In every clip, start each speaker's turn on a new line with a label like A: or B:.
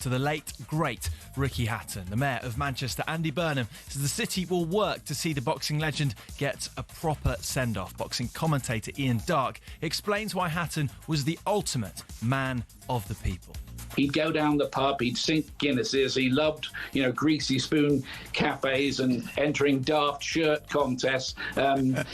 A: to the late, great Ricky Hatton. The Mayor of Manchester, Andy Burnham, says the city will work to see the boxing legend get a proper send-off. Boxing commentator Ian Darke explains why Hatton was the ultimate man of the people.
B: He'd go down the pub, he'd sink Guinnesses, he loved, greasy spoon cafes and entering daft shirt contests.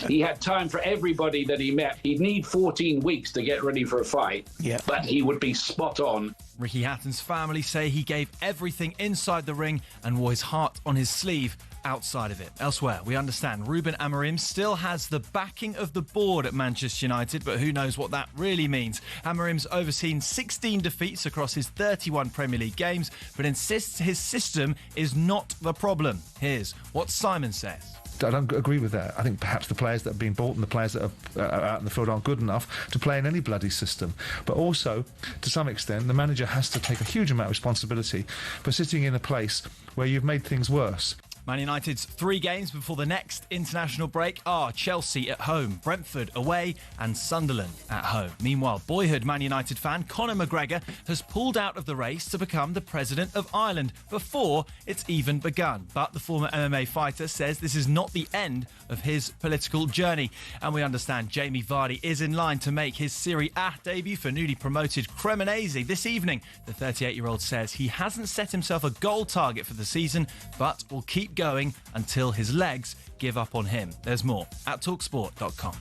B: He had time for everybody that he met. He'd need 14 weeks to get ready for a fight, but he would be spot on.
A: Ricky Hatton's family say he gave everything inside the ring and wore his heart on his sleeve outside of it. Elsewhere, we understand Ruben Amorim still has the backing of the board at Manchester United, but who knows what that really means. Amorim's overseen 16 defeats across his 31 Premier League games, but insists his system is not the problem. Here's what Simon says.
C: I don't agree with that. I think perhaps the players that have been bought and the players that are out in the field aren't good enough to play in any bloody system. But also, to some extent, the manager has to take a huge amount of responsibility for sitting in a place where you've made things worse.
A: Man United's 3 games before the next international break are Chelsea at home, Brentford away and Sunderland at home. Meanwhile, boyhood Man United fan Conor McGregor has pulled out of the race to become the president of Ireland before it's even begun. But the former MMA fighter says this is not the end of his political journey. And we understand Jamie Vardy is in line to make his Serie A debut for newly promoted Cremonese this evening. The 38-year-old says he hasn't set himself a goal target for the season, but will keep going until his legs give up on him. There's more at talksport.com.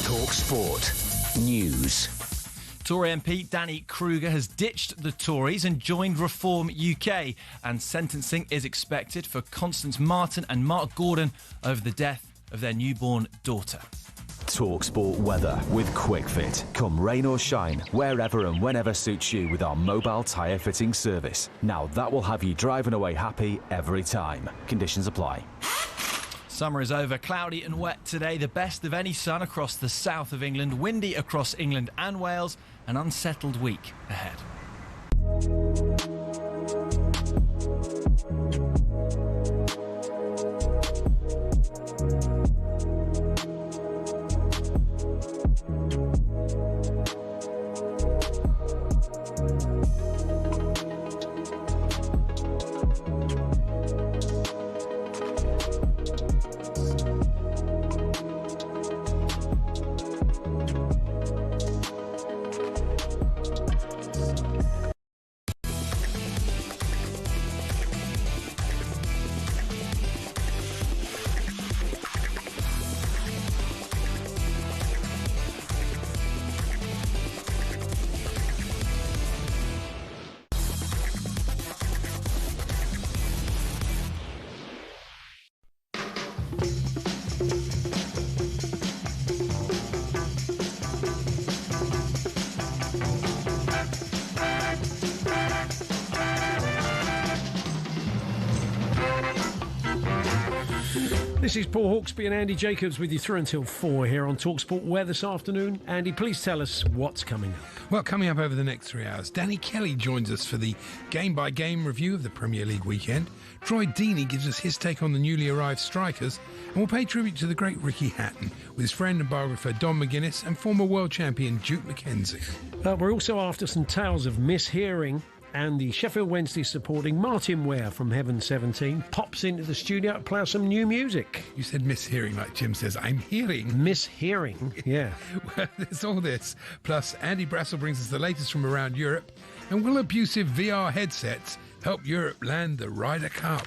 D: talkSPORT News.
A: Tory MP Danny Kruger has ditched the Tories and joined Reform UK, and sentencing is expected for Constance Martin and Mark Gordon over the death of their newborn daughter.
D: talkSPORT weather with QuickFit. Come rain or shine, wherever and whenever suits you with our mobile tyre fitting service. Now that will have you driving away happy every time. Conditions apply.
A: Summer is over. Cloudy and wet today. The best of any sun across the south of England. Windy across England and Wales. An unsettled week ahead.
E: This is Paul Hawksbee and Andy Jacobs with you through until 4 here on talkSPORT Ware this afternoon. Andy, please tell us what's coming up.
F: Well, coming up over the next 3 hours, Danny Kelly joins us for the game-by-game review of the Premier League weekend. Troy Deeney gives us his take on the newly arrived strikers, and we'll pay tribute to the great Ricky Hatton with his friend and biographer Dom McGinness and former world champion Juke McKenzie.
E: We're also after some tales of mishearing, and the Sheffield Wednesday supporting Martin Ware from Heaven 17 pops into the studio to play some new music.
F: You said mishearing like Jim says. I'm hearing.
E: Mishearing, yeah.
F: Well, there's all this. Plus, Andy Brassel brings us the latest from around Europe. And will abusive VR headsets help Europe land the Ryder Cup?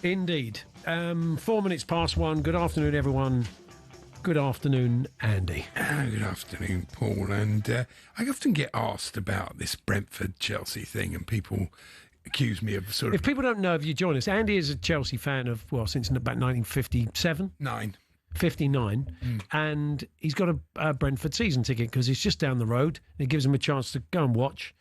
E: Indeed. 4 minutes past 1. Good afternoon, everyone. Good afternoon, Andy.
F: Good afternoon, Paul. And I often get asked about this Brentford-Chelsea thing, and people accuse me of sort of...
E: If people don't know, if you join us, Andy is a Chelsea fan of, well, since about 1957? 59. And he's got a Brentford season ticket because it's just down the road. And it gives him a chance to go and watch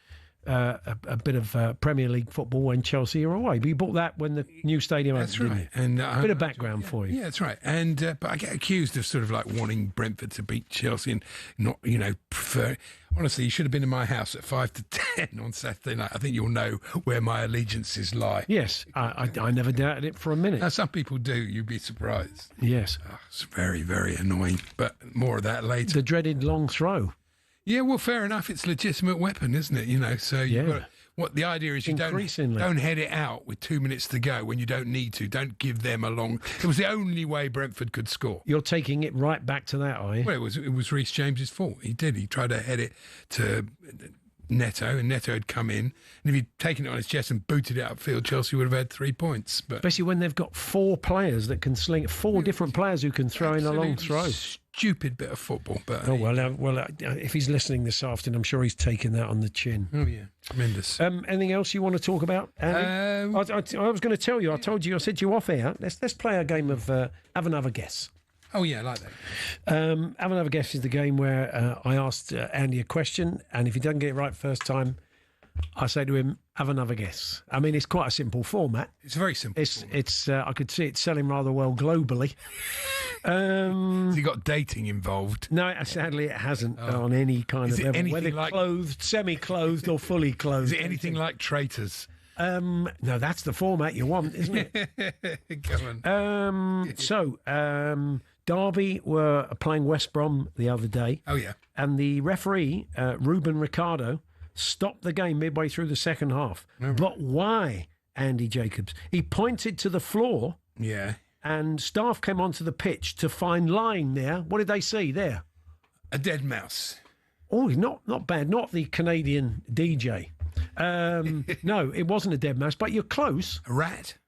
E: a bit of Premier League football when Chelsea are away. But you bought that when the new stadium
F: opened. That's right.
E: And a bit of background for you.
F: Yeah, that's right. And but I get accused of sort of like wanting Brentford to beat Chelsea and not, prefer. Honestly, you should have been in my house at 5 to 10 on Saturday night. I think you'll know where my allegiances lie.
E: Yes, I never doubted it for a minute.
F: Now, some people do. You'd be surprised.
E: Yes.
F: Oh, it's very, very annoying. But more of that later.
E: The dreaded long throw.
F: Yeah, well, fair enough. It's a legitimate weapon, isn't it? So what the idea is, you don't head it out with 2 minutes to go when you don't need to. Don't give them a long. It was the only way Brentford could score.
E: You're taking it right back to that, are you?
F: Well, it was Reece James's fault. He did. He tried to head it to Neto, and Neto had come in. And if he'd taken it on his chest and booted it upfield, Chelsea would have had 3 points. But
E: especially when they've got 4 players that can sling it, 4 different players who can throw in a long throw.
F: Stupid bit of football. But
E: if he's listening this afternoon, I'm sure he's taking that on the chin.
F: Oh yeah, tremendous.
E: Anything else you want to talk about, Andy? I was going to tell you. I said to you off air. Let's play a game of have another guess.
F: Oh, yeah, I like that.
E: Have another guess is the game where I asked Andy a question, and if he doesn't get it right first time, I say to him, have another guess. I mean, it's quite a simple format.
F: It's a very simple format.
E: I could see it selling rather well globally.
F: Has it got dating involved?
E: No, sadly it hasn't on any kind of level, whether clothed, semi-clothed or fully clothed.
F: Is it anything like Traitors?
E: No, that's the format you want, isn't it?
F: Go
E: on. Derby were playing West Brom the other day.
F: Oh, yeah.
E: And the referee, Ruben Ricardo, stopped the game midway through the second half. Oh, right. But why, Andy Jacobs? He pointed to the floor.
F: Yeah.
E: And staff came onto the pitch to find lying there. What did they see there?
F: A dead mouse.
E: Oh, not bad. Not the Canadian DJ. No, it wasn't a dead mouse, but you're close.
F: A rat?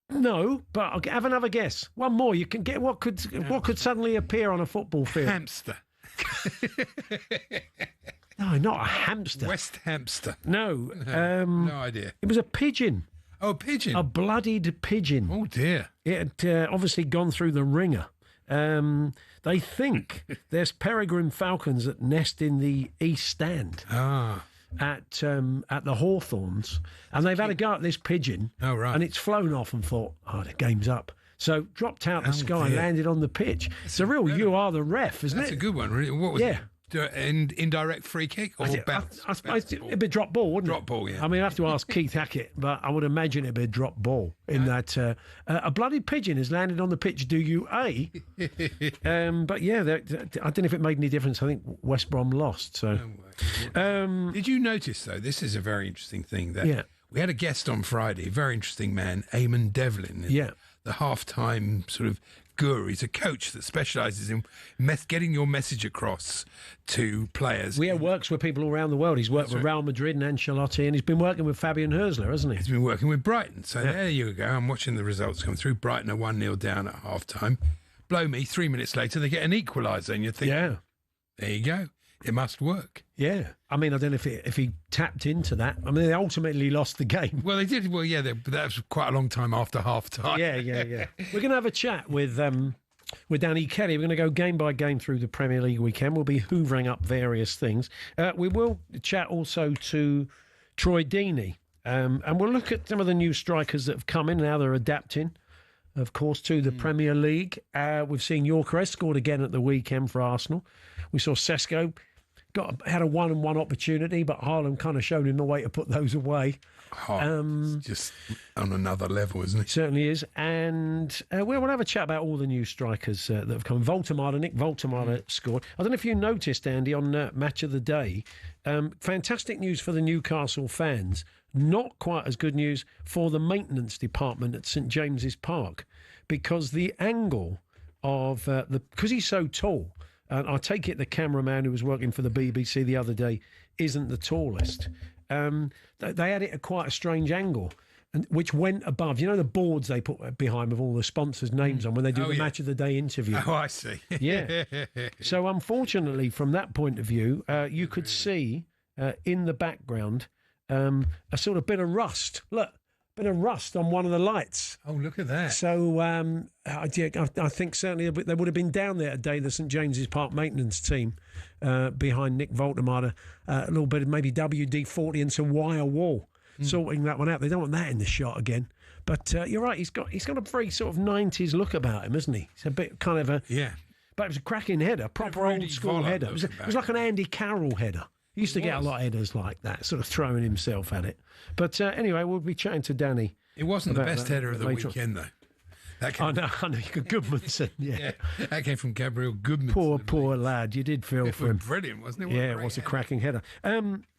E: No, but I'll have another guess. One more. You can get what could suddenly appear on a football field?
F: Hamster.
E: No, not a hamster.
F: West hamster.
E: No.
F: No idea.
E: It was a pigeon.
F: Oh, a pigeon.
E: A bloodied pigeon.
F: Oh, dear.
E: It had obviously gone through the ringer. They think there's peregrine falcons that nest in the East Stand. At the Hawthorns, and they've had a go at this pigeon.
F: Oh, right.
E: And it's flown off and thought, the game's up. So dropped out the sky and landed on the pitch. It's a real you are the ref, isn't it?
F: That's a good one, really. What was it? Indirect free kick or bounce?
E: I suppose it'd be a drop ball, wouldn't it?
F: Drop ball, yeah.
E: I mean, I have to ask Keith Hackett, but I would imagine it'd be a drop ball in that. A bloody pigeon has landed on the pitch. Do you, A? But yeah, I don't know if it made any difference. I think West Brom lost. So,
F: did you notice, though, this is a very interesting thing, that we had a guest on Friday, a very interesting man, Eamon Devlin. The half-time sort of guru. He's a coach that specialises in getting your message across to players.
E: Works with people all around the world. He's worked with Real Madrid and Ancelotti, and he's been working with Fabian Hürzeler, hasn't he?
F: He's been working with Brighton. So there you go. I'm watching the results come through. Brighton are 1-0 down at half-time. Blow me, 3 minutes later, they get an equaliser, and you think, there you go. It must work.
E: Yeah. I mean, I don't know if he tapped into that. I mean, they ultimately lost the game.
F: Well, they did. Well, yeah, but that was quite a long time after half-time.
E: Yeah. We're going to have a chat with Danny Kelly. We're going to go game by game through the Premier League weekend. We'll be hoovering up various things. We will chat also to Troy Deeney. And we'll look at some of the new strikers that have come in. Now they're adapting, of course, to the Premier League. We've seen Gyökeres scored again at the weekend for Arsenal. We saw Sesko had a 1-on-1 opportunity, but Haaland kind of showed him the way to put those away.
F: Just on another level, isn't he?
E: Certainly is. And we'll have a chat about all the new strikers that have come. Nick Voltemade scored. I don't know if you noticed, Andy, on Match of the Day. Fantastic news for the Newcastle fans. Not quite as good news for the maintenance department at St James's Park, because the angle of because he's so tall. And I take it the cameraman who was working for the BBC the other day isn't the tallest. They had it at quite a strange angle, which went above. You know the boards they put behind with all the sponsors' names on when they do the Match of the Day interview?
F: Oh, I see.
E: Yeah. So unfortunately, from that point of view, you could see in the background a sort of bit of rust. Look. Bit of rust on one of the lights.
F: Oh, look at that.
E: So I think certainly they would have been down there today, the St James's Park maintenance team, behind Nick Voltemade, a little bit of maybe WD-40 and some wire wool, sorting that one out. They don't want that in the shot again. But you're right, he's got a very sort of 90s look about him, isn't he? It's a bit kind of a...
F: Yeah.
E: But it was a cracking header, proper old school header. It was like an Andy Carroll header. He used to get a lot of headers like that, sort of throwing himself at it. But anyway, we'll be chatting to Danny.
F: It wasn't the best header of the weekend, though.
E: I know, Goodmanson, yeah.
F: That came from Gabriel Goodmanson.
E: Poor lad. You did feel for him.
F: Brilliant, wasn't it?
E: Yeah, it was a cracking header.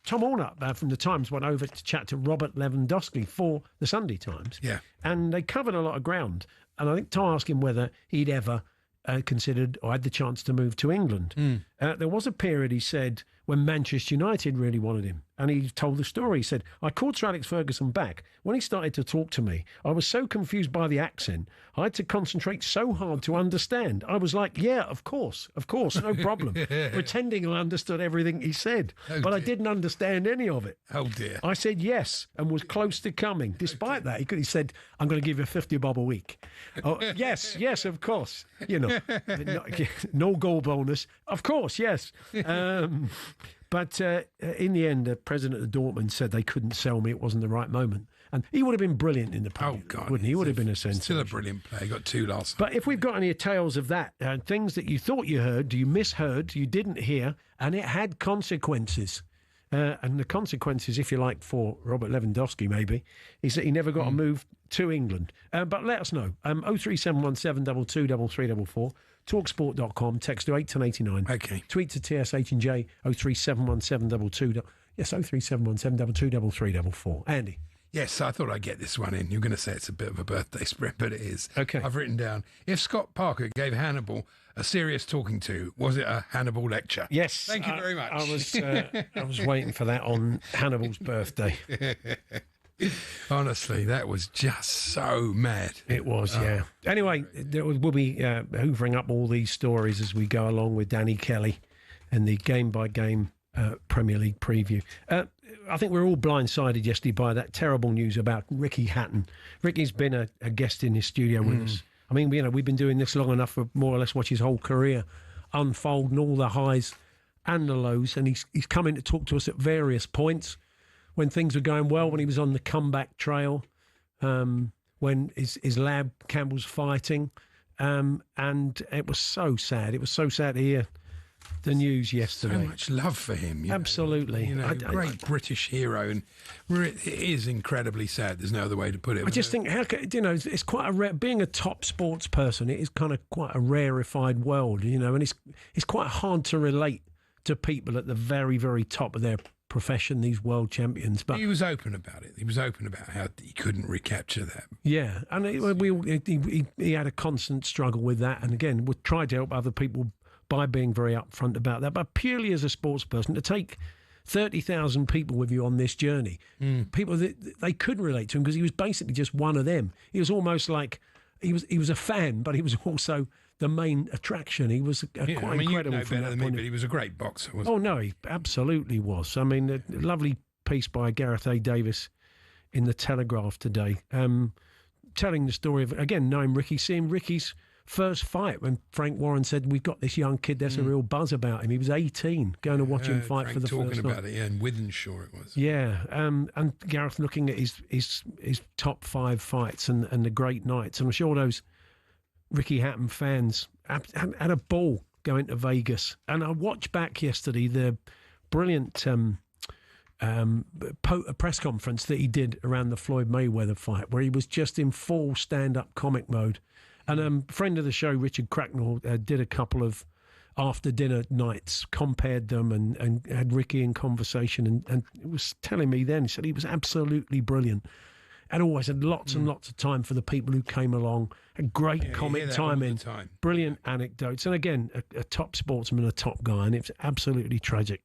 E: Tom Ornup from the Times went over to chat to Robert Lewandowski for the Sunday Times.
F: Yeah.
E: And they covered a lot of ground. And I think Tom asked him whether he'd ever considered or had the chance to move to England. There was a period, he said, when Manchester United really wanted him. And he told the story. He said, I called Sir Alex Ferguson back. When he started to talk to me, I was so confused by the accent. I had to concentrate so hard to understand. I was like, yeah, of course, no problem. Pretending I understood everything he said. But I didn't understand any of it.
F: Oh, dear.
E: I said yes and was close to coming. Despite that, he said, I'm going to give you 50 bob a week. Oh, yes, of course. You know, no goal bonus. Of course, yes. But in the end, the president of Dortmund said they couldn't sell me. It wasn't the right moment. And he would have been brilliant in the Premier League, wouldn't he? He would have been a sensation.
F: Still a brilliant player. He got 2 last.
E: But if we've got any tales of that, things that you thought you heard, you misheard, you didn't hear, and it had consequences. And the consequences, if you like, for Robert Lewandowski, maybe, is that he never got a move to England. But let us know. 03717 223344. talksport.com, text to 81089.
F: Okay.
E: Tweet to TSH&J 03717 yes, 03717 223344. Andy.
F: Yes, I thought I'd get this one in. You're going to say it's a bit of a birthday spread, but it is.
E: Okay.
F: I've written down, if Scott Parker gave Hannibal a serious talking to, was it a Hannibal lecture?
E: Yes.
F: Thank you very much.
E: I was waiting for that on Hannibal's birthday.
F: Honestly, that was just so mad.
E: It was, yeah. Anyway, we'll be hoovering up all these stories as we go along with Danny Kelly and the game-by-game Premier League preview. I think we're all blindsided yesterday by that terrible news about Ricky Hatton. Ricky's been a guest in his studio with us. I mean, we've been doing this long enough for more or less watch his whole career unfold and all the highs and the lows. And he's come in to talk to us at various points when things were going well, when he was on the comeback trail, when his lad Campbell's fighting. And it was so sad. It was so sad to hear the news yesterday.
F: So much love for him.
E: Absolutely.
F: Great British hero. And it is incredibly sad. There's no other way to put it.
E: I just think, it's quite a rare, being a top sports person, it is kind of quite a rarefied world, and it's quite hard to relate to people at the very, very top of their profession, these world champions. But
F: he was open about it. He was open about how he couldn't recapture that.
E: Yeah, and he had a constant struggle with that. And again, we tried to help other people by being very upfront about that. But purely as a sports person, to take 30,000 people with you on this journey, people that they couldn't relate to him because he was basically just one of them. He was almost like he was a fan, but he was also the main attraction. He was quite incredible.
F: You know
E: from
F: better
E: that
F: than
E: point
F: me, but he was a great boxer, wasn't he?
E: Oh no, he absolutely was. I mean, a lovely piece by Gareth A. Davis in the Telegraph today, telling the story of, again, knowing Ricky, seeing Ricky's first fight when Frank Warren said, we've got this young kid, there's a real buzz about him. He was 18, going to watch him fight for the
F: talking
E: first
F: about
E: night.
F: it, in Withenshaw it was.
E: Yeah, and Gareth looking at his top 5 fights and the great nights. And I'm sure those Ricky Hatton fans had a ball going to Vegas. And I watched back yesterday the brilliant press conference that he did around the Floyd Mayweather fight, where he was just in full stand-up comic mode. And a friend of the show, Richard Cracknell, did a couple of after-dinner nights, compared them and had Ricky in conversation and was telling me then, he said he was absolutely brilliant. And always had lots and lots of time for the people who came along. Had great comic timing, brilliant anecdotes. And again, a top sportsman, a top guy. And it's absolutely tragic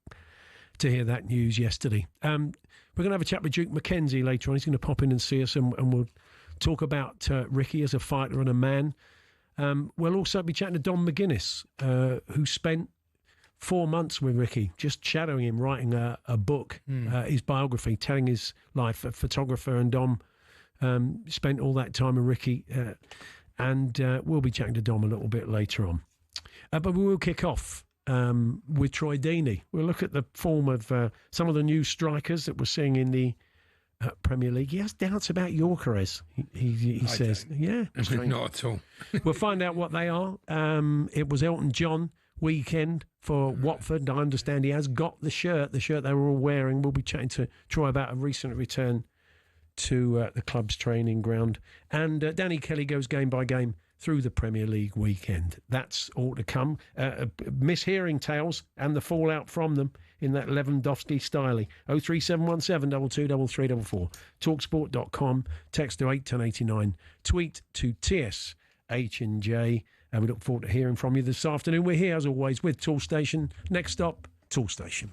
E: to hear that news yesterday. We're going to have a chat with Juke McKenzie later on. He's going to pop in and see us and we'll talk about Ricky as a fighter and a man. We'll also be chatting to Dom McGinness, who spent 4 months with Ricky, just shadowing him, writing a book, his biography, telling his life. A photographer, and Dom spent all that time with Ricky. And we'll be chatting to Dom a little bit later on. But we will kick off with Troy Deeney. We'll look at the form of some of the new strikers that we're seeing in the Premier League. He has doubts about Yorkeres, he says. Yeah.
F: Not at all.
E: We'll find out what they are. It was Elton John weekend for Watford. I understand he has got the shirt they were all wearing. We'll be chatting to Troy about a recent return to the club's training ground. And Danny Kelly goes game by game through the Premier League weekend. That's all to come. Mishearing tales and the fallout from them in that Lewandowski style. 03717 223344. talksport.com. Text to 81089. Tweet to TSH&J. And we look forward to hearing from you this afternoon. We're here, as always, with Tool Station. Next stop, Tool Station.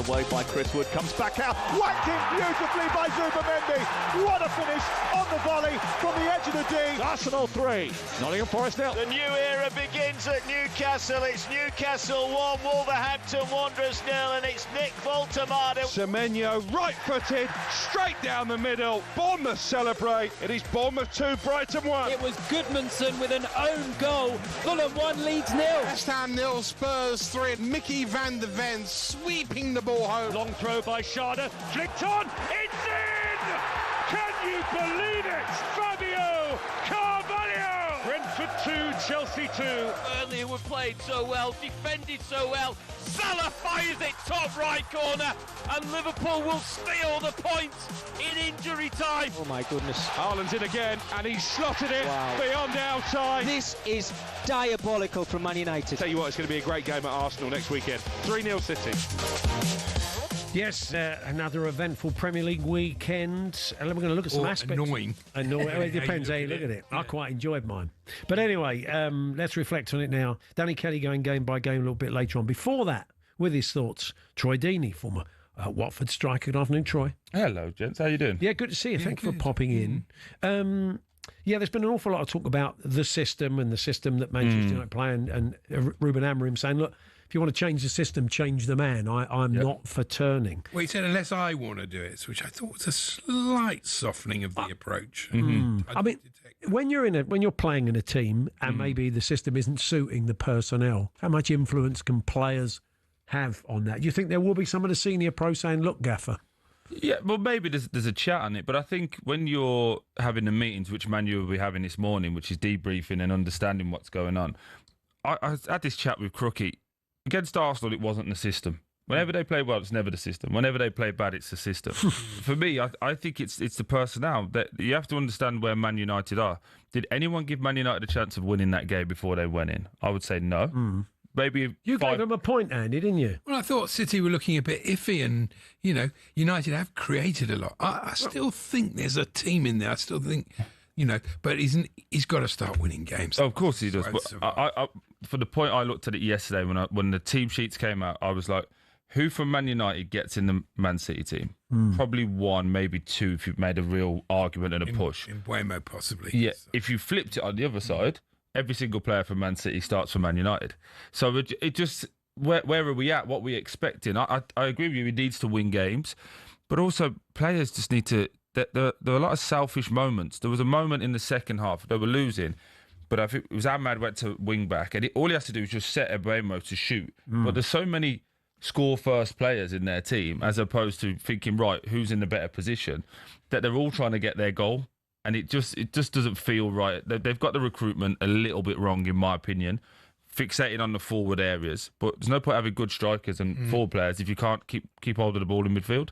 G: Away by Chris Wood, comes back out, whacked in beautifully by Zubimendi. What a finish on the volley from the edge of the D. Arsenal 3, Nottingham Forest 0.
H: The new era begins at Newcastle. It's Newcastle 1, Wolverhampton Wanderers 0, and it's Nick Voltamada.
G: Semenyo right-footed, straight down the middle. Bournemouth celebrate. It is Bournemouth 2, Brighton 1.
I: It was Goodmanson with an own goal. Fulham 1, Leeds 0.
J: West Ham 0, Spurs 3. Mickey van der Ven sweeping the ball home.
G: Long throw by Schade, flicked on, it's in! Can you believe it? Fabio Carvalho! Brentford 2, Chelsea 2.
I: Burnley were played so well, defended so well. Salah fires it top right corner, and Liverpool will steal the point in injury time.
K: Oh my goodness.
G: Haaland's in again, and he's slotted it beyond our time.
K: This is diabolical from Man United.
G: Tell you what, it's going to be a great game at Arsenal next weekend. 3-0 City.
E: Yes, another eventful Premier League weekend. And we're going to look at some aspects.
F: Annoying.
E: Well, it depends how you look at it. I quite enjoyed mine. But anyway, let's reflect on it now. Danny Kelly going game by game a little bit later on. Before that, with his thoughts, Troy Deeney, former Watford striker. Good afternoon, Troy.
L: Hello, gents. How you doing?
E: Yeah, good to see you. Thanks for popping in. Yeah, there's been an awful lot of talk about the system and the system that Manchester United play, and Ruben Amorim saying, look, if you want to change the system, change the man. I'm not for turning.
F: Well, he said, unless I want to do it, which I thought was a slight softening of the approach.
E: I mean, when you're playing in a team and maybe the system isn't suiting the personnel, how much influence can players have on that? Do you think there will be some of the senior pros saying, look, Gaffer?
L: Yeah, well, maybe there's a chat on it, but I think when you're having the meetings, which Manu will be having this morning, which is debriefing and understanding what's going on, I had this chat with Crookie. Against Arsenal, it wasn't the system. Whenever they play well, it's never the system. Whenever they play bad, it's the system. For me, I think it's the personnel. That you have to understand where Man United are. Did anyone give Man United a chance of winning that game before they went in? I would say no. Maybe
E: you gave them a point, Andy, didn't you?
F: Well, I thought City were looking a bit iffy, and United have created a lot. I still think there's a team in there. I still think, but he's got to start winning games.
L: Oh, of course he does. But I, for the point, I looked at it yesterday when the team sheets came out. I was like, who from Man United gets in the Man City team? Probably one, maybe two, if you've made a real argument and a push.
F: In Buemo, possibly.
L: Yeah. So. If you flipped it on the other side, every single player from Man City starts for Man United. So it just, where are we at? What are we expecting? I agree with you. He needs to win games, but also players just need to. There are a lot of selfish moments. There was a moment in the second half they were losing, but I think it was Ahmad went to wing back, and all he has to do is just set Buemo to shoot. But there's so many score first players in their team, as opposed to thinking, right, who's in the better position, that they're all trying to get their goal. And it just doesn't feel right. They've got the recruitment a little bit wrong, in my opinion, fixating on the forward areas. But there's no point having good strikers and forward players if you can't keep hold of the ball in midfield.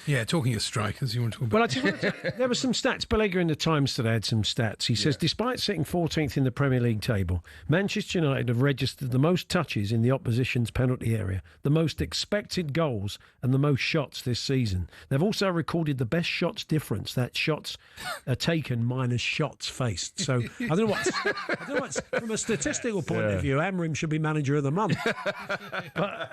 F: Yeah, talking of strikers, you want to talk about...
E: Well, I tell you what, there were some stats. Belegger in the Times today had some stats. He says, despite sitting 14th in the Premier League table, Manchester United have registered the most touches in the opposition's penalty area, the most expected goals and the most shots this season. They've also recorded the best shots difference, that shots are taken minus shots faced. So I don't know what's from a statistical point of view, Amorim should be manager of the month. But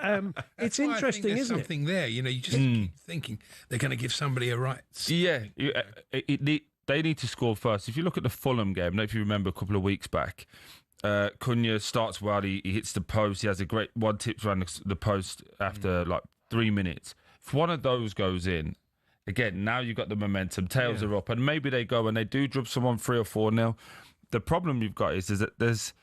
E: it's interesting, isn't it?
F: Something there, you just keep thinking... They're going to give somebody a right.
L: Yeah, they need to score first. If you look at the Fulham game, I don't know if you remember a couple of weeks back, Cunha starts well, he hits the post, he has a great one, tips around the post after 3 minutes. If one of those goes in, again, now you've got the momentum, tails are up, and maybe they go and they do drop someone 3 or 4-0. The problem you've got is that there's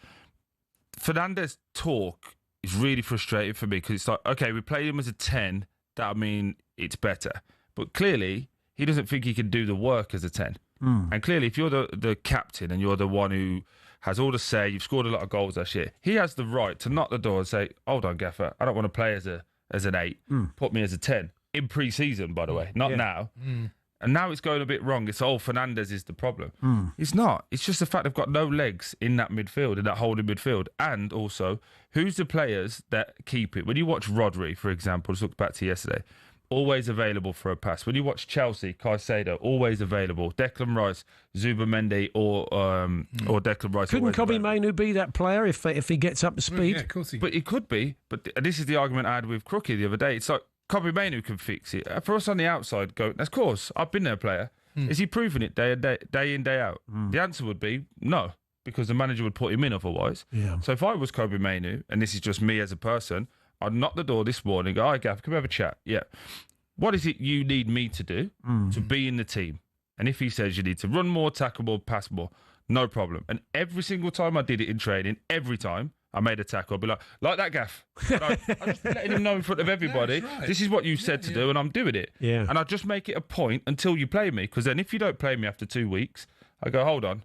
L: Fernandes talk is really frustrating for me, because it's like, okay, we played him as a 10, that mean it's better. But clearly, he doesn't think he can do the work as a 10. And clearly, if you're the captain and you're the one who has all the say, you've scored a lot of goals this year, he has the right to knock the door and say, hold on, Gaffer, I don't want to play as an 8. Put me as a 10. In pre-season, by the way, not now. And now it's going a bit wrong. It's, Fernandes is the problem. It's not. It's just the fact they've got no legs in that midfield, in that holding midfield. And also, who's the players that keep it? When you watch Rodri, for example, let's look back to yesterday, always available for a pass. When you watch Chelsea, Caicedo, always available. Declan Rice, Zubamendi, or Declan Rice.
E: Couldn't Kobbie Mainoo be that player if he gets up to speed?
F: Yeah, of course he
L: could. But he could be. But this is the argument I had with Crookie the other day. It's like, Kobbie Mainoo can fix it. For us on the outside, of course, I've been there, player. Is he proving it day in, day out? The answer would be no, because the manager would put him in otherwise. Yeah. So if I was Kobbie Mainoo, and this is just me as a person, I'd knock the door this morning and go, hi, Gav, can we have a chat? Yeah. What is it you need me to do to be in the team? And if he says you need to run more, tackle more, pass more, no problem. And every single time I did it in training, every time, I made a tackle. I'd be like that, Gaff. I'm just letting him know in front of everybody, right. This is what you said to do, and I'm doing it.
E: Yeah.
L: And I just make it a point until you play me, because then if you don't play me after 2 weeks, I go, hold on,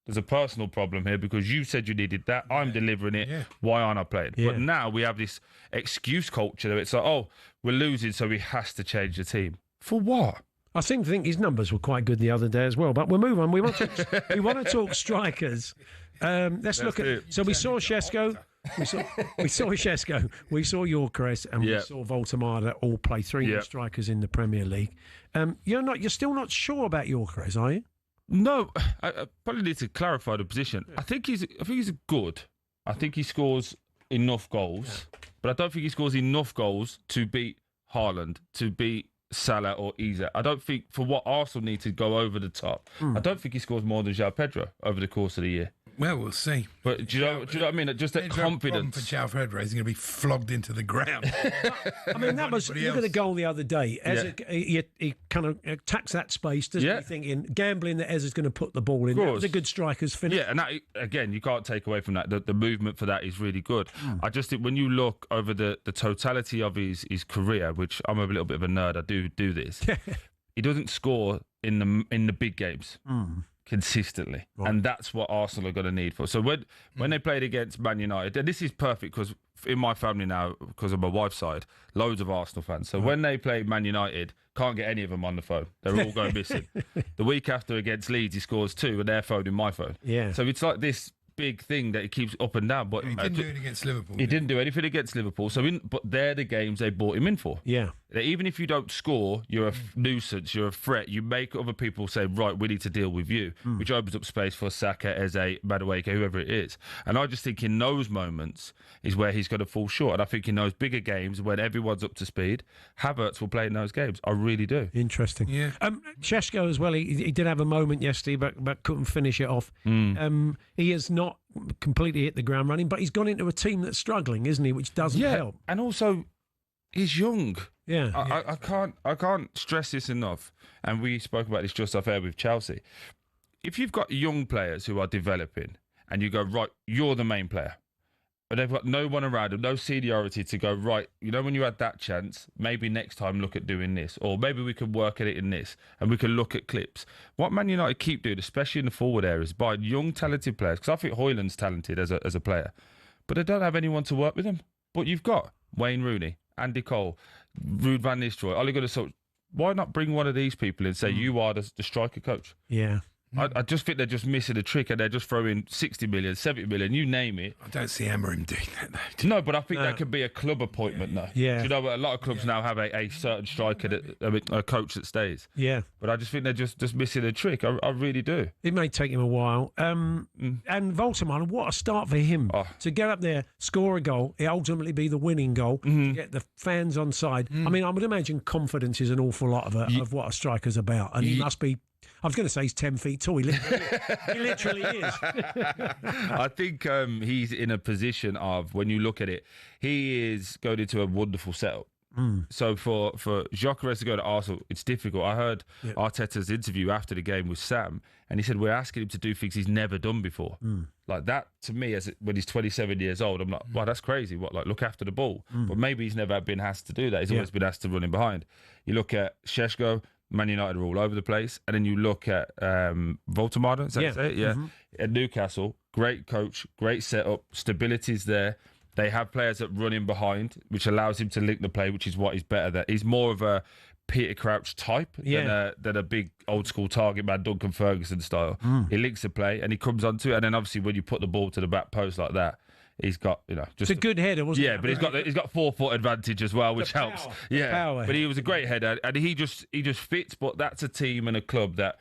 L: there's a personal problem here because you said you needed that. I'm delivering it.
F: Yeah.
L: Why aren't I playing?
E: Yeah.
L: But now we have this excuse culture. It's like, oh, we're losing, so he has to change the team. For what?
E: I think his numbers were quite good the other day as well. But we'll move on. We want to talk strikers. Let's look at. So we saw Shesko. We saw Shesko. We saw Yorkeres, and we saw Voltemada all play three new strikers in the Premier League. You're still not sure about Yorkeres, are you?
L: No, I probably need to clarify the position. I think he's good. I think he scores enough goals, but I don't think he scores enough goals to beat Haaland, to beat Salah or Eze. I don't think, for what Arsenal need to go over the top, I don't think he scores more than João Pedro over the course of the year.
F: Well, we'll see.
L: But do you know what I mean? Just that confidence.
F: For João Pedro, he's going to be flogged into the ground.
E: I mean, that was. Look at the goal the other day. He kind of attacks that space, doesn't he? Thinking, gambling that Eze's going to put the ball in. That was a good striker's finish.
L: Yeah, and that, again, you can't take away from that. The movement for that is really good. I just think when you look over the totality of his career, which I'm a little bit of a nerd, I do this. He doesn't score in the big games. Consistently, and that's what Arsenal are going to need for. So when they played against Man United, and this is perfect because in my family now, because of my wife's side, loads of Arsenal fans. So when they play Man United, can't get any of them on the phone. They're all going missing. The week after against Leeds, he scores 2, and they're phoning my phone. Yeah. So it's like this big thing that he keeps up and down. But
F: he didn't do it against Liverpool.
L: He didn't do anything against Liverpool. But they're the games they brought him in for.
E: Yeah.
L: Even if you don't score, you're a nuisance, you're a threat. You make other people say, right, we need to deal with you, which opens up space for Saka, Eze, Madueke, whoever it is. And I just think in those moments is where he's going to fall short. And I think in those bigger games, when everyone's up to speed, Havertz will play in those games. I really do.
E: Interesting.
F: Yeah.
E: Shesko as well, he did have a moment yesterday, but couldn't finish it off. He has not completely hit the ground running, but he's gone into a team that's struggling, isn't he? Which doesn't help.
L: And also, he's young.
E: Yeah.
L: I can't stress this enough. And we spoke about this just off air with Chelsea. If you've got young players who are developing and you go, right, you're the main player, but they've got no one around them, no seniority to go, right, you know, when you had that chance, maybe next time look at doing this, or maybe we could work at it in this, and we can look at clips. What Man United keep doing, especially in the forward areas, buying young, talented players, because I think Højlund's talented as a player, but they don't have anyone to work with them. But you've got Wayne Rooney, Andy Cole, Ruud van Nistelrooy, Ole Gunnar Solskjaer. Why not bring one of these people and say you are the striker coach?
E: Yeah.
L: I just think they're just missing a trick, and they're just throwing 60 million, 70 million, you name it.
F: I don't see Amorim doing that, though.
L: No, but I think that could be a club appointment, though.
E: Yeah.
L: Do you know what? A lot of clubs now have a certain striker, a coach that stays.
E: Yeah.
L: But I just think they're just missing a trick. I really do.
E: It may take him a while. And Voltemada, what a start for him. To get up there, score a goal, it ultimately be the winning goal, to get the fans on side. I mean, I would imagine confidence is an awful lot of what a striker's about. And he must be... I was going to say he's 10 feet tall. He literally is.
L: I think he's in a position of, when you look at it, he is going into a wonderful setup. So for Gyökeres to go to Arsenal, it's difficult. I heard Arteta's interview after the game with Sam, and he said, we're asking him to do things he's never done before. Like that, to me, when he's 27 years old, I'm like, wow, that's crazy. What, like, look after the ball? But maybe he's never been asked to do that. He's always been asked to run in behind. You look at Shesko, Man United are all over the place. And then you look at Voltemada, is that what you say? Yeah. At Newcastle, great coach, great setup, stability's there. They have players that run in behind, which allows him to link the play, which is what he's better at. He's more of a Peter Crouch type than a big old school target man, Duncan Ferguson style. He links the play and he comes onto it. And then obviously when you put the ball to the back post like that, he's got, just
E: it's a good header, wasn't it?
L: Yeah, but he's got 4-foot advantage as well, which helps. Yeah, but he was a great header, and he just fits. But that's a team and a club that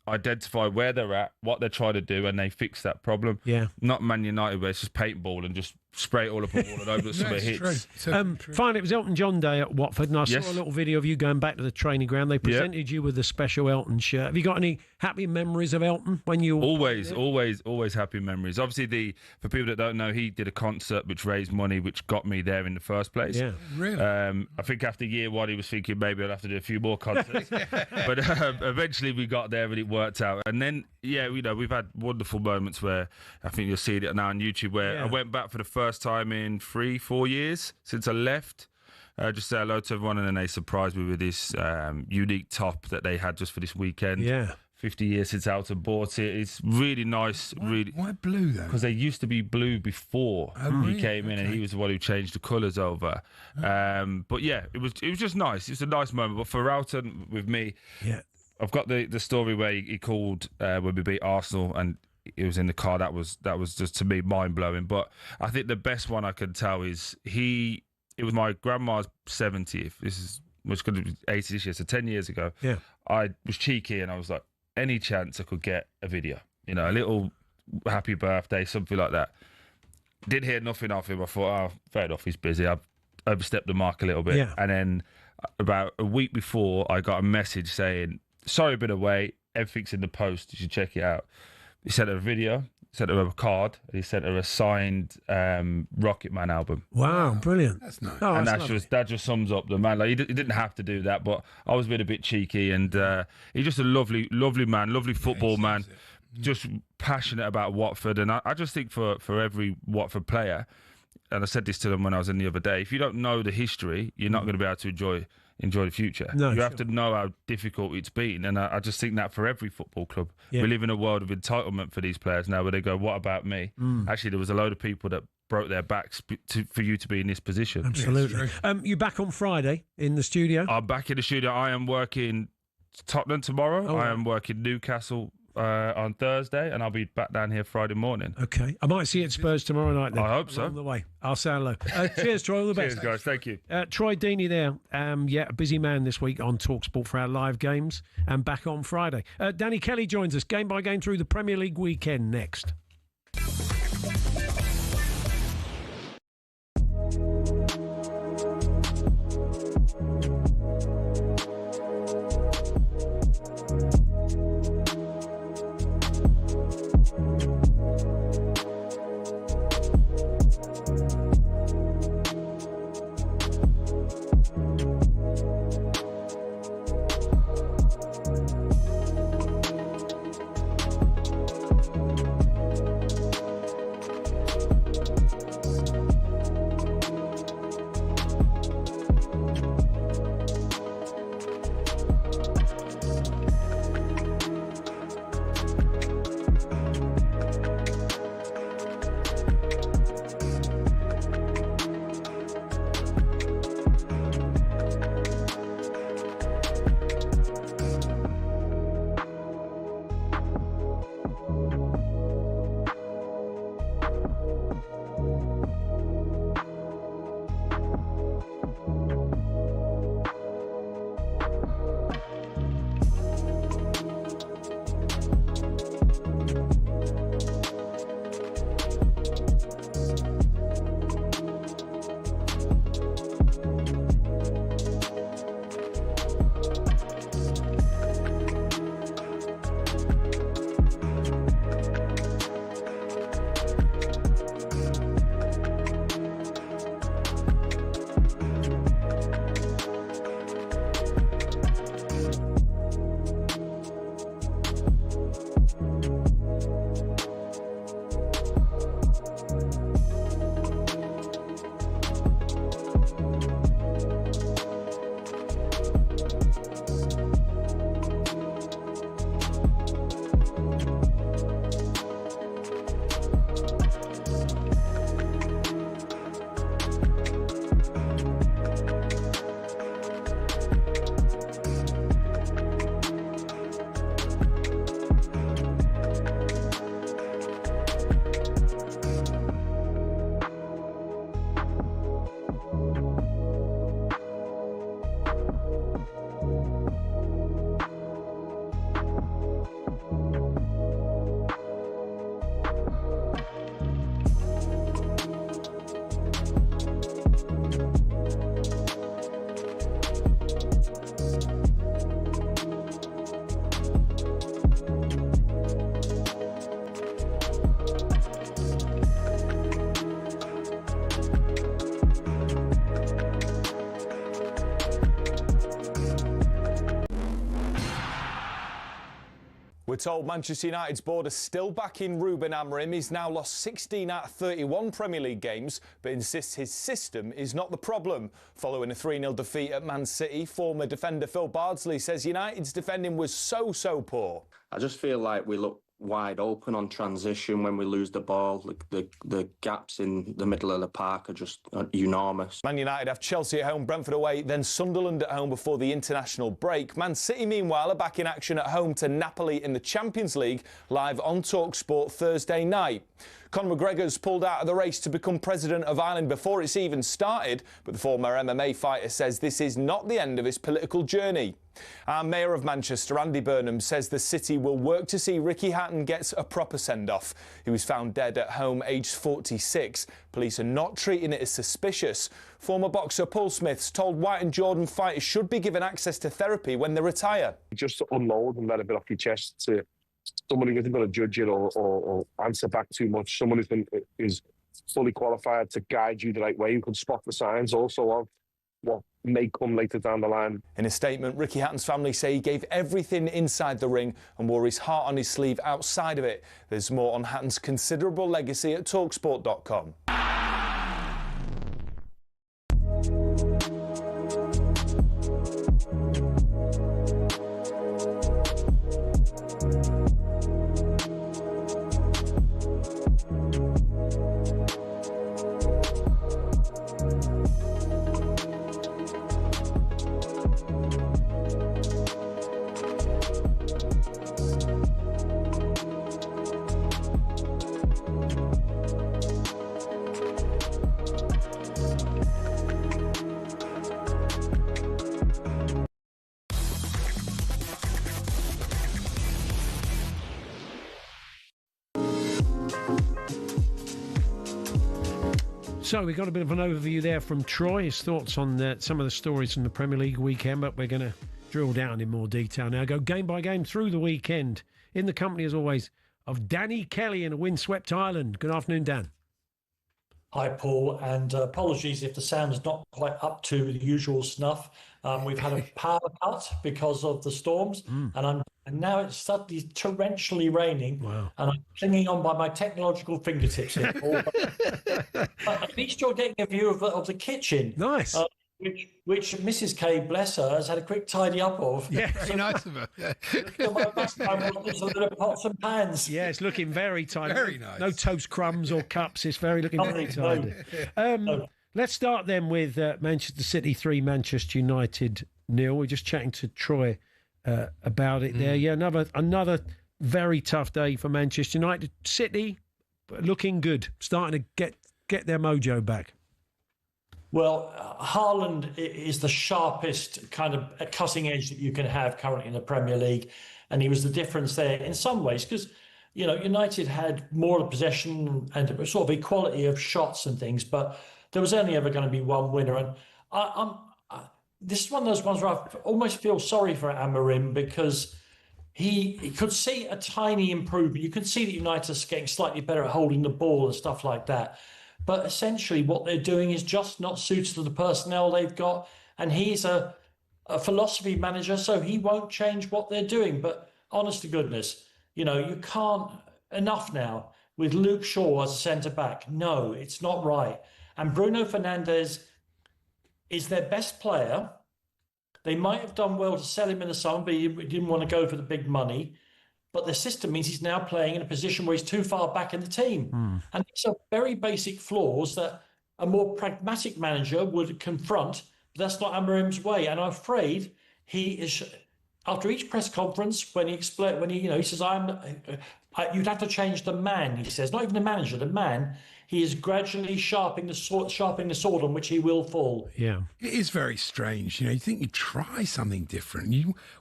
L: identify where they're at, what they're trying to do, and they fix that problem.
E: Yeah,
L: not Man United where it's just paintball and just spray it all up a wall and hope that somebody hits.
E: Fine, it was Elton John Day at Watford, and I saw a little video of you going back to the training ground. They presented you with a special Elton shirt. Have you got any happy memories of Elton when you
L: always happy memories? Obviously, for people that don't know, he did a concert which raised money, which got me there in the first place.
E: Yeah,
F: really.
L: I think after year one, he was thinking maybe I'd have to do a few more concerts, but eventually we got there and it worked out. And then we've had wonderful moments where I think you'll see it now on YouTube where I went back for the first time in 3-4 years since I left. Just say hello to everyone, and then they surprised me with this unique top that they had just for this weekend. 50 years since Alton bought it. It's really nice.
F: Why blue though?
L: Because they used to be blue before he came in, and he was the one who changed the colours over. But yeah, it was just nice. It was a nice moment. But for Alton, with me, I've got the story where he called when we beat Arsenal, and it was in the car. That was just, to me, mind blowing. But I think the best one I could tell is it was my grandma's 70th. This was going to be 80 this year, so 10 years ago.
E: Yeah,
L: I was cheeky and I was like, any chance I could get a video, a little happy birthday, something like that. Didn't hear nothing off him. I thought, fair enough, he's busy. I've overstepped the mark a little bit.
E: Yeah.
L: And then about a week before, I got a message saying, sorry, I've been away. Everything's in the post. You should check it out. He sent her a video, sent her a card, and he sent her a signed Rocket Man album.
E: Wow, brilliant.
F: That's nice.
E: Oh,
L: and
E: that's
L: that just sums up the man. Like, he didn't have to do that, but I was being a bit cheeky, and he's just a lovely man, lovely football man, just passionate about Watford. And I just think for every Watford player, and I said this to them when I was in the other day, if you don't know the history, you're not going to be able to enjoy the future.
E: No,
L: you have to know how difficult it's been, and I just think that for every football club. We live in a world of entitlement for these players now, where they go, what about me? Actually, there was a load of people that broke their backs for you to be in this position.
E: Absolutely. You back on Friday in the studio?
L: I'm back in the studio. I am working Tottenham tomorrow. I am working Newcastle on Thursday, and I'll be back down here Friday morning.
E: Okay. I might see you at Spurs tomorrow night then.
L: I hope so.
E: On the way. I'll say hello. Cheers, Troy. All the best.
L: Cheers, guys. Thank you.
E: Troy Deeney there. A busy man this week on talkSPORT for our live games, and back on Friday. Danny Kelly joins us game by game through the Premier League weekend next.
M: told Manchester United's board are still backing Ruben Amorim. He's now lost 16 out of 31 Premier League games, but insists his system is not the problem. Following a 3-0 defeat at Man City, former defender Phil Bardsley says United's defending was so poor.
N: I just feel like we look wide open on transition when we lose the ball. The gaps in the middle of the park are just enormous.
M: Man United have Chelsea at home, Brentford away, then Sunderland at home before the international break. Man City, meanwhile, are back in action at home to Napoli in the Champions League, live on talkSPORT Thursday night. Conor McGregor's pulled out of the race to become president of Ireland before it's even started, but the former MMA fighter says this is not the end of his political journey. Our Mayor of Manchester, Andy Burnham, says the city will work to see Ricky Hatton gets a proper send-off. He was found dead at home, aged 46. Police are not treating it as suspicious. Former boxer Paul Smiths told White and Jordan fighters should be given access to therapy when they retire.
O: Just unload and let a bit off your chest to someone who isn't going to judge it or answer back too much. Someone who's fully qualified to guide you the right way, who can spot the signs also of what may come later down the line.
M: In a statement, Ricky Hatton's family say he gave everything inside the ring and wore his heart on his sleeve outside of it. There's more on Hatton's considerable legacy at talksport.com.
E: So we got a bit of an overview there from Troy, his thoughts on some of the stories from the Premier League weekend, but we're going to drill down in more detail now. Go game by game through the weekend in the company, as always, of Danny Kelly in a windswept Ireland. Good afternoon, Dan.
P: Hi, Paul, and apologies if the sound is not quite up to the usual snuff. We've had a power cut because of the storms, and now it's suddenly torrentially raining.
E: Wow.
P: And I'm clinging on by my technological fingertips here, Paul. But at least you're getting a view of the kitchen.
E: Nice.
P: Which Mrs. K, bless her, has had a quick tidy up of.
E: Yeah,
F: very nice of her. Yeah.
P: There's a little pots and pans.
E: Yeah, it's looking very tidy.
F: Very nice.
E: No toast crumbs or cups. It's very tidy. Let's start then with Manchester City 3, Manchester United 0. We're just chatting to Troy about it there. Yeah, another very tough day for Manchester United. City looking good, starting to get their mojo back.
P: Well, Haaland is the sharpest kind of cutting edge that you can have currently in the Premier League, and he was the difference there in some ways because, you know, United had more of possession and sort of equality of shots and things, but there was only ever going to be one winner. And this is one of those ones where I almost feel sorry for Amorim because he could see a tiny improvement. You can see that United are getting slightly better at holding the ball and stuff like that. But essentially what they're doing is just not suited to the personnel they've got. And he's a philosophy manager, so he won't change what they're doing. But honest to goodness, you know, you can't enough now with Luke Shaw as a centre-back. No, it's not right. And Bruno Fernandes is their best player. They might have done well to sell him in the summer, but he didn't want to go for the big money. But the system means he's now playing in a position where he's too far back in the team. And these are very basic flaws that a more pragmatic manager would confront. But that's not Amorim's way. And I'm afraid he is, after each press conference, when he says, you'd have to change the man, he says, not even the manager, the man. He is gradually sharpening the sword on which he will fall.
E: Yeah.
F: It is very strange. You know, you think you'd try something different.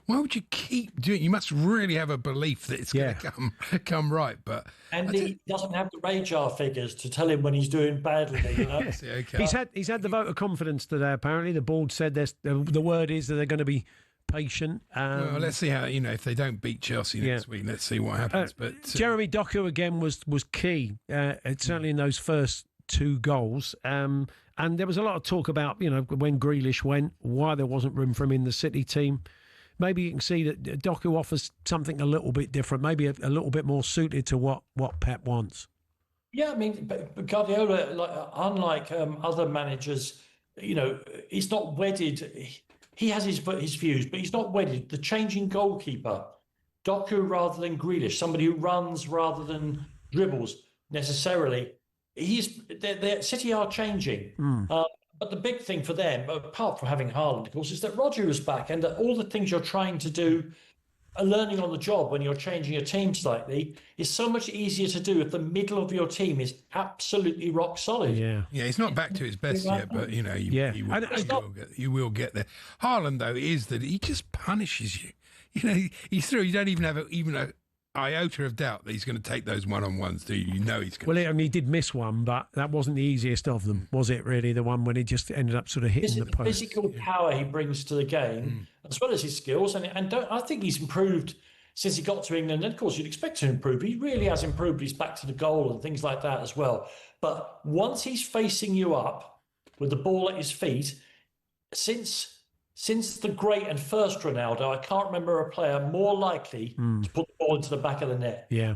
F: Why would you keep doing it? You must really have a belief that it's going to come right. But
P: he doesn't have the radar figures to tell him when he's doing badly, you know.
E: Okay. He's had the vote of confidence today, apparently. The board said the word is that they're going to be patient.
F: Well, let's see how, if they don't beat Chelsea next week, let's see what happens. But
E: Jeremy Doku again was key, certainly in those first two goals. And there was a lot of talk about, when Grealish went, why there wasn't room for him in the City team. maybe you can see that Doku offers something a little bit different, maybe a little bit more suited to what Pep wants.
P: Yeah, I mean, but Guardiola, unlike other managers, he's not wedded. He has his views, but he's not wedded. The changing goalkeeper, Doku rather than Grealish, somebody who runs rather than dribbles necessarily. City are changing. But the big thing for them, apart from having Haaland, of course, is that Roger is back, and that all the things you're trying to do, learning on the job when you're changing your team slightly, is so much easier to do if the middle of your team is absolutely rock solid.
F: Yeah, he's not back to his best yet, but you will get there. Haaland, though, is that he just punishes you. He's through. You don't even have even a iota of doubt that he's going to take those one-on-ones, do you? You know he's going to.
E: Well, he did miss one, but that wasn't the easiest of them, was it, really? The one when he just ended up sort of hitting the post.
P: Physical power he brings to the game, as well as his skills. And I think he's improved since he got to England. And, of course, you'd expect to improve. He really has improved. He's back to the goal and things like that as well. But once he's facing you up with the ball at his feet, since the great and first Ronaldo, I can't remember a player more likely to put the ball into the back of the net.
E: Yeah.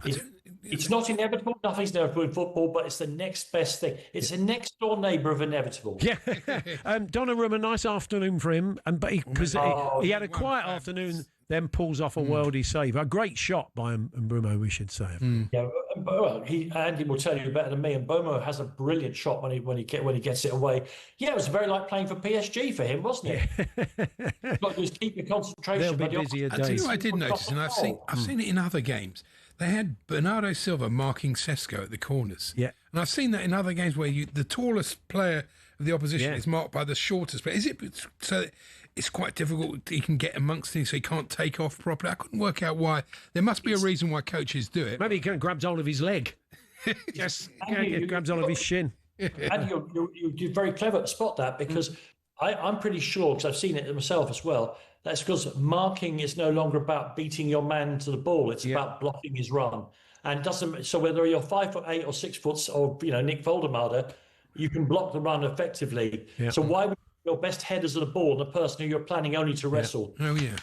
P: It's not inevitable. Nothing's inevitable in football, but it's the next best thing. It's a next-door neighbour of inevitable.
E: Yeah. Donnarumma, a nice afternoon for him. Because he had a quiet afternoon, then pulls off a worldy save. A great shot by Mbeumo, we should say.
P: Yeah, well, Andy will tell you better than me. And Mbeumo has a brilliant shot when he gets it away. Yeah, it was very like playing for PSG for him, wasn't it? Got to just keep your concentration.
E: They'll be busier days.
F: I tell you what I did notice, and I've seen it in other games. They had Bernardo Silva marking Sesko at the corners.
E: Yeah,
F: and I've seen that in other games where the tallest player of the opposition is marked by the shortest player. Is it so? It's quite difficult. He can get amongst things, so he can't take off properly. I couldn't work out why. There must be a reason why coaches do it.
E: Maybe he grabs hold of his leg. Yes, grabs hold of his shin.
P: And you're very clever to spot that, because I'm pretty sure, because I've seen it myself as well, that's because marking is no longer about beating your man to the ball. It's about blocking his run. And so whether you're 5'8" or 6 foot, or Nick Voldemade, you can block the run effectively. Yeah. So why would your best headers of the ball and the person who you're planning only to wrestle?
F: Oh yeah.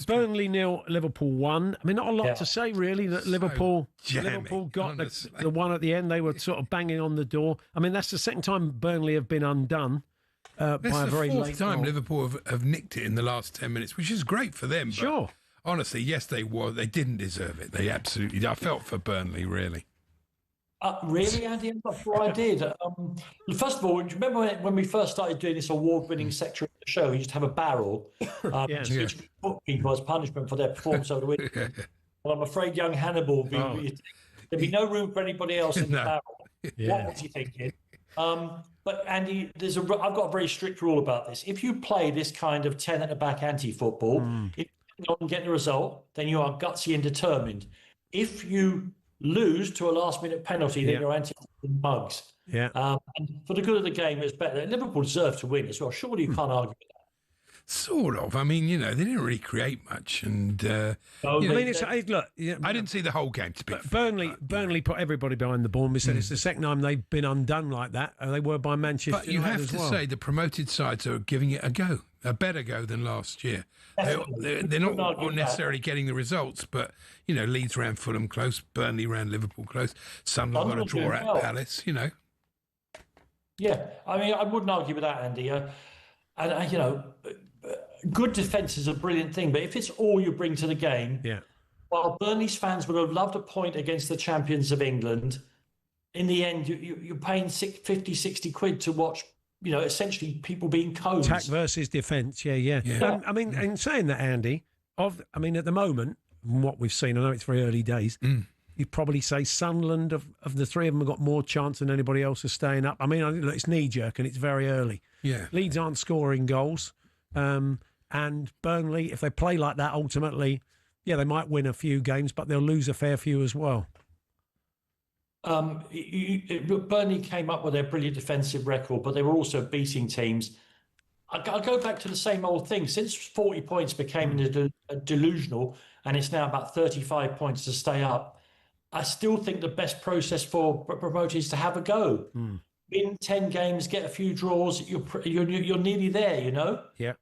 E: Burnley 0, Liverpool 1. I mean, not a lot to say really. That Liverpool got the one at the end. They were sort of banging on the door. I mean, that's the second time Burnley have been undone. By a very late goal.
F: That's the fourth time Liverpool have nicked it in the last 10 minutes, which is great for them.
E: Sure.
F: But honestly, yes, they didn't deserve it. They absolutely. I felt for Burnley, really.
P: Really, Andy? I'm not sure I did. First of all, do you remember when we first started doing this award-winning section of the show? We used to have a barrel, which put people as punishment for their performance over the weekend. Well, I'm afraid young Hannibal, there'd be no room for anybody else in the barrel. What was he thinking? But Andy, I've got a very strict rule about this. If you play this kind of 10 at the back anti-football, if you don't get the result, then you are gutsy and determined. If you lose to a last-minute penalty, then you're anti-mugs.
E: Yeah.
P: And for the good of the game, it's better. Liverpool deserve to win as well. Surely you can't argue with that.
F: Sort of. I mean, they didn't really create much, and
E: I
F: didn't see the whole game. To be
E: Burnley put everybody behind the ball. We said it's the second time they've been undone like that. They were by Manchester.
F: But you have to say the promoted sides are giving it a better go than last year. They're not necessarily getting the results, but Leeds ran Fulham close, Burnley ran Liverpool close, Sunderland got a draw at Palace.
P: Yeah, I mean, I wouldn't argue with that, Andy. Good defence is a brilliant thing, but if it's all you bring to the game, while Burnley's fans would have loved a point against the champions of England, in the end, you're paying 50, 60 quid to watch, essentially people being cones.
E: Attack versus defence, yeah. I mean, in saying that, Andy, at the moment, from what we've seen, I know it's very early days, you'd probably say Sunderland, of the three of them, have got more chance than anybody else of staying up. I mean, it's knee-jerk and it's very early.
F: Yeah.
E: Leeds aren't scoring goals. And Burnley, if they play like that, ultimately, they might win a few games, but they'll lose a fair few as well.
P: Burnley came up with their brilliant defensive record, but they were also beating teams. I'll go back to the same old thing. Since 40 points became delusional, and it's now about 35 points to stay up, I still think the best process for promoting is to have a go. Win 10 games, get a few draws. You're nearly there,
E: Yeah.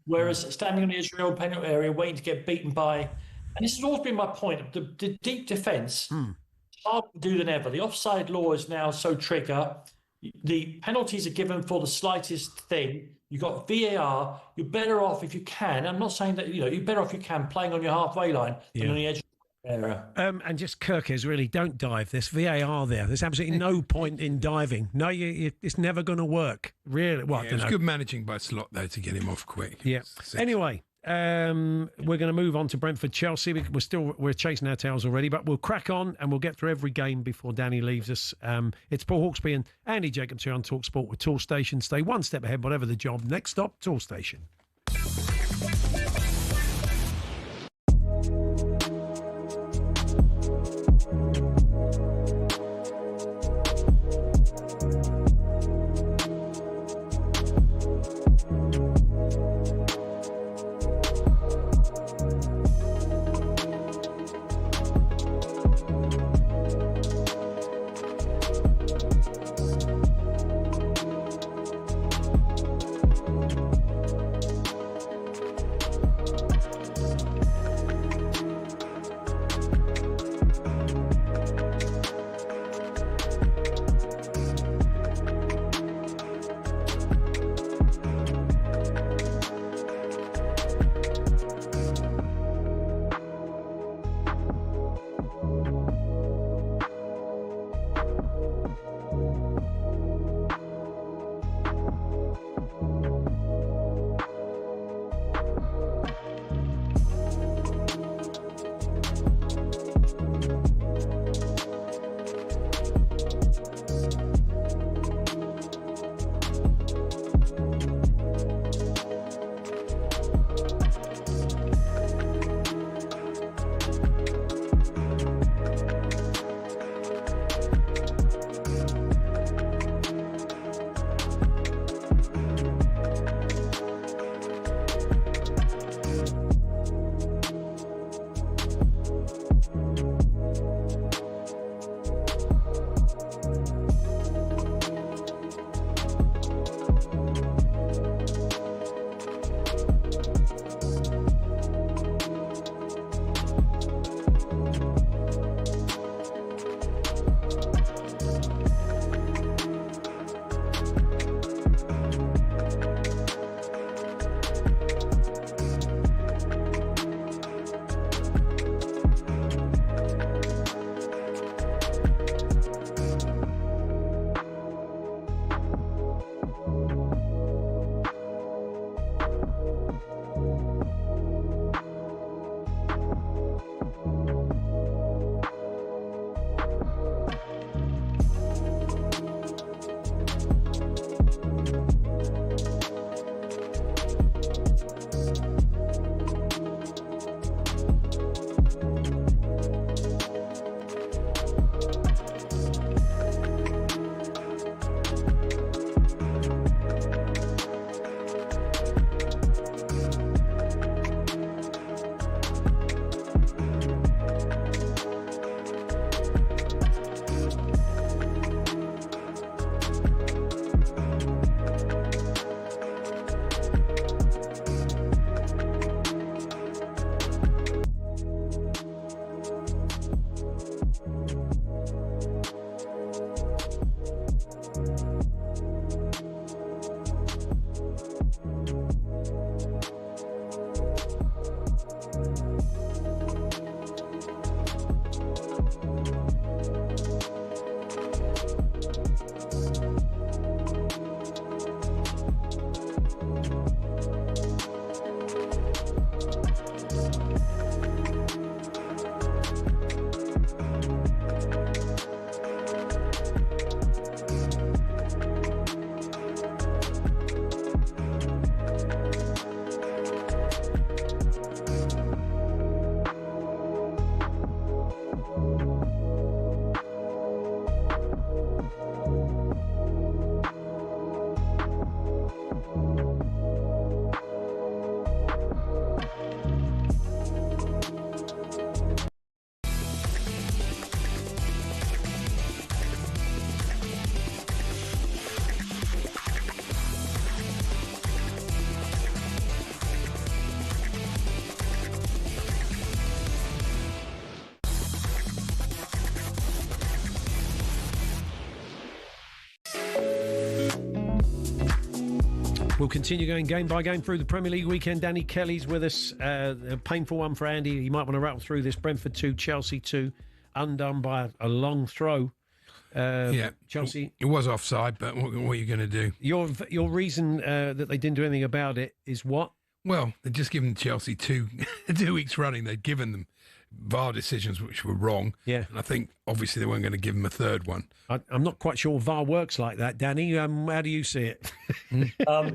P: Whereas standing on the edge of your own penalty area, waiting to get beaten by, and this has always been my point, the deep defence, harder to do than ever. The offside law is now so trigger. The penalties are given for the slightest thing. You've got VAR. You're better off if you can. I'm not saying that, you're better off if you can playing on your halfway line than on the edge of the area.
E: And just Kirkes, really, don't dive. There's VAR there. There's absolutely no point in diving. No, it's never going to work. Really. Well,
F: it was good managing by Slot, though, to get him off quick.
E: Yeah. Anyway, we're going to move on to Brentford-Chelsea. We're chasing our tails already, but we'll crack on and we'll get through every game before Danny leaves us. It's Paul Hawksbee and Andy Jacobs here on talkSPORT with Toolstation. Stay one step ahead, whatever the job. Next stop, Toolstation. We'll continue going game by game through the Premier League weekend. Danny Kelly's with us. A painful one for Andy. He might want to rattle through this. Brentford 2, Chelsea 2. Undone by a long throw. Chelsea.
F: It was offside, but what are you going to do?
E: Your reason that they didn't do anything about it is what?
F: Well, they'd just given Chelsea 2 weeks running. They'd given them VAR decisions which were wrong.
E: Yeah.
F: And I think, obviously, they weren't going to give them a third one.
E: I'm not quite sure VAR works like that, Danny. How do you see it?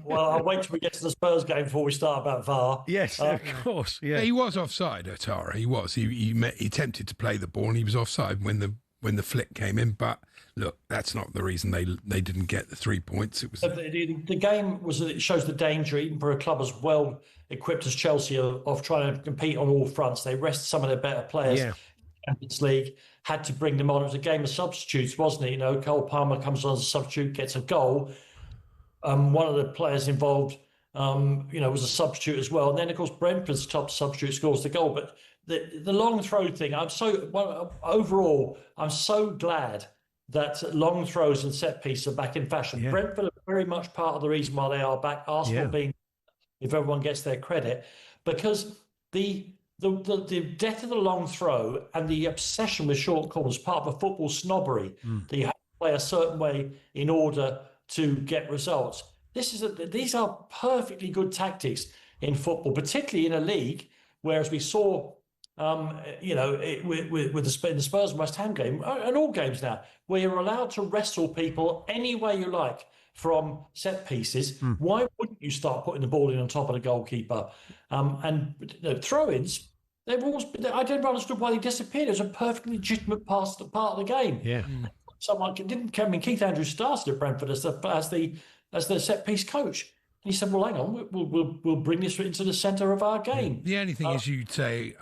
P: Well, I'll wait till we get to the Spurs game before we start about VAR.
E: Yes, of course. Yeah.
F: He was offside, Otara. He was. He attempted to play the ball, and he was offside when the flick came in. But look, that's not the reason they didn't get the 3 points. It was
P: the game it shows the danger, even for a club as well equipped as Chelsea, of trying to compete on all fronts. They rest some of their better players.
E: Yeah.
P: Champions League had to bring them on. It was a game of substitutes, wasn't it? You know, Cole Palmer comes on as a substitute, gets a goal. One of the players involved, was a substitute as well. And then, of course, Brentford's top substitute scores the goal. But the long throw thing, overall, I'm so glad that long throws and set pieces are back in fashion.
E: Yeah.
P: Brentford are very much part of the reason why they are back. Arsenal being, if everyone gets their credit, because the death of the long throw and the obsession with short corners, part of a football snobbery, that you have to play a certain way in order to get results. These are perfectly good tactics in football, particularly in a league, whereas we saw, with the Spurs and West Ham game, and all games now, where you're allowed to wrestle people any way you like from set pieces. Why wouldn't you start putting the ball in on top of the goalkeeper? And throw-ins, they've always been, I never understood why they disappeared. It was a perfectly legitimate part of the game.
E: Yeah.
P: Someone Keith Andrews started at Brentford as the set piece coach. And he said, "Well, hang on, we'll bring this into the centre of our game."
F: The only thing is,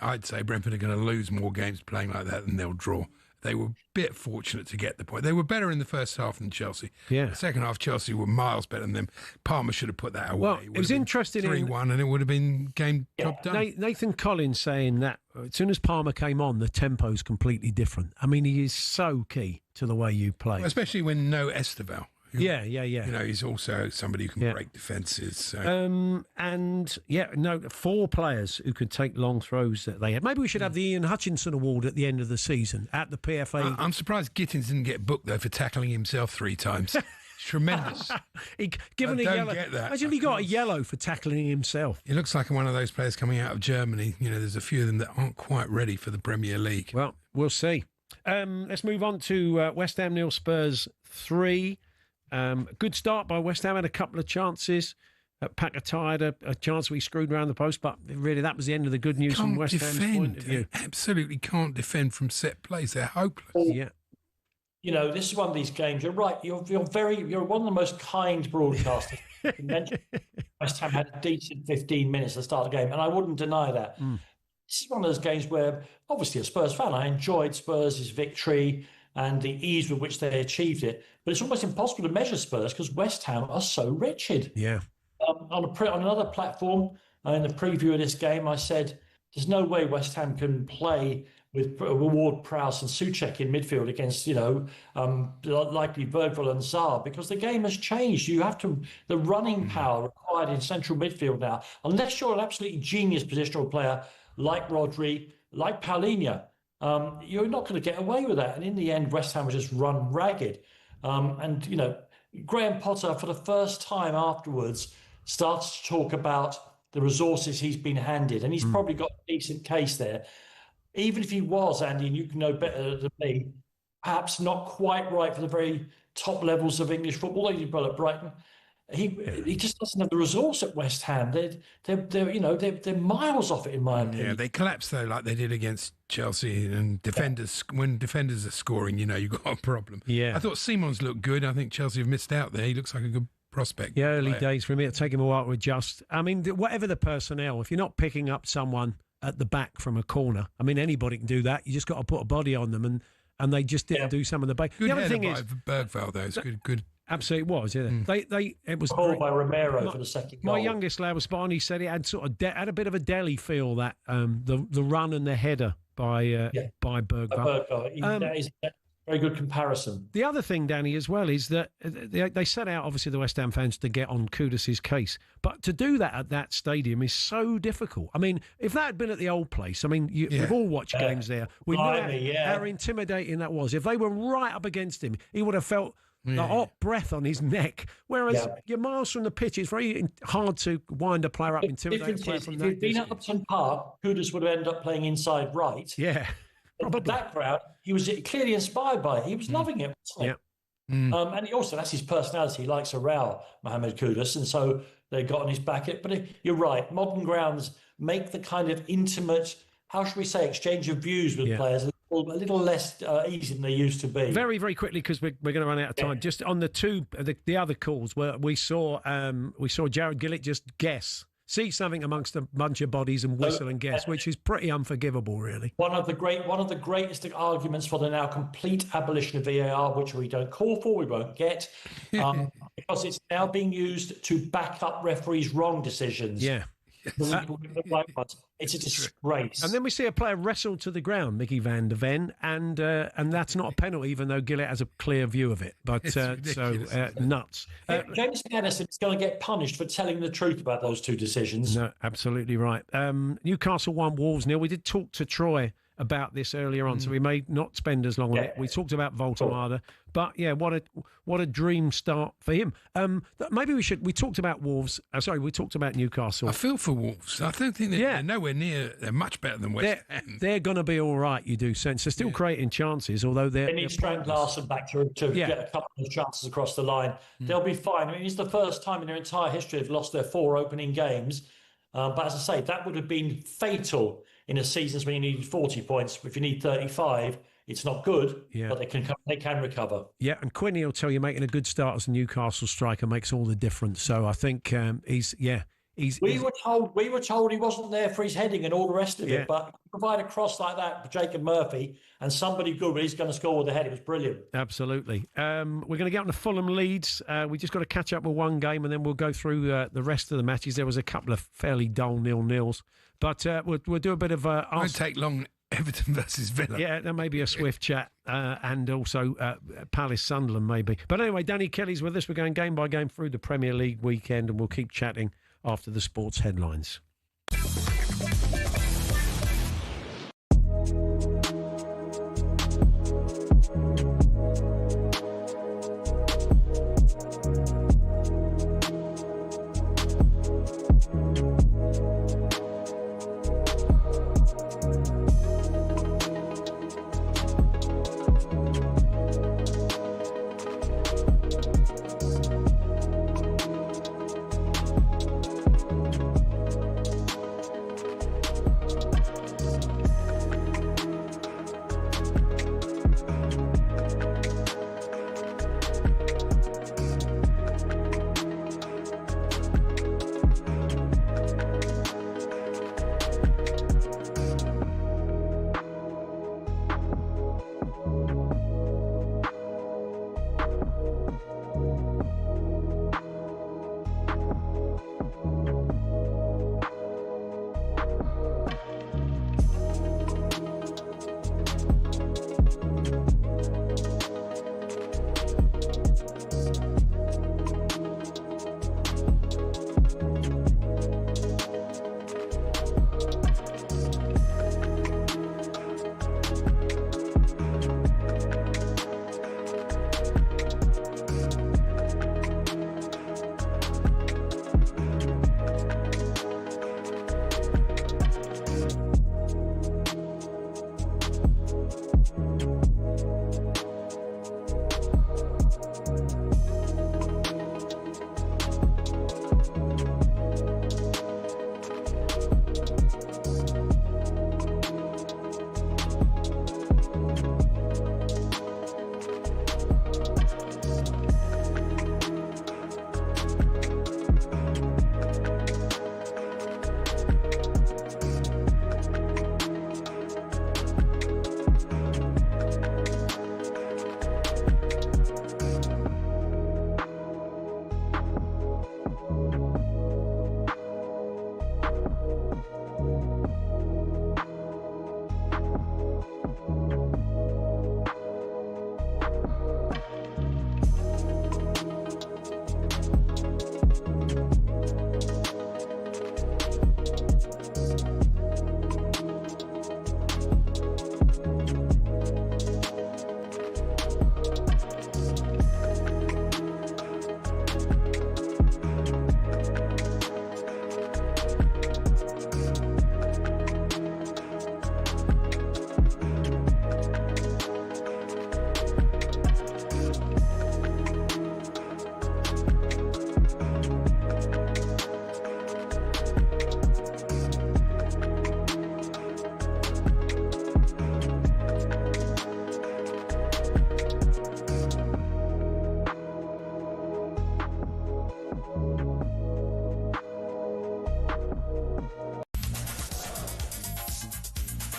F: I'd say Brentford are going to lose more games playing like that than they'll draw. They were a bit fortunate to get the point. They were better in the first half than Chelsea.
E: Yeah.
F: The second half, Chelsea were miles better than them. Palmer should have put that away.
E: Well, it was interesting.
F: 3-1, and it would have been game job done.
E: Nathan Collins saying that as soon as Palmer came on, the tempo's completely different. I mean, he is so key to the way you play.
F: Well, especially when no Esteval.
E: Yeah.
F: He's also somebody who can break defences. So.
E: 4 players who could take long throws that they had. Maybe we should have the Ian Hutchinson Award at the end of the season at the PFA.
F: I'm surprised Gittins didn't get booked, though, for tackling himself 3 times. Tremendous.
E: Given
F: I
E: a
F: don't
E: yellow.
F: get that.
E: Imagine if he got a yellow for tackling himself.
F: He looks like one of those players coming out of Germany. There's a few of them that aren't quite ready for the Premier League.
E: Well, we'll see. Let's move on to West Ham 0, Spurs 3. Good start by West Ham, had a couple of chances. Paquetá had a chance we screwed around the post, but really that was the end of the good news from West Ham's point of view.
F: They absolutely can't defend from set plays. They're hopeless.
E: Yeah.
P: This is one of these games. You're right. You're one of the most kind broadcasters. You mentioned West Ham had a decent 15 minutes to start the game, and I wouldn't deny that. This is one of those games where, obviously, a Spurs fan, I enjoyed Spurs' victory and the ease with which they achieved it. But it's almost impossible to measure Spurs because West Ham are so wretched.
E: Yeah.
P: On another platform, in the preview of this game, I said, there's no way West Ham can play with Ward-Prowse and Souček in midfield against, likely Bergvall and Zaha, because the game has changed. You have the running power required in central midfield now, unless you're an absolutely genius positional player like Rodri, like Paulinho, you're not going to get away with that. And in the end, West Ham was just run ragged. Graham Potter, for the first time afterwards, starts to talk about the resources he's been handed. And he's probably got a decent case there. Even if he was, Andy, and you can know better than me, perhaps not quite right for the very top levels of English football. He's well at Brighton. He just doesn't have the resource at West Ham. They're miles off it, in my opinion.
F: Yeah, they collapse though, like they did against Chelsea. And defenders, when defenders are scoring, you've got a problem.
E: Yeah,
F: I thought Simons looked good. I think Chelsea have missed out there. He looks like a good prospect.
E: Yeah, early days for him. It'll take him a while to adjust. I mean, whatever the personnel, if you're not picking up someone at the back from a corner, I mean, anybody can do that. You just got to put a body on them, and they just didn't do some of the base.
F: Good
E: the other
F: header
E: thing
F: by
E: is
F: Bergvall, though. It's good.
E: Absolutely, it was. Yeah, it was
P: called by Romero for the second goal.
E: My youngest lad was spot on. He said it had had a bit of a deli feel, that the run and the header by Bergvall.
P: That is very good comparison.
E: The other thing, Danny, as well, is that they set out, obviously, the West Ham fans to get on Kudus's case. But to do that at that stadium is so difficult. I mean, if that had been at the old place, I mean, we've all watched games there. We knew how intimidating that was. If they were right up against him, he would have felt the hot breath on his neck. Whereas you're miles from the pitch, it's very hard to wind a player up, intimidate a player from that.
P: If he'd been at Upton Park, Kudus would have ended up playing inside right.
E: Yeah.
P: But that crowd, he was clearly inspired by it. He was loving it, wasn't he? And he also, that's his personality. He likes a row, Mohamed Kudus, and so they got on his back. But you're right, modern grounds make the kind of intimate, how should we say, exchange of views with players a little less easy than they used to be.
E: Very, very quickly, because we're going to run out of time. Just on the other calls, where we saw Jared Gillett just see something amongst a bunch of bodies and whistle and guess, which is pretty unforgivable, really.
P: One of the greatest arguments for the now complete abolition of VAR, which we don't call for, we won't get, because it's now being used to back up referees' wrong decisions.
E: Yeah.
P: It's a disgrace.
E: And then we see a player wrestle to the ground, Mickey van der Ven, and that's not a penalty, even though Gillett has a clear view of it. But nuts.
P: James Anderson is going to get punished for telling the truth about those two decisions.
E: No, absolutely right. Newcastle 1, Wolves 0. We did talk to Troy about this earlier on, so we may not spend as long on it. We talked about Voltemade, but what a dream start for him. Maybe we talked about Wolves. We talked about Newcastle.
F: I feel for Wolves. I don't think they're nowhere near. They're much better than West Ham.
E: They're going to be all right. You do sense they're still creating chances, although they
P: need Strand Larsen back to get a couple of chances across the line. They'll be fine. I mean, it's the first time in their entire history they've lost their 4 opening games. But as I say, that would have been fatal in a season when you needed 40 points. If you need 35, it's not good, but they can recover.
E: Yeah, and Quinney will tell you making a good start as a Newcastle striker makes all the difference. So I think we were told he wasn't there for his heading and all the rest of it, but provide a cross like that for Jacob Murphy and somebody good, but he's going to score with the head. It was brilliant. Absolutely. We're going to get on to Fulham Leeds. We just got to catch up with one game and then we'll go through the rest of the matches. There was a couple of fairly dull 0-0s, but we'll do a bit of...
F: won't take long. Everton versus Villa.
E: Yeah, there may be a swift chat and also Palace Sunderland maybe. But anyway, Danny Kelly's with us. We're going game by game through the Premier League weekend and we'll keep chatting after the sports headlines.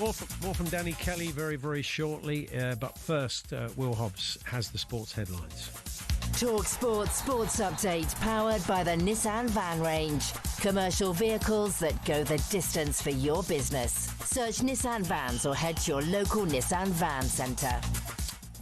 E: More from Danny Kelly very, very shortly. But first, Will Hobbs has the sports headlines.
Q: talkSPORT Sports Update, powered by the Nissan Van Range. Commercial vehicles that go the distance for your business. Search Nissan Vans or head to your local Nissan Van Centre.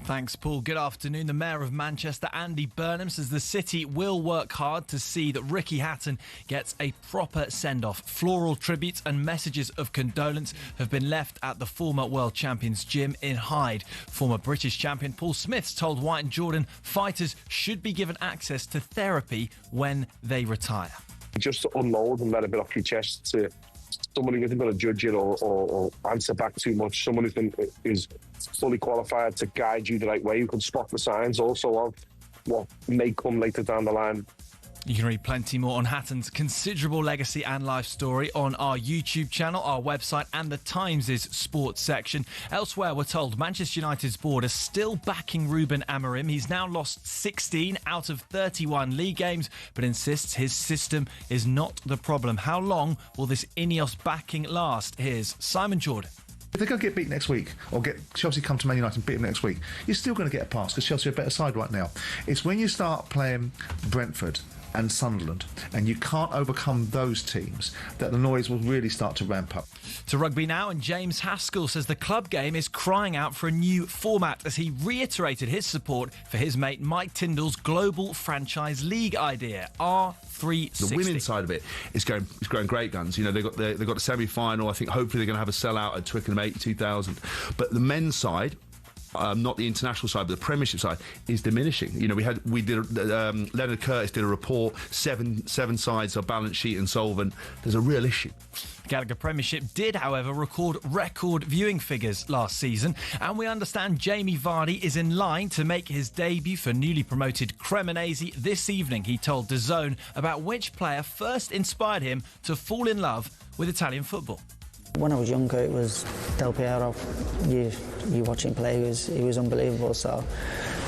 A: Thanks, Paul. Good afternoon. The Mayor of Manchester, Andy Burnham, says the city will work hard to see that Ricky Hatton gets a proper send-off. Floral tributes and messages of condolence have been left at the former world champions gym in Hyde. Former British champion Paul Smiths told White and Jordan fighters should be given access to therapy when they retire.
O: Just to unload and let a bit off your chest to someone who isn't going to judge it or answer back too much. Someone is fully qualified to guide you the right way, who can spot the signs also of what may come later down the line.
A: You can read plenty more on Hatton's considerable legacy and life story on our YouTube channel, our website and the Times' sports section. Elsewhere, we're told Manchester United's board are still backing Ruben Amorim. He's now lost 16 out of 31 league games, but insists his system is not the problem. How long will this Ineos backing last? Here's Simon Jordan.
C: If they're going to get beat next week, or get Chelsea come to Man United and beat them next week, you're still going to get a pass because Chelsea are a better side right now. It's when you start playing Brentford and Sunderland, and you can't overcome those teams, that the noise will really start to ramp up.
A: To rugby now, and James Haskell says the club game is crying out for a new format as he reiterated his support for his mate Mike Tyndall's global franchise league idea, R360.
R: The women's side of it is going great guns. You know, they've got the semi-final. I think hopefully they're going to have a sellout at Twickenham 82,000. But the men's side, not the international side, but the Premiership side, is diminishing. You know, Leonard Curtis did a report. Seven sides are balance sheet insolvent. There's a real issue.
A: Gallagher Premiership did, however, record viewing figures last season, and we understand Jamie Vardy is in line to make his debut for newly promoted Cremonese this evening. He told DAZN about which player first inspired him to fall in love with Italian football.
S: When I was younger, it was Del Piero. You watch him play, he was unbelievable. So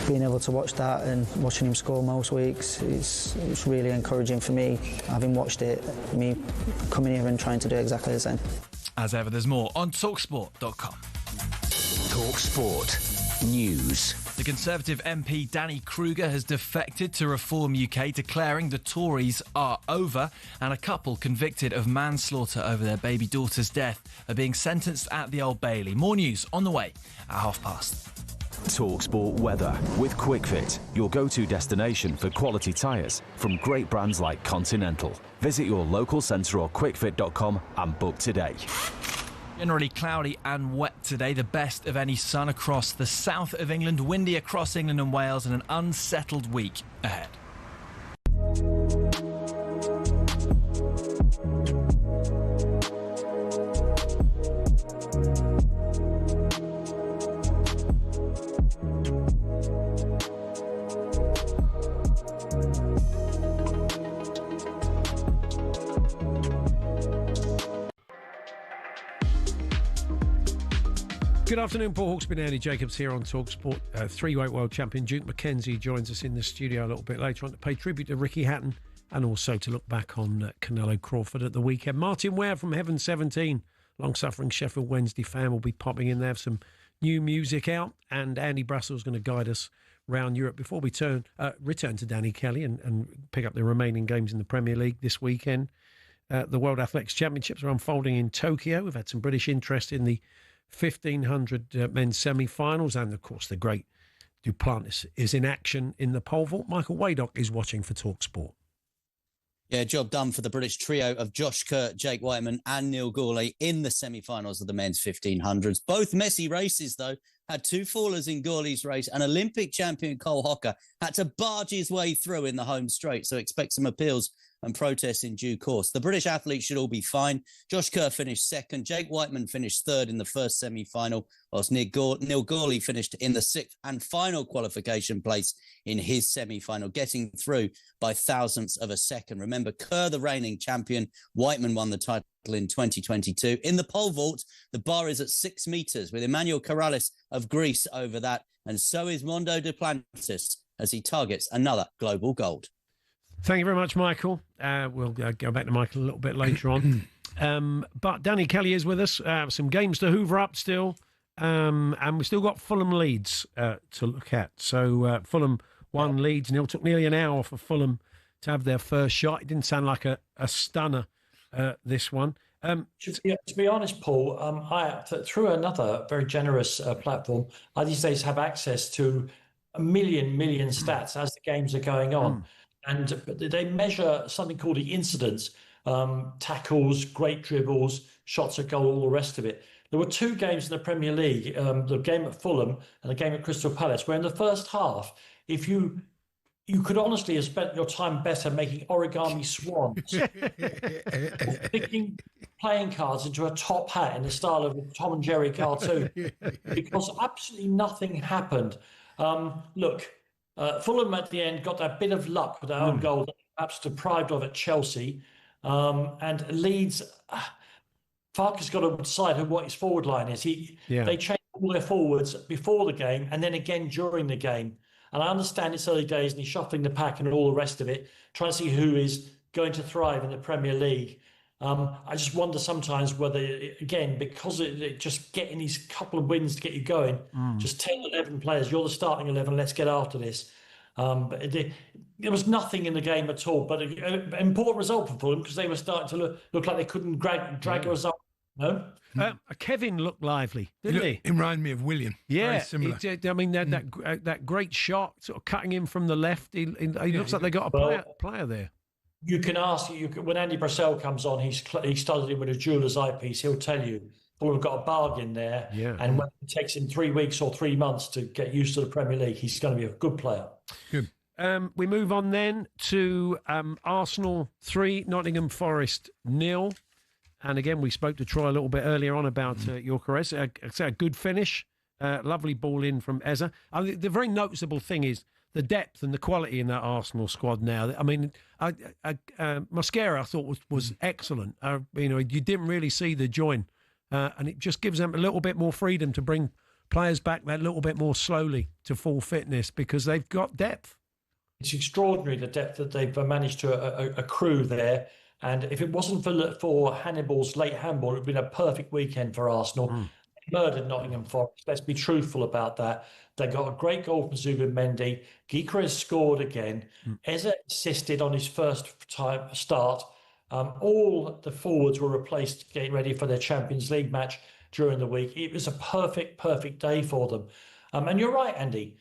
S: being able to watch that and watching him score most weeks, it's really encouraging for me, having watched it, me coming here and trying to do exactly the same.
A: As ever, there's more on talksport.com.
T: talkSPORT News.
A: The Conservative MP Danny Kruger has defected to Reform UK, declaring the Tories are over, and a couple convicted of manslaughter over their baby daughter's death are being sentenced at the Old Bailey. More news on the way at past.
D: talkSPORT weather with QuickFit, your go-to destination for quality tyres from great brands like Continental. Visit your local centre or quickfit.com and book today.
A: Generally cloudy and wet today, the best of any sun across the south of England, windy across England and Wales, and an unsettled week ahead.
E: Good afternoon, Paul Hawksbee, Andy Jacobs here on talkSPORT. Three-weight world champion Juke McKenzie joins us in the studio a little bit later on to pay tribute to Ricky Hatton and also to look back on Canelo Crawford at the weekend. Martin Ware from Heaven 17, long-suffering Sheffield Wednesday fan, will be popping in there, some new music out, and Andy Brassell's going to guide us around Europe before we return to Danny Kelly and pick up the remaining games in the Premier League this weekend. The World Athletics Championships are unfolding in Tokyo. We've had some British interest in the 1,500 men's semi-finals, and of course the great Duplantis is in action in the pole vault. Michael Waydock is watching for talkSPORT.
U: Yeah, job done for the British trio of Josh Kurt, Jake Whiteman and Neil Gourley in the semi-finals of the men's 1500s. Both messy races, though, had two fallers in Gourley's race, and Olympic champion Cole Hocker had to barge his way through in the home straight, so expect some appeals and protests in due course. The British athletes should all be fine. Josh Kerr finished second. Jake Whiteman finished third in the first semi-final, whilst Neil Gourley finished in the sixth and final qualification place in his semi-final, getting through by thousandths of a second. Remember, Kerr, the reigning champion. Whiteman won the title in 2022. In the pole vault, the bar is at 6 metres, with Emmanuel Corrales of Greece over that, and so is Mondo Duplantis as he targets another global gold.
E: Thank you very much, Michael. We'll go back to Michael a little bit later on. But Danny Kelly is with us. Some games to hoover up still. And we've still got Fulham Leeds to look at. So Fulham won Leeds, and it took nearly an hour for Fulham to have their first shot. It didn't sound like a stunner, this one.
P: To be honest, Paul, through another very generous platform, I these days have access to a million stats as the games are going on. And they measure something called the incidence, tackles, great dribbles, shots at goal, all the rest of it. There were two games in the Premier League, the game at Fulham and the game at Crystal Palace, where in the first half, if you could honestly have spent your time better making origami swans, picking playing cards into a top hat in the style of a Tom and Jerry cartoon, because absolutely nothing happened. Look, Fulham at the end got that bit of luck with their own goal that perhaps deprived of at Chelsea. And Leeds, Farke's got to decide what his forward line is. They changed all their forwards before the game and then again during the game. And I understand it's early days and he's shuffling the pack and all the rest of it, trying to see who is going to thrive in the Premier League. I just wonder sometimes whether, again, because it just getting these couple of wins to get you going, just 10, 11 players, you're the starting 11, let's get after this. But there was nothing in the game at all, but an important result for Fulham because they were starting to look like they couldn't drag a result. No?
E: Kevin looked lively, didn't he?
F: It reminded me of William.
E: Yeah,
F: very similar.
E: I mean, that great shot, sort of cutting in from the left. He looks like they got a player there.
P: You can ask when Andy Brassell comes on. He started him with a jeweler's eyepiece. He'll tell you Fulham have got a bargain there. Yeah. And when it takes him 3 weeks or 3 months to get used to the Premier League, he's going to be a good player.
F: Good.
E: We move on then to Arsenal 3, Nottingham Forest 0. And again, we spoke to Troy a little bit earlier on about Gyökeres. A good finish, lovely ball in from Eza. I mean, the very noticeable thing is the depth and the quality in that Arsenal squad now. I mean, Mosquera I thought was excellent. You didn't really see the join, and it just gives them a little bit more freedom to bring players back that little bit more slowly to full fitness because they've got depth.
P: It's extraordinary the depth that they've managed to accrue there. And if it wasn't for Hannibal's late handball, it would have been a perfect weekend for Arsenal. They murdered Nottingham Forest. Let's be truthful about that. They got a great goal from Zubimendi. Gyökeres scored again. Eza assisted on his first time start. All the forwards were replaced getting ready for their Champions League match during the week. It was a perfect day for them. And you're right, Andy.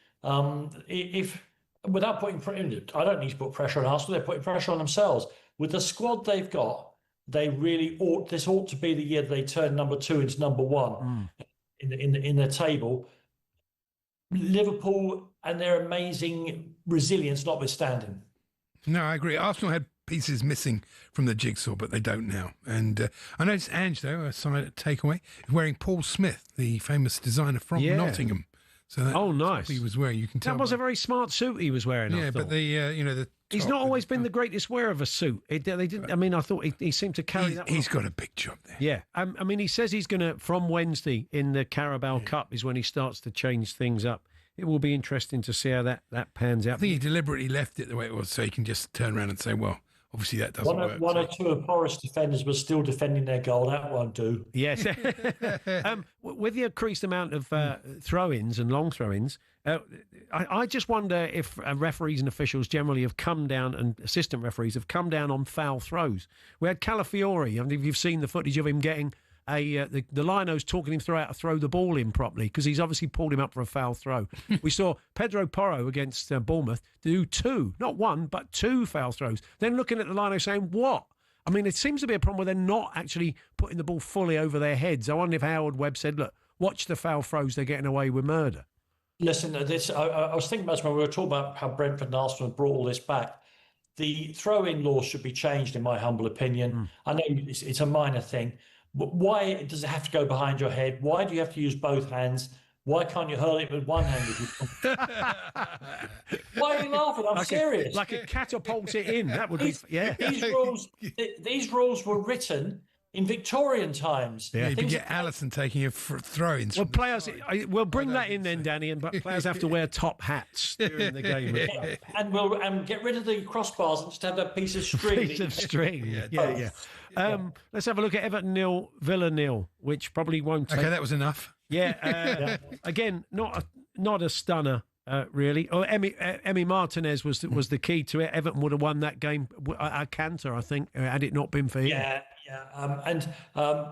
P: Without putting pressure, I don't need to put pressure on Arsenal. They're putting pressure on themselves. With the squad they've got, they really ought. This ought to be the year they turn number 2 into number 1 in the table. Liverpool and their amazing resilience notwithstanding.
F: No, I agree. Arsenal had pieces missing from the jigsaw, but they don't now. And I noticed Ange, though, a side takeaway, wearing Paul Smith, the famous designer from Nottingham. So
E: nice.
F: He was wearing. You can tell
E: that was a very smart suit he was wearing.
F: Yeah, but the
E: he's not always been the greatest wearer of a suit. They did. I mean, I thought he seemed to carry that.
F: He's got a big job there.
E: Yeah, I mean, he says he's going to from Wednesday in the Carabao Cup is when he starts to change things up. It will be interesting to see how that pans out.
F: I think he deliberately left it the way it was so he can just turn around and say, well, obviously that doesn't work.
P: One or two of Forest defenders were still defending their goal. That won't do.
E: Yes. With the increased amount of throw-ins and long throw-ins, I just wonder if referees and officials generally have come down, and assistant referees have come down on foul throws. We had Calafiori. I mean, if you've seen the footage of him getting the Lino's talking him through how to throw the ball in properly because he's obviously pulled him up for a foul throw. We saw Pedro Porro against Bournemouth do 2, not 1, but 2 foul throws. Then looking at the Lino saying, what? I mean, it seems to be a problem where they're not actually putting the ball fully over their heads. I wonder if Howard Webb said, look, watch the foul throws, they're getting away with murder.
P: Listen, I was thinking about this when we were talking about how Brentford and Arsenal brought all this back. The throw-in law should be changed, in my humble opinion. I know it's a minor thing. But why does it have to go behind your head? Why do you have to use both hands? Why can't you hurl it with one hand? Why are you laughing? I'm serious.
E: Like a catapult it in. That would be, yeah.
P: These rules were written in Victorian times.
F: Yeah, you could get Allison taking a throw-ins.
E: Well, players, we'll bring that in then, Danny, but players have to wear top hats during the game.
P: Yeah. And we'll get rid of the crossbars and just have that piece of string.
E: Piece of string, yeah. Let's have a look at Everton 0, Villa 0, which probably won't take...
F: Okay, that was enough.
E: Yeah, again, not a stunner. Really. Emi Martinez was the key to it. Everton would have won that game at Cantor, I think, had it not been for him.
P: Yeah.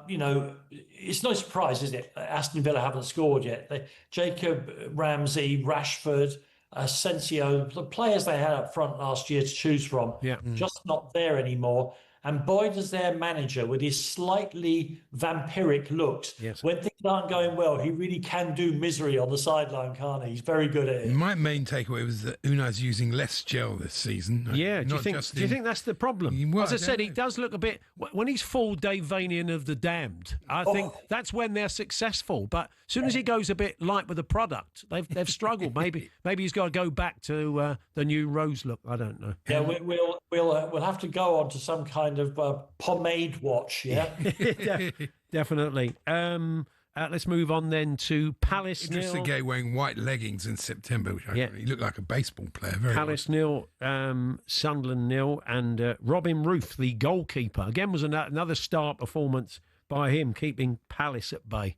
P: You know, it's no surprise, is it? Aston Villa haven't scored yet. Jacob, Ramsey, Rashford, Asensio, the players they had up front last year to choose from, just not there anymore. And boy, does their manager, with his slightly vampiric looks, when things aren't going well, he really can do misery on the sideline, can't he? He's very good at it.
F: My main takeaway was that Unai's using less gel this season.
E: Yeah, do you think that's the problem?
F: Well,
E: as I said, he does look a bit... When he's full Dave Vanian of the damned, I think that's when they're successful. But as soon as he goes a bit light with the product, they've struggled. Maybe he's got to go back to the new rose look. I don't know.
P: Yeah, we'll have to go on to some kind of pomade watch, yeah?
E: Definitely. Let's move on then to Palace.
F: Interesting guy wearing white leggings in September, which he looked like a baseball player.
E: Palace 0, Sunderland 0, and Robin Roof, the goalkeeper, again was another star performance by him, keeping Palace at bay.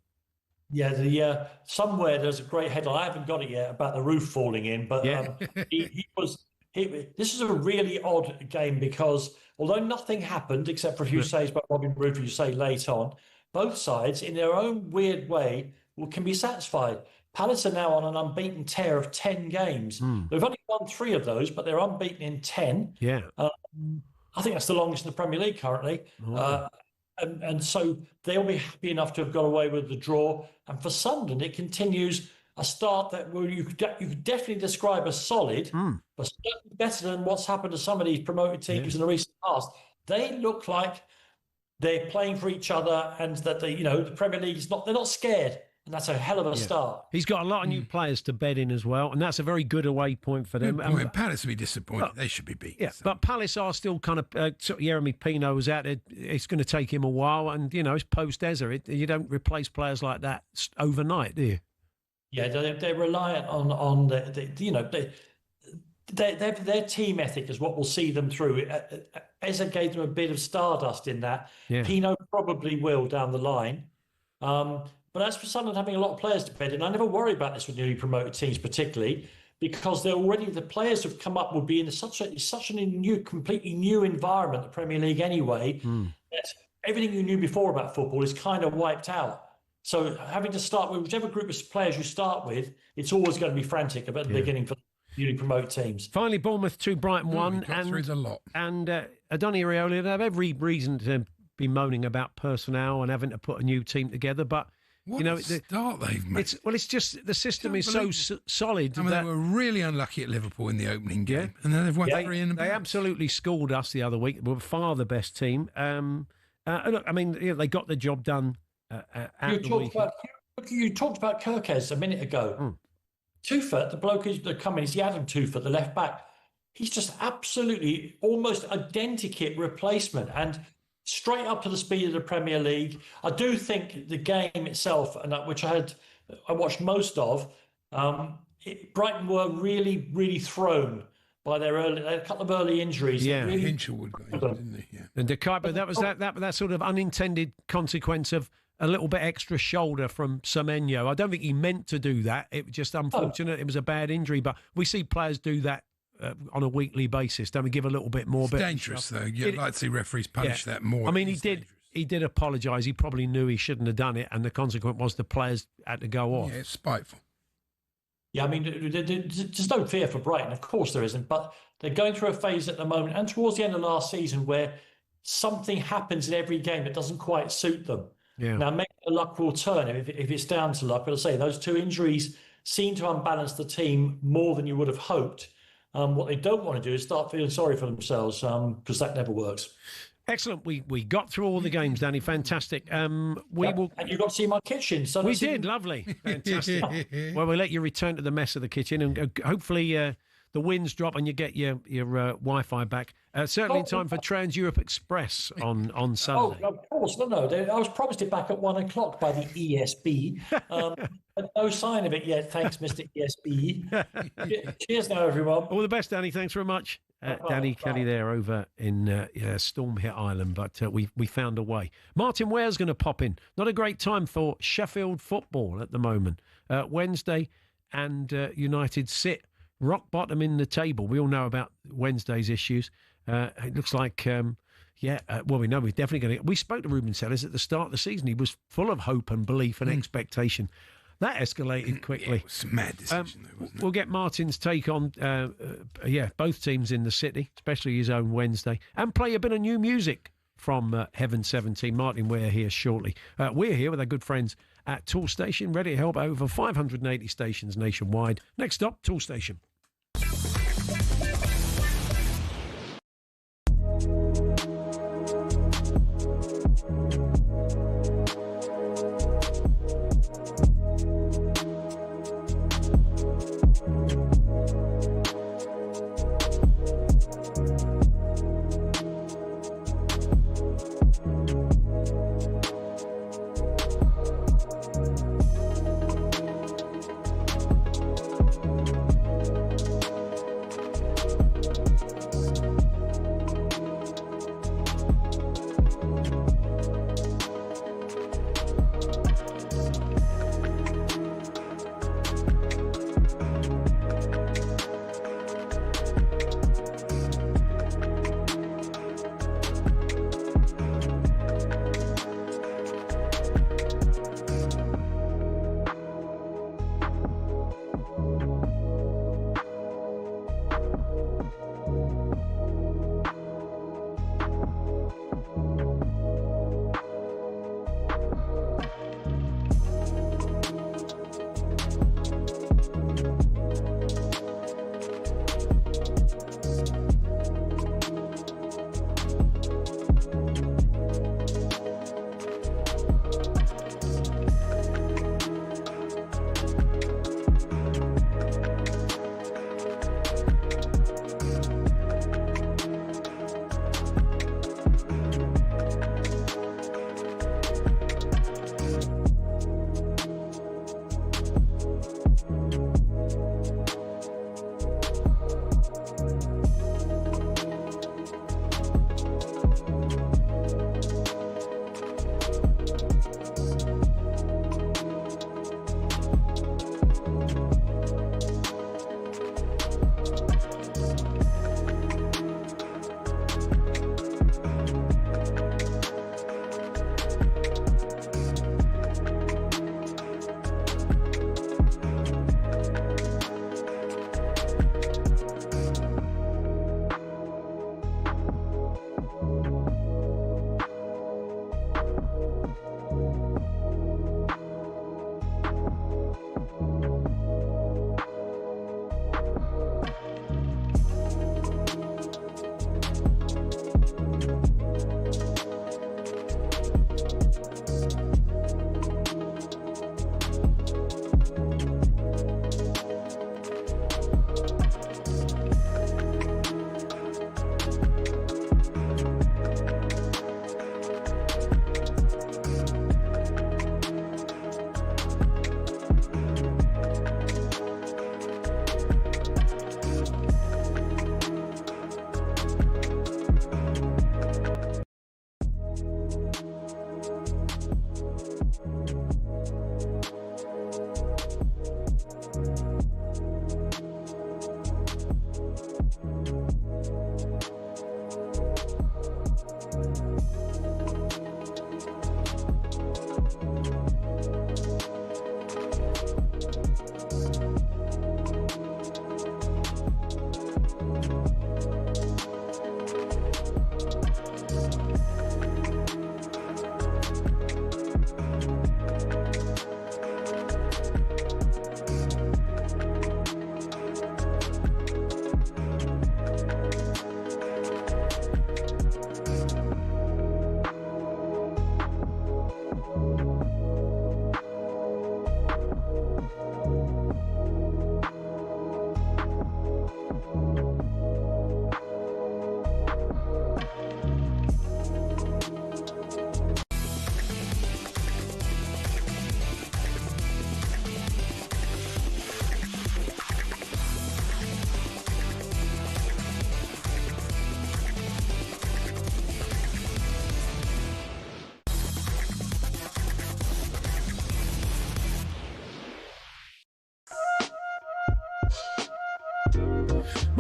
P: Yeah, somewhere there's a great headline. I haven't got it yet about the roof falling in, but this is a really odd game because although nothing happened except for a few saves by Robin Roof, you say late on, both sides, in their own weird way, can be satisfied. Palace are now on an unbeaten tear of 10 games. They've only won 3 of those, but they're unbeaten in 10.
E: Yeah.
P: I think that's the longest in the Premier League currently. And so they'll be happy enough to have got away with the draw. And for Sunderland, it continues a start that you could definitely describe as solid, but certainly better than what's happened to some of these promoted teams in the recent past. They look like they're playing for each other, and that the Premier League they're not scared, and that's a hell of a start.
E: He's got a lot of new players to bed in as well, and that's a very good away point for them.
F: Palace will be disappointed; they should be beaten.
E: Yeah, but Palace are still kind of. Jeremy Pino was out there. It's going to take him a while, and it's post-Ezra. You don't replace players like that overnight, do you?
P: Yeah, they're reliant on their team ethic is what will see them through. Ezra gave them a bit of stardust in that.
E: Yeah.
P: Pino probably will down the line. But as for Sunderland having a lot of players to bed in, I never worry about this with newly promoted teams particularly, because the players who've come up will be in such a completely new environment, the Premier League anyway, that everything you knew before about football is kind of wiped out. So having to start with whichever group of players you start with, it's always going to be frantic about the beginning for newly promoted teams.
E: Finally, Bournemouth 2, Brighton 1.
F: There's a lot.
E: And Adoni Iraola, they have every reason to be moaning about personnel and having to put a new team together, but
F: what start they've made.
E: It's just the system is so solid.
F: I mean, they were really unlucky at Liverpool in the opening game, and then they've won 3 in the
E: They absolutely schooled us the other week. They were far the best team. Look, I mean, they got the job done at the weekend.
P: You talked about Kirkes a minute ago. Tufat, the bloke who's coming, is the Adam Tufat, the left back. He's just absolutely almost identikit replacement and straight up to the speed of the Premier League. I do think the game itself, and which I watched most of, Brighton were really, really thrown by a couple of early injuries.
F: Yeah, Hinchelwood got injured, didn't he? Yeah.
E: And De Kuiper, that was that sort of unintended consequence of a little bit extra shoulder from Semenyo. I don't think he meant to do that. It was just unfortunate. It was a bad injury, but we see players do that on a weekly basis. Don't we give a little bit more?
F: It's dangerous, though. You'd like to see referees punish that more.
E: I mean, he did apologise. He probably knew he shouldn't have done it, and the consequence was the players had to go off.
F: Yeah, it's spiteful.
P: Yeah, I mean, there's no fear for Brighton. Of course there isn't, but they're going through a phase at the moment, and towards the end of last season, where something happens in every game that doesn't quite suit them.
E: Yeah.
P: Now, maybe the luck will turn if it's down to luck. But I say those 2 injuries seem to unbalance the team more than you would have hoped. What they don't want to do is start feeling sorry for themselves, because that never works.
E: Excellent. We got through all the games, Danny. Fantastic.
P: And you got to see my kitchen. So
E: we did. Lovely. Fantastic. Well, we'll let you return to the mess of the kitchen, and hopefully the winds drop and you get your Wi-Fi back. Certainly in time for Trans-Europe Express on Sunday.
P: Oh, of course. No. I was promised it back at 1 o'clock by the ESB. But no sign of it yet, thanks, Mr. ESB. Cheers now, everyone.
E: All the best, Danny. Thanks very much. Danny Kelly there over in Storm-hit Island, but we found a way. Martin Ware's going to pop in. Not a great time for Sheffield football at the moment. Wednesday and United sit rock bottom in the table. We all know about Wednesday's issues. It looks like, we know we're definitely going to... We spoke to Ruben Sellers at the start of the season. He was full of hope and belief and expectation. That escalated quickly.
F: It was a mad decision, though, wasn't it?
E: We'll get Martin's take on, both teams in the city, especially his own Wednesday, and play a bit of new music from Heaven 17. Martin Ware here shortly. We're here with our good friends at Tool Station, ready to help over 580 stations nationwide. Next stop, Tool Station.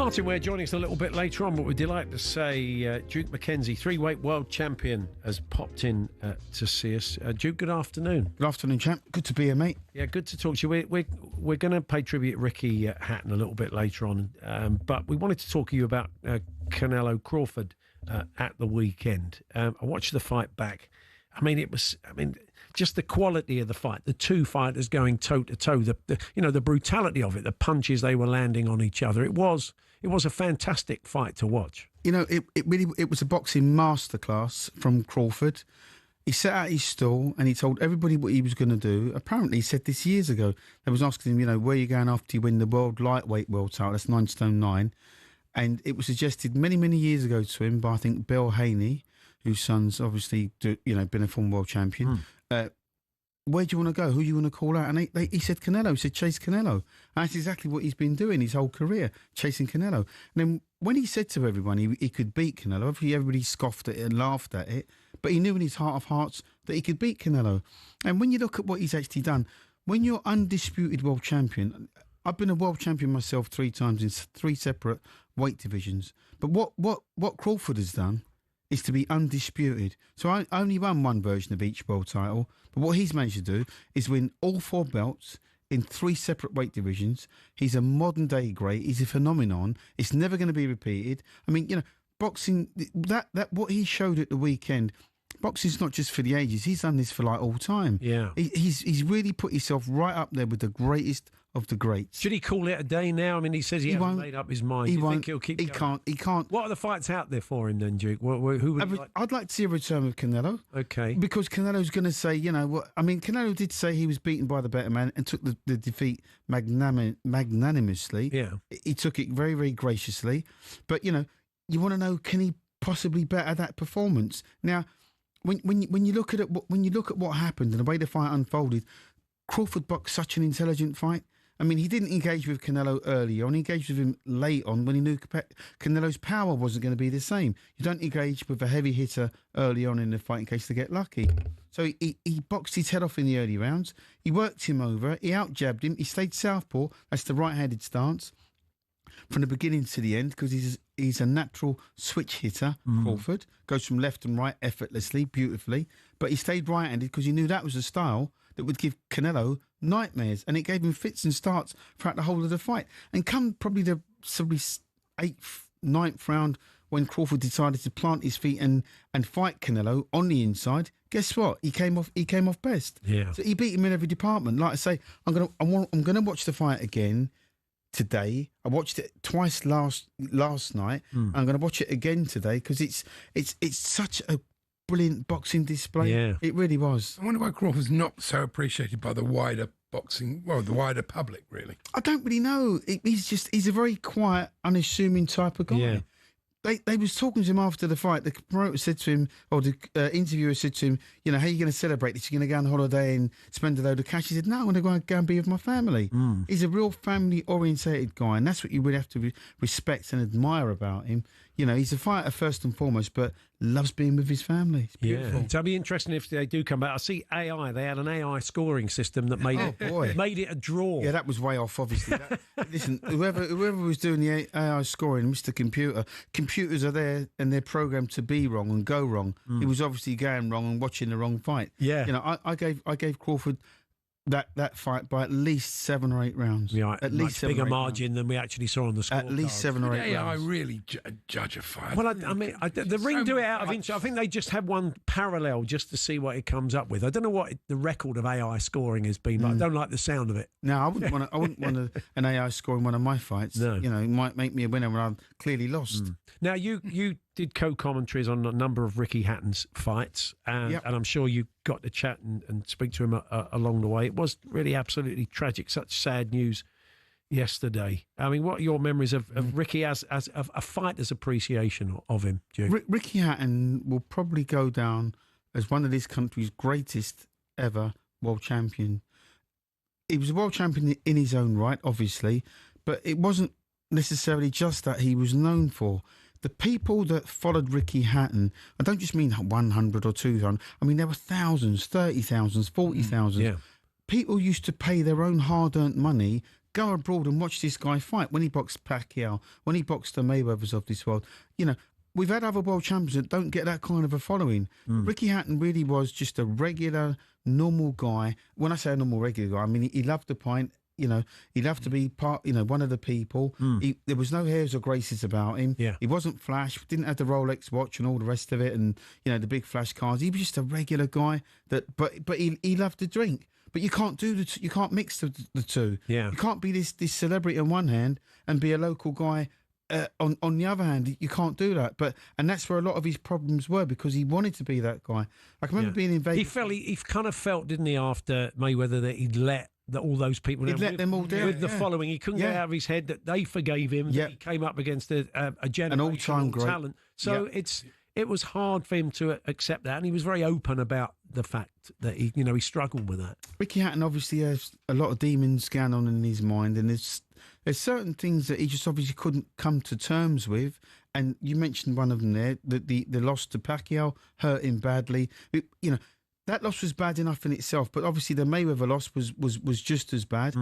E: Martin Ware joining us a little bit later on, but we're delighted to say Juke McKenzie, 3-weight world champion, has popped in to see us. Juke, good afternoon.
T: Good afternoon, champ. Good to be here, mate.
E: Yeah, good to talk to you. We're going to pay tribute to Ricky Hatton a little bit later on, but we wanted to talk to you about Canelo Crawford at the weekend. I watched the fight back. Just the quality of the fight, the two fighters going toe to toe, the brutality of it, the punches they were landing on each other. It was a fantastic fight to watch.
T: It was a boxing masterclass from Crawford. He set out his stall and he told everybody what he was going to do. Apparently, he said this years ago. They was asking him, where are you going after you win the world lightweight world title? That's 9 stone 9. And it was suggested many, many years ago to him by, I think, Bill Haney, whose son's obviously, been a former world champion. Where do you want to go? Who do you want to call out? And he said Canelo. He said chase Canelo. And that's exactly what he's been doing his whole career, chasing Canelo. And then when he said to everyone he could beat Canelo, obviously everybody scoffed at it and laughed at it, but he knew in his heart of hearts that he could beat Canelo. And when you look at what he's actually done, when you're undisputed world champion, I've been a world champion myself 3 times in 3 separate weight divisions. But what Crawford has done is to be undisputed. So I only won one version of each world title, but what he's managed to do is win all 4 belts in 3 separate weight divisions. He's a modern day great. He's a phenomenon. It's never going to be repeated. Boxing, that what he showed at the weekend, boxing's not just for the ages. He's done this for all time.
E: Yeah.
T: He's really put himself right up there with the greatest of the greats.
E: Should he call it a day now? He says he hasn't made up his mind.
T: He
E: Do you
T: won't.
E: think he'll keep going?
T: He can't.
E: What are the fights out there for him then, Duke?
T: I'd like to see a return with Canelo.
E: Okay.
T: Because Canelo's going to say, Canelo did say he was beaten by the better man and took the defeat magnanimously.
E: Yeah.
T: He took it very, very graciously. But, you want to know, can he possibly better that performance? Now, when you look at it, when you look at what happened and the way the fight unfolded, Crawford boxed such an intelligent fight. He didn't engage with Canelo early on. He engaged with him late on when he knew Canelo's power wasn't going to be the same. You don't engage with a heavy hitter early on in the fight in case they get lucky. So he boxed his head off in the early rounds. He worked him over. He out-jabbed him. He stayed southpaw. That's the right-handed stance from the beginning to the end because he's a natural switch hitter, Crawford. Goes from left and right effortlessly, beautifully. But he stayed right-handed because he knew that was a style that would give Canelo nightmares, and it gave him fits and starts throughout the whole of the fight. And come probably the 8th, 9th round, when Crawford decided to plant his feet and fight Canelo on the inside, guess what? He came off best.
E: Yeah.
T: So he beat him in every department. Like I say, I'm gonna watch the fight again today. I watched it twice last night. I'm going to watch it again today because it's such a brilliant boxing display.
E: Yeah,
T: it really was.
F: I wonder why Crawford's not so appreciated by the wider the wider public, really.
T: I don't really know. He's a very quiet, unassuming type of guy.
E: Yeah.
T: They was talking to him after the fight. The promoter said to him, or the interviewer said to him, how are you going to celebrate this? You're going to go on holiday and spend a load of cash? He said, no, I'm going to go and be with my family. He's a real family-orientated guy, and that's what you would have to respect and admire about him. He's a fighter first and foremost, but loves being with his family. It's beautiful.
E: Yeah. So it'll be interesting if they do come back. I see AI. They had an AI scoring system that made it a draw.
T: Yeah, that was way off, obviously. Listen, whoever was doing the AI scoring, Mr. Computer, computers are there and they're programmed to be wrong and go wrong. He was obviously going wrong and watching the wrong fight.
E: Yeah.
T: I gave Crawford that fight by at least 7 or 8 rounds.
E: Yeah,
T: at least
E: much bigger margin than we actually saw on the scorecard.
T: At least 7 or 8 rounds.
F: I really judge a fight.
E: Well, the ring do it out of interest. I think they just had one parallel just to see what it comes up with. I don't know what the record of AI scoring has been, but I don't like the sound of it.
T: No, I wouldn't want an AI scoring one of my fights.
E: No.
T: It might make me a winner when I'm clearly lost.
E: Now, you did co-commentaries on a number of Ricky Hatton's fights, and I'm sure you got to chat and speak to him along the way. It was really absolutely tragic, such sad news yesterday. What are your memories of Ricky as a fighter's appreciation of him, Duke?
T: Ricky Hatton will probably go down as one of this country's greatest ever world champion. He was a world champion in his own right, obviously, but it wasn't necessarily just that he was known for. The people that followed Ricky Hatton, I don't just mean 100 or 200, there were thousands, 30,000, 40,000.
E: Yeah.
T: People used to pay their own hard-earned money go abroad and watch this guy fight. When he boxed Pacquiao, when he boxed the Mayweathers of this world, we've had other world champions that don't get that kind of a following. Ricky Hatton really was just a regular, normal guy. When I say a normal, regular guy, I mean he loved the pint. He loved to be part. One of the people. There was no hairs or graces about him.
E: Yeah.
T: He wasn't flash. Didn't have the Rolex watch and all the rest of it, and the big flash cars. He was just a regular guy but he loved to drink. But you can't do you can't mix the two.
E: Yeah.
T: You can't be this celebrity on one hand and be a local guy. On the other hand, you can't do that. And that's where a lot of his problems were, because he wanted to be that guy. I can remember being in Vegas.
E: He kind of felt, didn't he, after Mayweather, that he'd let all those people down.
T: He'd let them all down.
E: With the following. He couldn't get out of his head that they forgave him. That he came up against a generational talent. So it was hard for him to accept that. And he was very open about the fact that he struggled with that.
T: Ricky Hatton obviously has a lot of demons going on in his mind, and there's certain things that he just obviously couldn't come to terms with. And you mentioned one of them there, the loss to Pacquiao hurt him badly. That loss was bad enough in itself, but obviously the Mayweather loss was just as bad.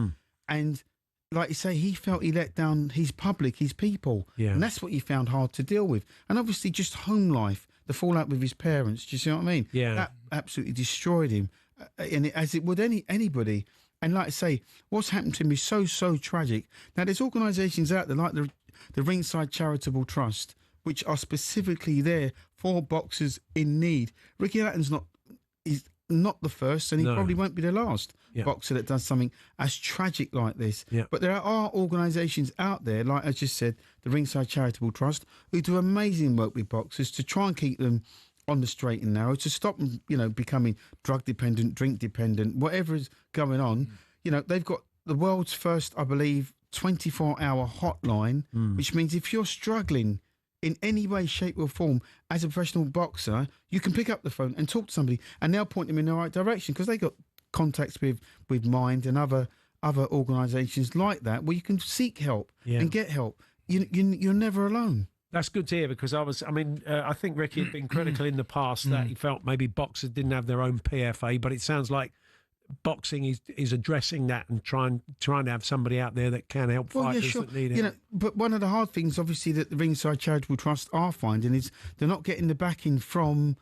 T: And like you say, he felt he let down his public, his people.
E: Yeah.
T: And that's what he found hard to deal with. And obviously just home life, the fallout with his parents, do you see what I mean?
E: Yeah.
T: That absolutely destroyed him, as it would anybody. And like I say, what's happened to him is so tragic. Now, there's organisations out there like the Ringside Charitable Trust, which are specifically there for boxers in need. Ricky Hatton's not the first, and he probably won't be the last boxer that does something as tragic like this.
E: Yeah.
T: But there are organisations out there, like I just said, the Ringside Charitable Trust, who do amazing work with boxers to try and keep them on the straight and narrow, to stop them, becoming drug dependent, drink dependent, whatever is going on. They've got the world's first, I believe, 24-hour hotline, which means if you're struggling in any way, shape or form as a professional boxer, you can pick up the phone and talk to somebody, and they'll point them in the right direction, because they got contacts with Mind and other organisations like that, where you can seek help and get help. You're never alone.
E: That's good to hear, because I think Ricky had been critical in the past that he felt maybe boxers didn't have their own PFA, but it sounds like boxing is addressing that and trying to have somebody out there that can help fighters that need it.
T: But one of the hard things, obviously, that the Ringside Charitable Trust are finding is they're not getting the backing from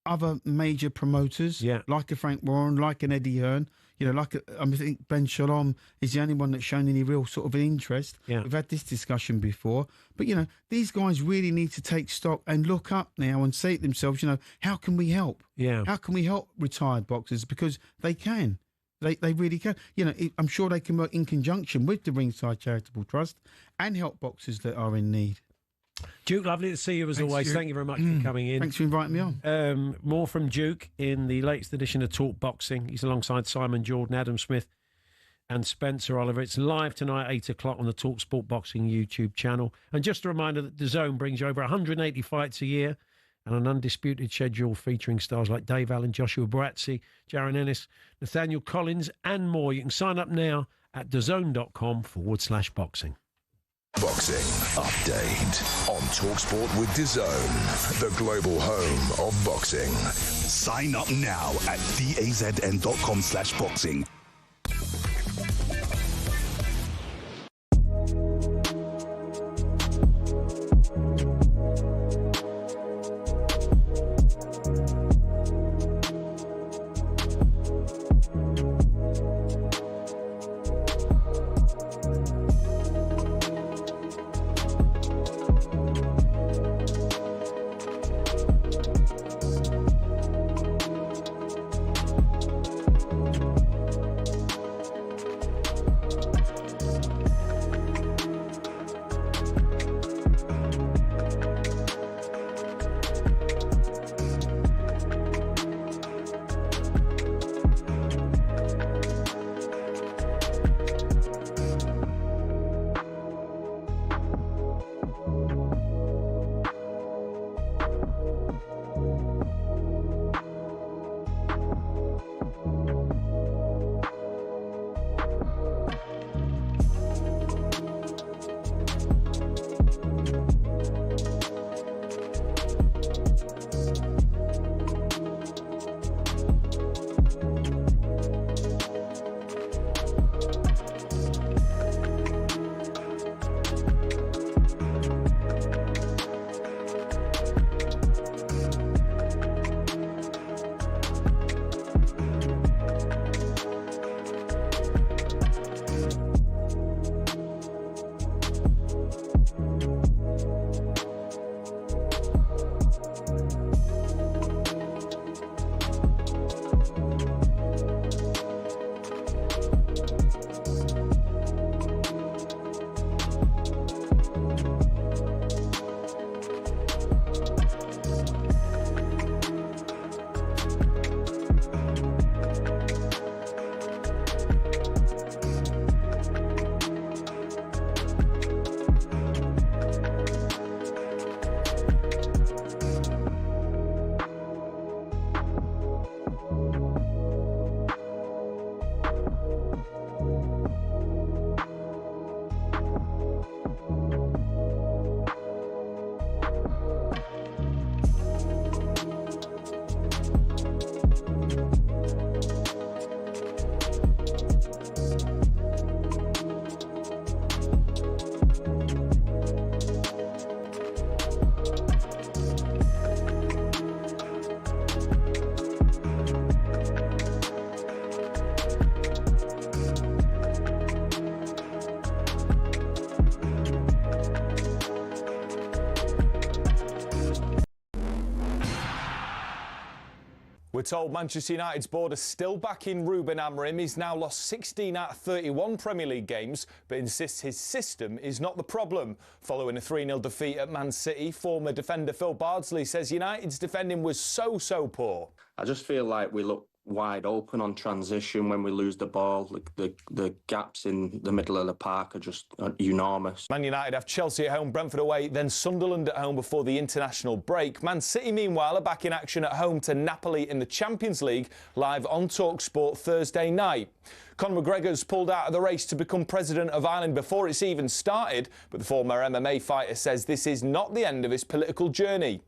T: other major promoters, like a Frank Warren, like an Eddie Hearn. I think Ben Shalom is the only one that's shown any real sort of an interest.
E: Yeah.
T: We've had this discussion before. But, these guys really need to take stock and look up now and say to themselves, how can we help?
E: Yeah.
T: How can we help retired boxers? Because they can. They really can. I'm sure they can work in conjunction with the Ringside Charitable Trust and help boxers that are in need.
E: Duke, lovely to see you as always.
T: Duke.
E: Thank you very much for coming in.
T: Thanks for inviting me on.
E: More from Duke in the latest edition of Talk Boxing. He's alongside Simon Jordan, Adam Smith and Spencer Oliver. It's live tonight, 8 o'clock on the talkSPORT Boxing YouTube channel. And just a reminder that DAZN brings you over 180 fights a year and an undisputed schedule featuring stars like Dave Allen, Joshua Buatsi, Jaron Ennis, Nathaniel Collins and more. You can sign up now at DAZN.com/boxing.
B: Boxing update on talkSPORT with DAZN, the global home of boxing.
V: Sign up now at DAZN.com/boxing.
M: We're told Manchester United's board are still backing Ruben Amorim. He's now lost 16 out of 31 Premier League games, but insists his system is not the problem. Following a 3-0 defeat at Man City, former defender Phil Bardsley says United's defending was so poor.
N: I just feel like we look wide open on transition when we lose the ball. The gaps in the middle of the park are just enormous.
M: Man United have Chelsea at home, Brentford away, then Sunderland at home before the international break. Man City, meanwhile, are back in action at home to Napoli in the Champions League, live on talkSPORT Thursday night. Conor McGregor's pulled out of the race to become president of Ireland before it's even started, but the former MMA fighter says this is not the end of his political journey.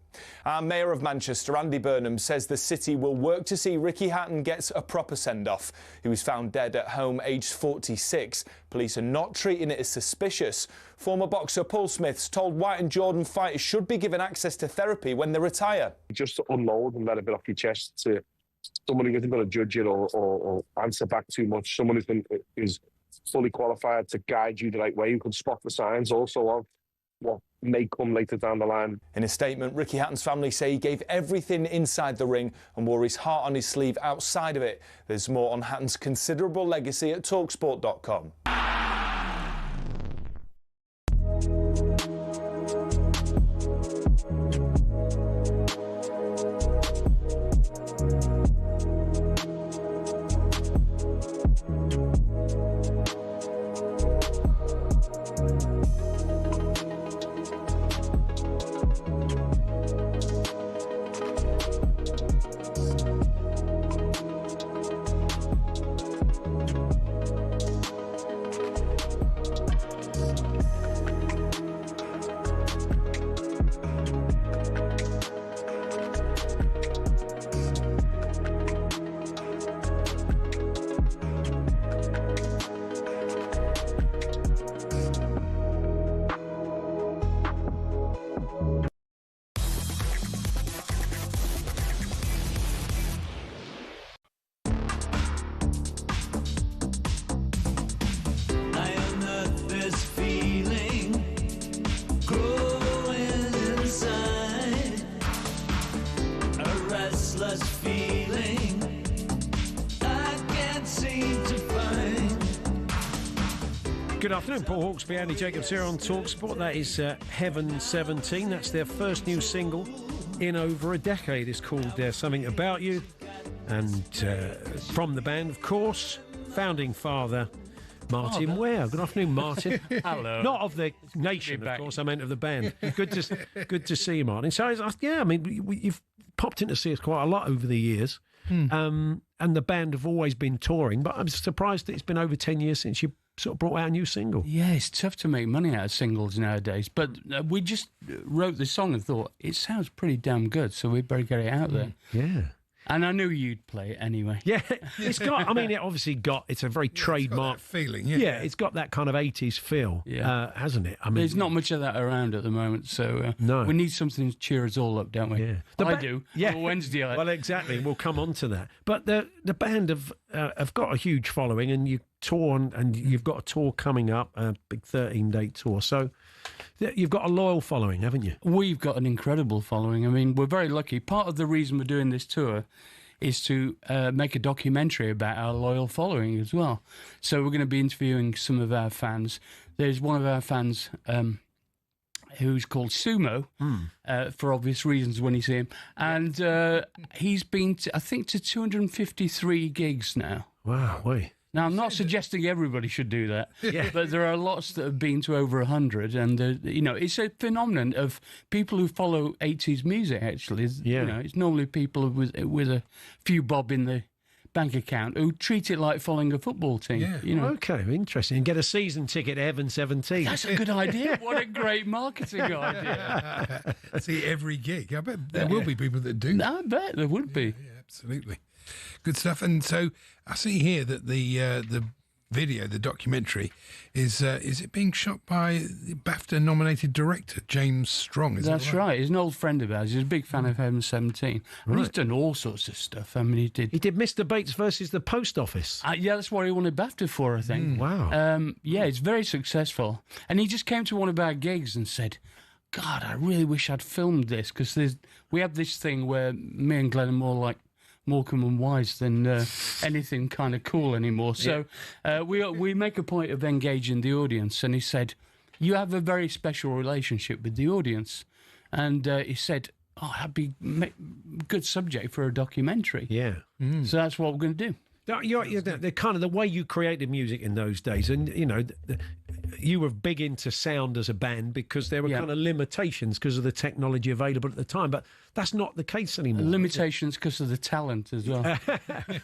M: Our Mayor of Manchester, Andy Burnham, says the city will work to see Ricky Hatton gets a proper send-off. He was found dead at home, aged 46. Police are not treating it as suspicious. Former boxer Paul Smith's told White and Jordan fighters should be given access to therapy when they retire.
O: Just to unload and let a bit off your chest to someone who isn't going to judge you or answer back too much. Someone who's fully qualified to guide you the right way, who can spot the signs also of what may come later down the line.
M: In a statement, Ricky Hatton's family say he gave everything inside the ring and wore his heart on his sleeve outside of it. There's more on Hatton's considerable legacy at talksport.com.
E: Good afternoon, Paul Hawksbee, Andy Jacobs here on talkSPORT. That is Heaven 17. That's their first new single in over a decade. It's called Something About You. And from the band, of course, founding father Martin Ware. Good afternoon, Martin.
H: Hello.
E: Not of the nation, of course, I meant of the band. Good to see you, Martin. So, yeah, I mean, you've popped in to see us quite a lot over the years. And the band have always been touring, but I'm surprised that it's been over 10 years since you sort of brought out a new single.
H: Yeah, it's tough to make money out of singles nowadays, but we just wrote the song and thought it sounds pretty damn good, so we better get it out there.
E: Yeah.
H: And I knew you'd play it anyway.
E: Yeah, it's got, I mean, it's a very trademark
F: feeling,
E: yeah, it's got that kind of 80s feel, hasn't it? I mean,
H: there's not much of that around at the moment, so we need something to cheer us all up, don't we?
E: Yeah.
H: I do.
E: Yeah.
H: On Wednesday.
E: Well, exactly. We'll come on to that. But the band have got a huge following, and you tour, and you've got a tour coming up, a big 13-date tour. So you've got a loyal following, haven't you?
H: We've got an incredible following. I mean, we're very lucky. Part of the reason we're doing this tour is to make a documentary about our loyal following as well. So we're going to be interviewing some of our fans. There's one of our fans who's called Sumo, for obvious reasons when you see him. And he's been, I think, to 253 gigs now.
E: Wow, wait.
H: Now, I'm not suggesting everybody should do that, but there are lots that have been to over 100, and it's a phenomenon of people who follow 80s music. Actually, it's normally people with a few bob in the bank account who treat it like following a football team.
E: Yeah. Okay, interesting. And get a season ticket at Heaven 17.
H: That's a good idea. What a great marketing idea!
F: See every gig. I bet there will be people that do.
H: I bet there would be.
F: Yeah, absolutely. Good stuff. And so I see here that the video, the documentary, is it being shot by the BAFTA-nominated director, James Strong?
H: That's right. He's an old friend of ours. He's a big fan of Heaven 17. And he's done all sorts of stuff. I mean, he did
E: Mr. Bates versus the Post Office.
H: Yeah, that's what he wanted BAFTA for, I think.
E: Wow.
H: Yeah, it's very successful. And he just came to one of our gigs and said, God, I really wish I'd filmed this, because we have this thing where me and Glenn are more like Morecambe and Wise than anything kind of cool anymore. So we make a point of engaging the audience. And he said, you have a very special relationship with the audience. And he said, that'd be good subject for a documentary.
E: Yeah.
H: So that's what we're going to do.
E: You're the kind of the way you created music in those days, and you were big into sound as a band because there were kind of limitations because of the technology available at the time. But that's not the case anymore.
H: Limitations because of the talent as well.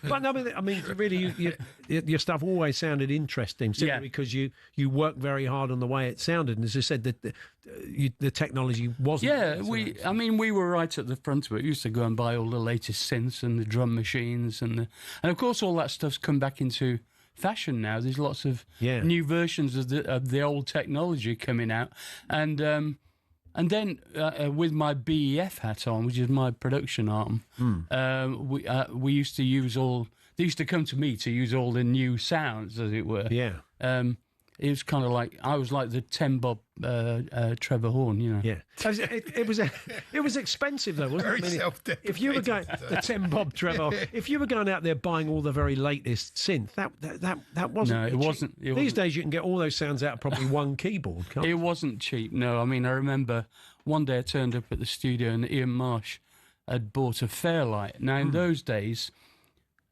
E: But no, I mean, really, your stuff always sounded interesting, simply because you worked very hard on the way it sounded. And as I said, the technology wasn't.
H: Yeah, we were right at the front of it. We used to go and buy all the latest synths and the drum machines, and of course all that stuff's come back into fashion now. There's lots of new versions of the old technology coming out, and then with my BEF hat on, which is my production arm, we used to use all. They used to come to me to use all the new sounds, as it were.
E: Yeah.
H: It was kind of like I was like the 10 Bob Trevor Horn,
E: Yeah, it was expensive though, wasn't it?
F: Very self-deprecating.
E: If you were going the 10 Bob Trevor, if you were going out there buying all the very latest synth, that wasn't.
H: No, it wasn't.
E: These days you can get all those sounds out of probably one keyboard. Can't
H: it wasn't cheap. No, I mean I remember one day I turned up at the studio and Ian Marsh had bought a Fairlight. Now in those days,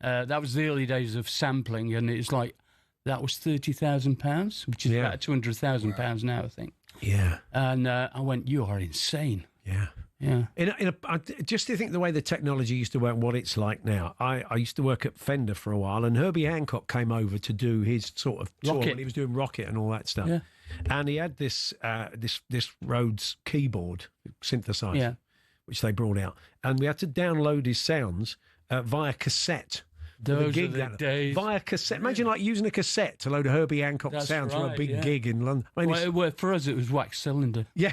H: that was the early days of sampling, and it's like. That was £30,000, which is about £200,000 now, I think.
E: Yeah.
H: And I went, you are insane.
E: Yeah. Just to think the way the technology used to work and what it's like now. I used to work at Fender for a while, and Herbie Hancock came over to do his sort of tour when he was doing Rocket and all that stuff.
H: Yeah.
E: And he had this Rhodes keyboard synthesizer, which they brought out, and we had to download his sounds via cassette.
H: Those are the days.
E: Via cassette. Imagine like using a cassette to load a Herbie Hancock sounds for a big gig in London. I mean,
H: for us, it was wax cylinder.
E: Yeah.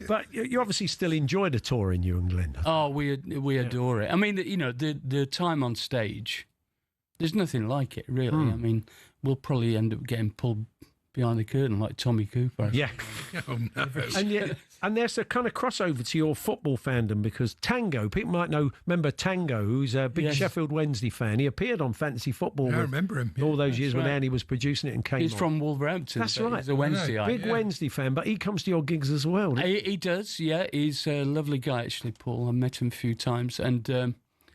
E: But you obviously still enjoy the touring, you and Glenn.
H: Oh, we adore it. I mean, the time on stage, there's nothing like it, really. I mean, we'll probably end up getting pulled behind the curtain like Tommy Cooper.
E: Yeah.
F: Oh, no.
E: And there's a kind of crossover to your football fandom because Tango, people might remember Tango, who's a big Sheffield Wednesday fan. He appeared on Fantasy Football.
F: I remember him.
E: All those years when Andy was producing it and came
H: He's
E: on.
H: from Wolverhampton.
E: That's right.
H: He's a Wednesday.
E: Big Wednesday fan, but he comes to your gigs as well.
H: He does, yeah. He's a lovely guy, actually, Paul. I met him a few times. And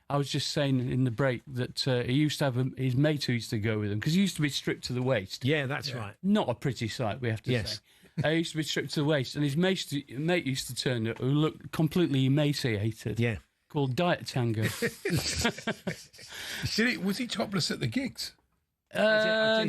H: I was just saying in the break that he used to have his mate who used to go with him because he used to be stripped to the waist.
E: Yeah, that's right.
H: Not a pretty sight, we have to say. He used to be stripped to the waist, and his mate used to turn up who looked completely emaciated.
E: Yeah.
H: Called Diet Tango.
F: Was he topless at the gigs?
H: No,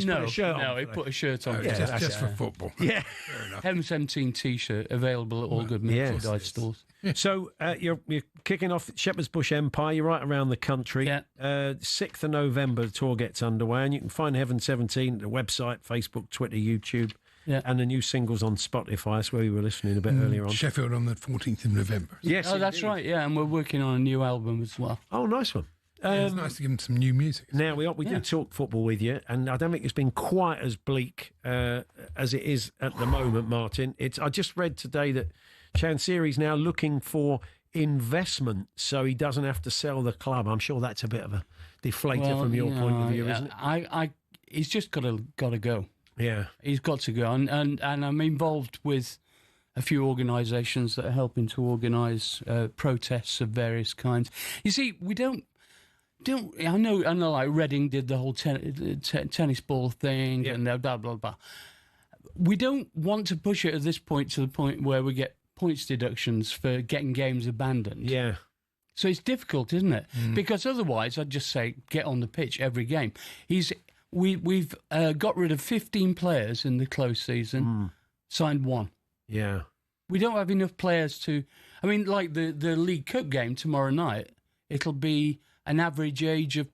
E: he
H: put a shirt on.
F: Just for football.
E: Yeah.
F: Fair enough.
H: M17 T-shirt available at all good merchandise stores.
E: So you're kicking off Shepherd's Bush Empire. You're right around the country.
H: Yeah.
E: 6th of November, the tour gets underway, and you can find Heaven 17 the website, Facebook, Twitter, YouTube.
H: Yeah.
E: And the new singles on Spotify. That's where we were listening a bit earlier on.
F: Sheffield on the 14th of November.
E: Yes.
H: Oh, that's right. Yeah, and we're working on a new album as well.
E: Oh, nice one.
F: It's nice to give them some new music.
E: Now, we do talk football with you, and I don't think it's been quite as bleak as it is at the moment, Martin. I just read today that Chansiri's now looking for investment so he doesn't have to sell the club. I'm sure that's a bit of a deflator from your point of view, isn't it?
H: He's just got to go.
E: Yeah.
H: He's got to go. And I'm involved with a few organisations that are helping to organise protests of various kinds. You see, we don't. I know. Like Reading did the whole tennis ball thing and blah blah blah. We don't want to push it at this point to the point where we get points deductions for getting games abandoned.
E: Yeah.
H: So it's difficult, isn't it? Because otherwise, I'd just say get on the pitch every game. We've got rid of 15 players in the close season, signed one.
E: Yeah.
H: We don't have enough players to. I mean, like the League Cup game tomorrow night, it'll be an average age of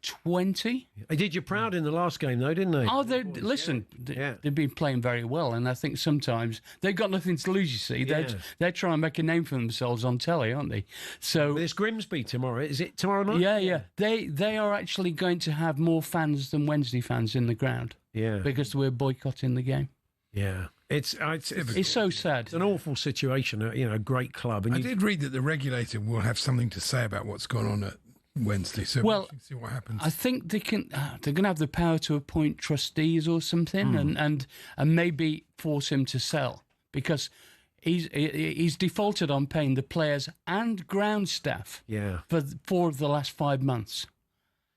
H: 20.
E: They did you proud in the last game, though, didn't they?
H: Oh, they've been playing very well, and I think sometimes they've got nothing to lose. You see, they're trying to make a name for themselves on telly, aren't they? So
E: there's Grimsby tomorrow. Is it tomorrow night?
H: Yeah. They are actually going to have more fans than Wednesday fans in the ground.
E: Yeah,
H: because we're boycotting the game.
E: Yeah. It's
H: so sad.
E: It's an awful situation. A great club. And
F: I did read that the regulator will have something to say about what's gone on at Wednesday. So we'll see what happens.
H: I think they can. They're going to have the power to appoint trustees or something, and maybe force him to sell because he's defaulted on paying the players and ground staff. For 4 of the last 5 months.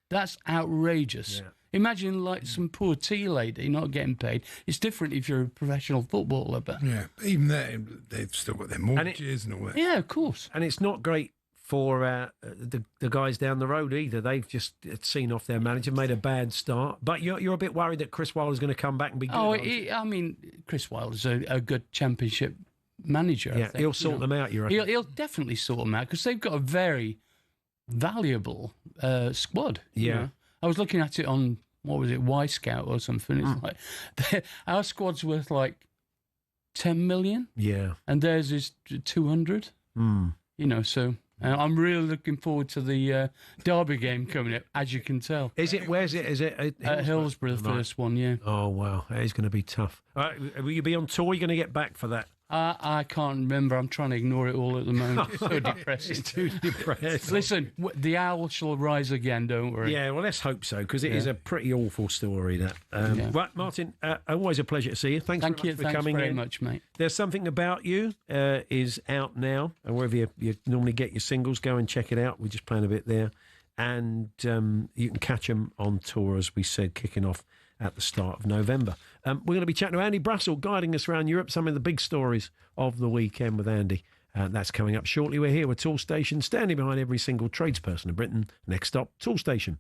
H: That's outrageous.
E: Yeah.
H: Imagine like some poor tea lady not getting paid. It's different if you're a professional footballer, but
F: even they've still got their mortgages and all that.
H: Yeah, of course.
E: And it's not great for the guys down the road either. They've just seen off their manager, made a bad start. But you're a bit worried that Chris Wilder's going to come back and be good.
H: I mean, Chris Wilder's a good Championship manager.
E: Yeah, he'll sort them out.
H: He'll definitely sort them out because they've got a very valuable squad.
E: Yeah.
H: I was looking at it on, what was it, Y Scout or something. It's like our squad's worth like 10 million.
E: Yeah.
H: And theirs is 200. So I'm really looking forward to the Derby game coming up, as you can tell.
E: Is it? Where's it? Is it
H: at Hillsborough, the first one? Yeah.
E: Oh wow, that is going to be tough. Will you be on tour? Are you going to get back for that?
H: I can't remember. I'm trying to ignore it all at the moment. It's so depressing.
E: It's too depressing.
H: Listen, the owl shall rise again, don't worry.
E: Yeah, well, let's hope so, because it is a pretty awful story, that. Right, Martin, always a pleasure to see you. Thanks for coming in.
H: Thanks very much, mate.
E: There's Something About You is out now, and wherever you normally get your singles, go and check it out. We're just playing a bit there. And you can catch them on tour, as we said, kicking off at the start of November. We're going to be chatting to Andy Brassell, guiding us around Europe, some of the big stories of the weekend with Andy. That's coming up shortly. We're here with Tool Station, standing behind every single tradesperson in Britain. Next stop, Tool Station.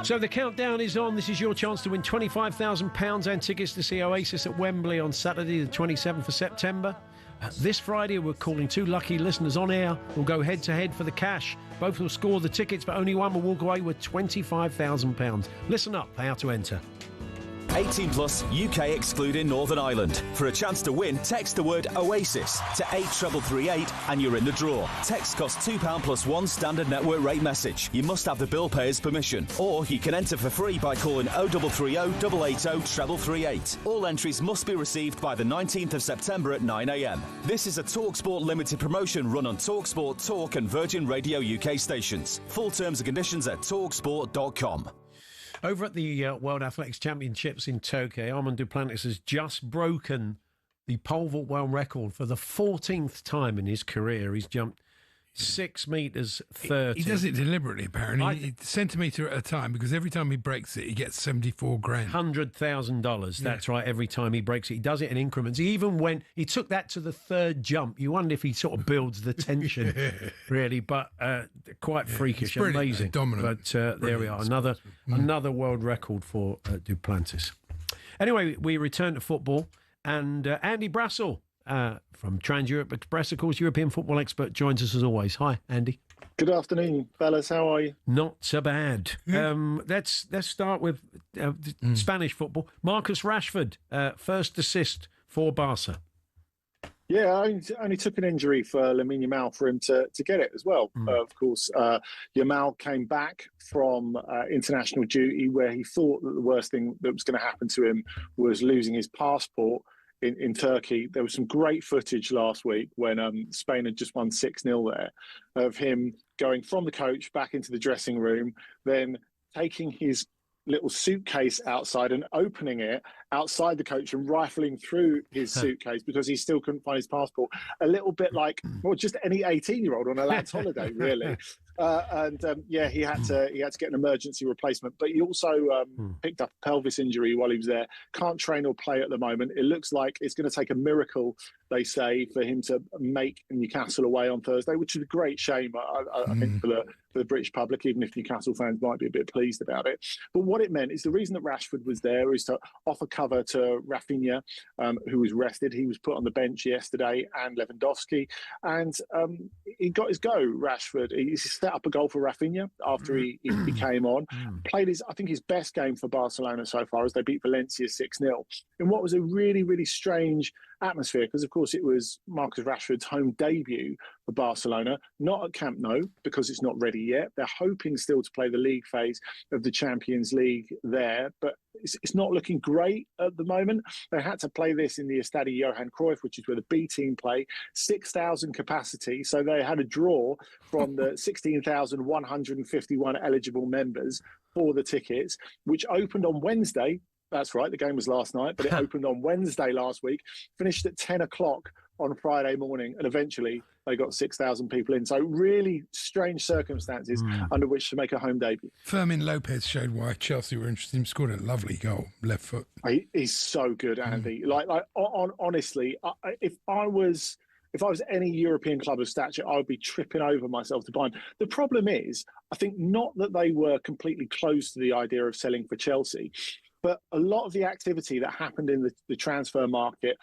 E: So the countdown is on. This is your chance to win £25,000 and tickets to see Oasis at Wembley on Saturday, the 27th of September. This Friday, we're calling 2 lucky listeners on air. We'll go head-to-head for the cash. Both will score the tickets, but only one will walk away with £25,000. Listen up for how to enter.
D: 18 plus, UK excluding Northern Ireland. For a chance to win, text the word Oasis to 83338 and you're in the draw. Text costs £2 plus 1 standard network rate message. You must have the bill payer's permission. Or you can enter for free by calling 0330 880 3338. All entries must be received by the 19th of September at 9 a.m. This is a talkSPORT limited promotion run on talkSPORT, Talk and Virgin Radio UK stations. Full terms and conditions at talksport.com.
E: Over at the World Athletics Championships in Tokyo, Armand Duplantis has just broken the pole vault world record for the 14th time in his career. He's jumped 6 metres 30.
F: He does it deliberately, apparently. Centimetre at a time, because every time he breaks it, he gets 74 grand.
E: $100,000. That's right. Every time he breaks it, he does it in increments. He even he took that to the 3rd jump. You wonder if he sort of builds the tension, really. But quite freakish, amazing.
F: Dominant.
E: But there we are. Another world record for Duplantis. Anyway, we return to football, and Andy Brassel from Trans-Europe Express, of course, European football expert, joins us as always. Hi, Andy.
I: Good afternoon, fellas. How are you?
E: Not so bad. Let's start with Spanish football. Marcus Rashford, first assist for Barca.
I: Yeah, I only took an injury for Lamine Yamal for him to get it as well. Of course, Yamal came back from international duty where he thought that the worst thing that was going to happen to him was losing his passport in Turkey. There was some great footage last week when Spain had just won 6-0 there, of him going from the coach back into the dressing room, then taking his little suitcase outside and opening it outside the coach and rifling through his suitcase because he still couldn't find his passport. A little bit like, well, just any 18-year-old on a lad's holiday, really. He had to get an emergency replacement, but he also picked up a pelvis injury while he was there. Can't train or play at the moment. It looks like it's going to take a miracle, they say, for him to make Newcastle away on Thursday, which is a great shame, I think, for the British public, even if Newcastle fans might be a bit pleased about it. But what it meant is the reason that Rashford was there is to offer cover to Rafinha, who was rested. He was put on the bench yesterday, and Lewandowski. And he got his go, Rashford. He set up a goal for Rafinha after he came on. Played his best game for Barcelona so far as they beat Valencia 6-0. In what was a really, really strange atmosphere, because of course it was Marcus Rashford's home debut for Barcelona, not at Camp Nou because it's not ready yet. They're hoping still to play the league phase of the Champions League there, but it's not looking great at the moment. They had to play this in the Estadio Johan Cruyff, which is where the B team play, 6,000 capacity. So they had a draw from the 16,151 eligible members for the tickets, which opened on Wednesday. That's right, the game was last night, but it opened on Wednesday last week, finished at 10 o'clock on Friday morning, and eventually they got 6,000 people in. So really strange circumstances under which to make a home debut.
F: Fermin Lopez showed why Chelsea were interested in him. Scored a lovely goal, left foot.
I: He's so good, Andy. Honestly, if I was any European club of stature, I would be tripping over myself to buy him. The problem is, I think not that they were completely closed to the idea of selling for Chelsea, but a lot of the activity that happened in the transfer market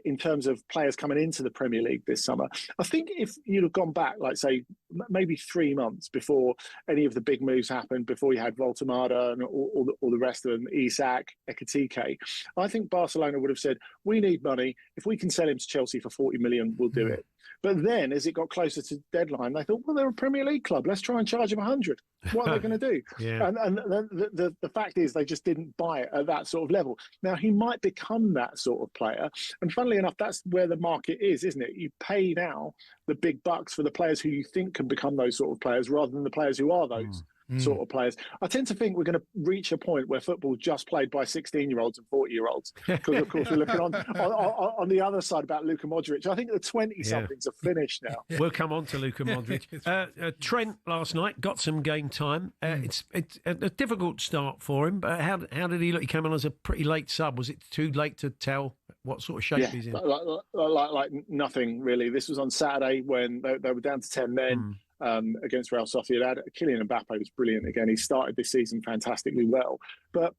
I: in terms of players coming into the Premier League this summer, I think if you'd have gone back, like, say, maybe 3 months before any of the big moves happened, before you had Voltemada and all the rest of them, Isak, Ekitike, I think Barcelona would have said, we need money. If we can sell him to Chelsea for 40 million, we'll do it. But then, as it got closer to deadline, they thought, well, they're a Premier League club. Let's try and charge them 100. What are they going to do? And the fact is, they just didn't buy it at that sort of level. Now, he might become that sort of player. And funnily enough, that's where the market is, isn't it? You pay now the big bucks for the players who you think can become those sort of players rather than the players who are those sort of players. I tend to think we're going to reach a point where football is just played by 16-year-olds and 40-year-olds. Because, of course, we're looking on the other side about Luka Modric. I think the 20-somethings are finished now.
E: We'll come on to Luka Modric. Trent last night got some game time. It's a difficult start for him, but how did he look? He came on as a pretty late sub. Was it too late to tell what sort of shape he's in?
I: Like nothing, really. This was on Saturday when they were down to 10 men. against Real Sociedad. Kylian Mbappe was brilliant again. He started this season fantastically well. But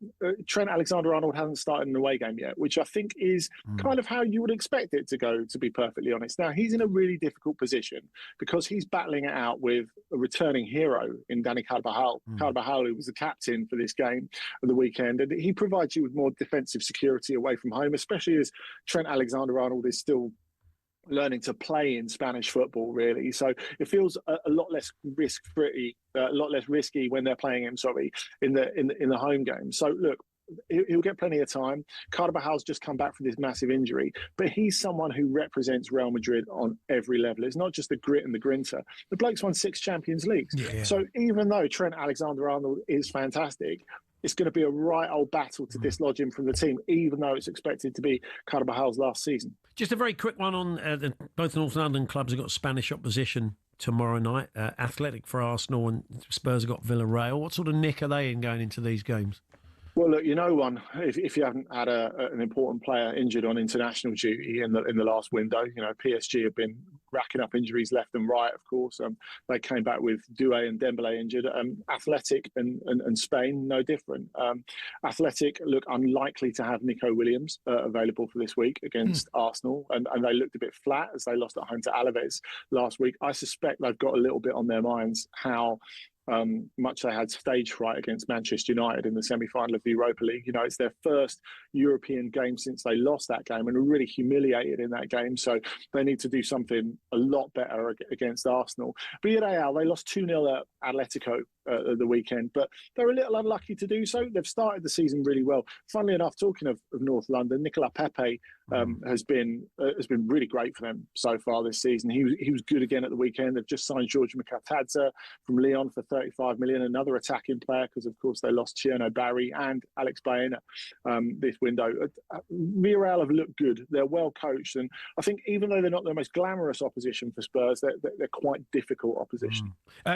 I: Trent Alexander-Arnold hasn't started an away game yet, which I think is kind of how you would expect it to go, to be perfectly honest. Now, he's in a really difficult position because he's battling it out with a returning hero in Dani Carvajal. Carvajal, who was the captain for this game of the weekend, and he provides you with more defensive security away from home, especially as Trent Alexander-Arnold is still learning to play in Spanish football, really. So it feels a lot less risk-free, a lot less risky when they're playing him, in the home game. So look, he'll get plenty of time. Carvajal's just come back from this massive injury, but he's someone who represents Real Madrid on every level. It's not just the grit and the grinter. The bloke's won 6 Champions Leagues. Yeah. So even though Trent Alexander-Arnold is fantastic, it's going to be a right old battle to dislodge him from the team, even though it's expected to be Carvajal's last season.
E: Just a very quick one on both North London clubs have got Spanish opposition tomorrow night. Athletic for Arsenal and Spurs have got Villarreal. What sort of nick are they in going into these games?
I: Well, look, if you haven't had an important player injured on international duty in the last window, PSG have been racking up injuries left and right, of course. They came back with Doué and Dembélé injured. Athletic and Spain, no different. Athletic look unlikely to have Nico Williams available for this week against Arsenal, and they looked a bit flat as they lost at home to Alaves last week. I suspect they've got a little bit on their minds how much they had stage fright against Manchester United in the semi-final of the Europa League. It's their first European game since they lost that game and were really humiliated in that game. So they need to do something a lot better against Arsenal. Villarreal, they lost 2-0 at Atletico the weekend, but they're a little unlucky to do so. They've started the season really well. Funnily enough, talking of North London, Nicolas Pepe has been really great for them so far this season. He was good again at the weekend. They've just signed George Mkhitaryan from Lyon for 35 million, another attacking player, because of course they lost Tierno Barry and Alex Baena this window. Villarreal have looked good. They're well coached, and I think even though they're not the most glamorous opposition for Spurs, they're quite difficult opposition.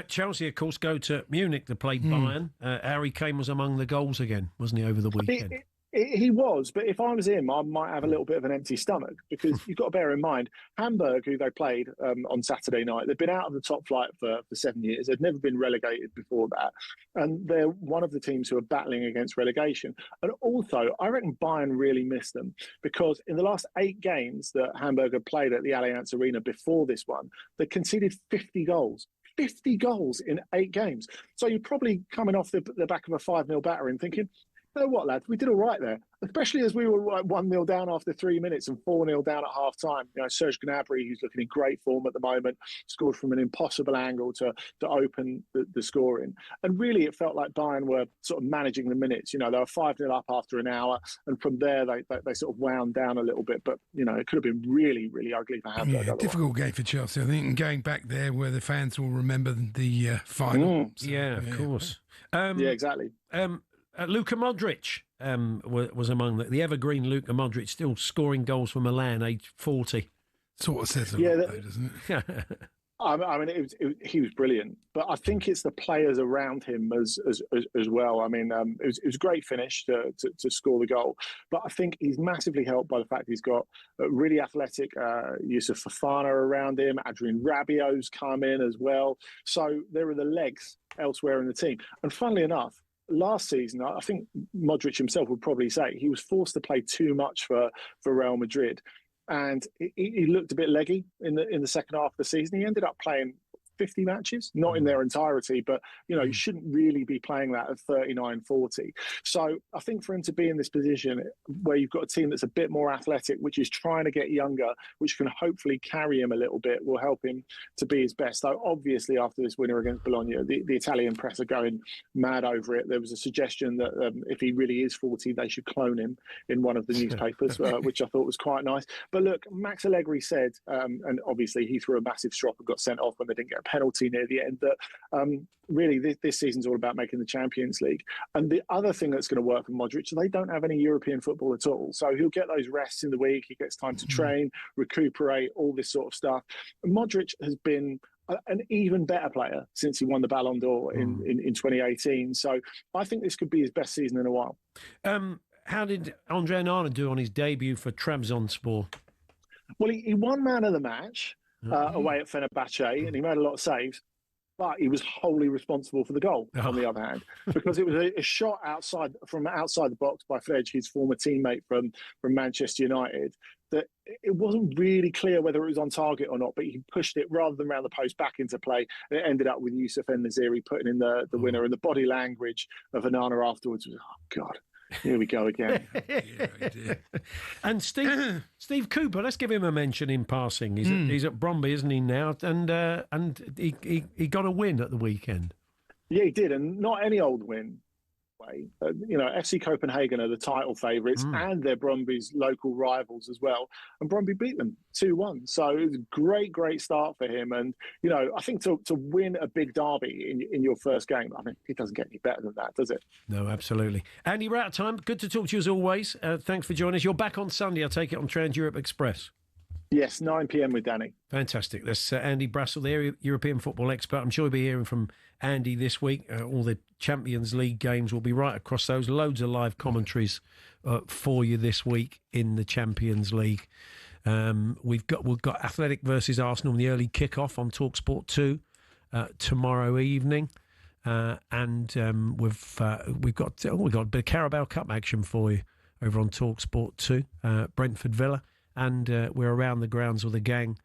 E: Chelsea, of course, go to Munich to play Bayern. Harry Kane was among the goals again, wasn't he, over the weekend?
I: He was, but if I was him, I might have a little bit of an empty stomach, because you've got to bear in mind, Hamburg, who they played on Saturday night, they've been out of the top flight for 7 years. They'd never been relegated before that. And they're one of the teams who are battling against relegation. And also, I reckon Bayern really missed them, because in the last 8 games that Hamburg had played at the Allianz Arena before this one, they conceded 50 goals. 50 goals in 8 games. So you're probably coming off the back of a 5-0 battering thinking, you know what, lads, we did all right there, especially as we were 1-0 down after 3 minutes and 4-0 down at half time. Serge Gnabry, who's looking in great form at the moment, scored from an impossible angle to open the scoring. And really, it felt like Bayern were sort of managing the minutes. They were 5-0 up after an hour, and from there they sort of wound down a little bit. But it could have been really, really ugly for Hamburg.
F: Yeah, difficult game for Chelsea, I think, and going back there where the fans will remember the final.
E: So, of course.
I: Yeah, exactly.
E: Luka Modric was among the evergreen Luka Modric, still scoring goals for Milan, age 40.
F: Sort of says a lot, though, doesn't it?
I: I mean, he was brilliant, but I think it's the players around him as well. I mean, it was a great finish to score the goal, but I think he's massively helped by the fact he's got a really athletic Yusuf Fofana around him. Adrien Rabiot's come in as well, so there are the legs elsewhere in the team. And funnily enough, last season, I think Modric himself would probably say he was forced to play too much for Real Madrid, and he looked a bit leggy in the second half of the season. He ended up playing 50 matches, not in their entirety, but you shouldn't really be playing that at 39, 40. So I think for him to be in this position where you've got a team that's a bit more athletic, which is trying to get younger, which can hopefully carry him a little bit, will help him to be his best. So obviously after this winner against Bologna, the Italian press are going mad over it. There was a suggestion that if he really is 40, they should clone him in one of the newspapers, which I thought was quite nice. But look, Max Allegri said, and obviously he threw a massive strop and got sent off when they didn't get a penalty near the end, that really this season's all about making the Champions League. And the other thing that's going to work for Modric, they don't have any European football at all. So he'll get those rests in the week. He gets time to train, recuperate, all this sort of stuff. And Modric has been an even better player since he won the Ballon d'Or in 2018. So I think this could be his best season in a while.
E: How did Andre Onana do on his debut for Trabzonspor?
I: Well, he won man of the match away at Fenerbahce, and he made a lot of saves. but he was wholly responsible for the goal, on the other hand, because it was a shot from outside the box by Fledge, his former teammate from Manchester United, that it wasn't really clear whether it was on target or not, but he pushed it rather than round the post back into play, and it ended up with Yusuf En-Naziri putting in the winner, and the body language of Onana afterwards was, oh, God. Here we go again.
E: And Steve Cooper, let's give him a mention in passing. He's at Bromby, isn't he now? And he got a win at the weekend.
I: Yeah, he did, and not any old win. FC Copenhagen are the title favourites, and they're Bromby's local rivals as well. And Bromby beat them 2-1. So it was a great start for him. And, I think to win a big derby in your first game, I mean, it doesn't get any better than that, does it?
E: No, absolutely. Andy, we're out of time. Good to talk to you as always. Thanks for joining us. You're back on Sunday, I take it, on Trans-Europe Express.
I: Yes, 9 p.m. with Danny.
E: Fantastic. That's Andy Brassel, the European football expert. I'm sure we'll be hearing from Andy this week. All the Champions League games will be right across those. Loads of live commentaries for you this week in the Champions League. We've got Athletic versus Arsenal in the early kickoff on talkSPORT 2 tomorrow evening. And we've got a bit of Carabao Cup action for you over on talkSPORT 2, Brentford Villa. And we're around the grounds with a gang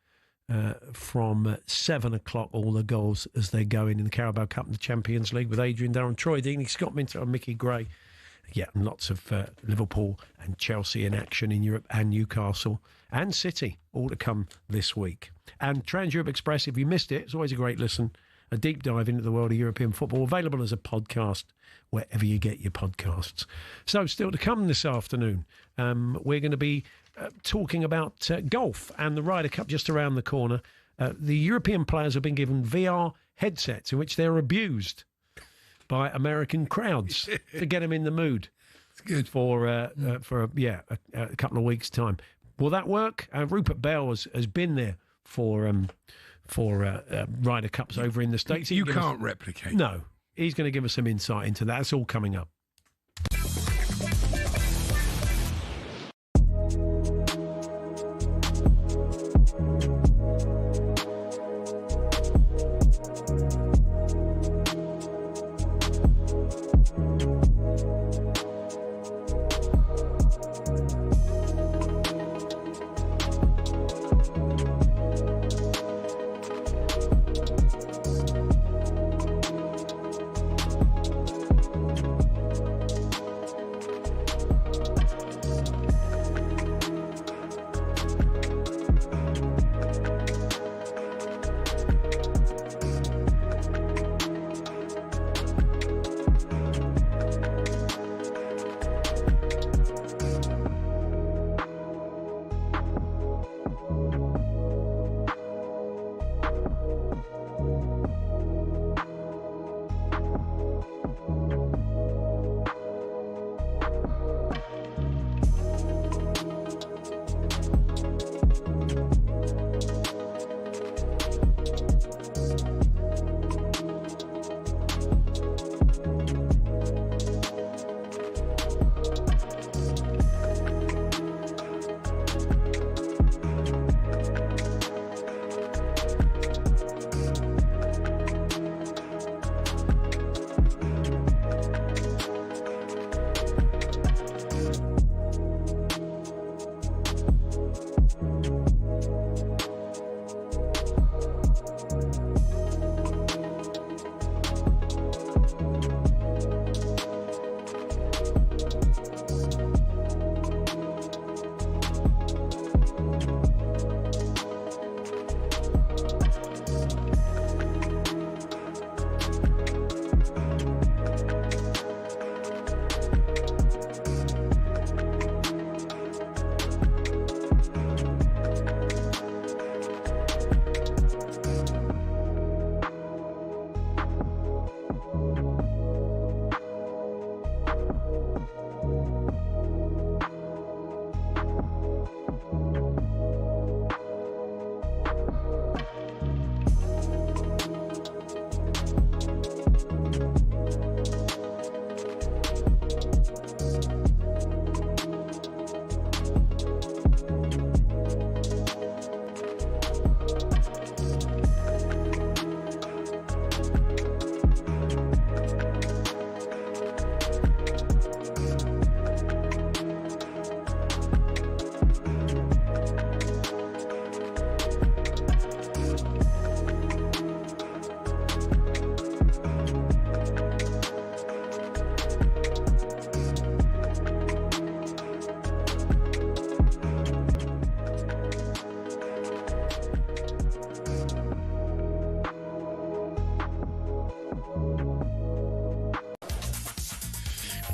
E: from 7 o'clock, all the goals as they go in the Carabao Cup and the Champions League with Adrian Durham, Troy Deeney, Scott Minter and Mickey Gray. Yeah, and lots of Liverpool and Chelsea in action in Europe, and Newcastle and City, all to come this week. And Trans-Europe Express, if you missed it, it's always a great listen. A deep dive into the world of European football, available as a podcast wherever you get your podcasts. So still to come this afternoon, we're going to be talking about golf and the Ryder Cup just around the corner. The European players have been given VR headsets in which they're abused by American crowds to get them in the mood.
F: It's good
E: for a couple of weeks' time. Will that work? Rupert Bell has been there for Ryder Cups over in the States.
F: You can't replicate.
E: No, he's going to give us some insight into that. It's all coming up.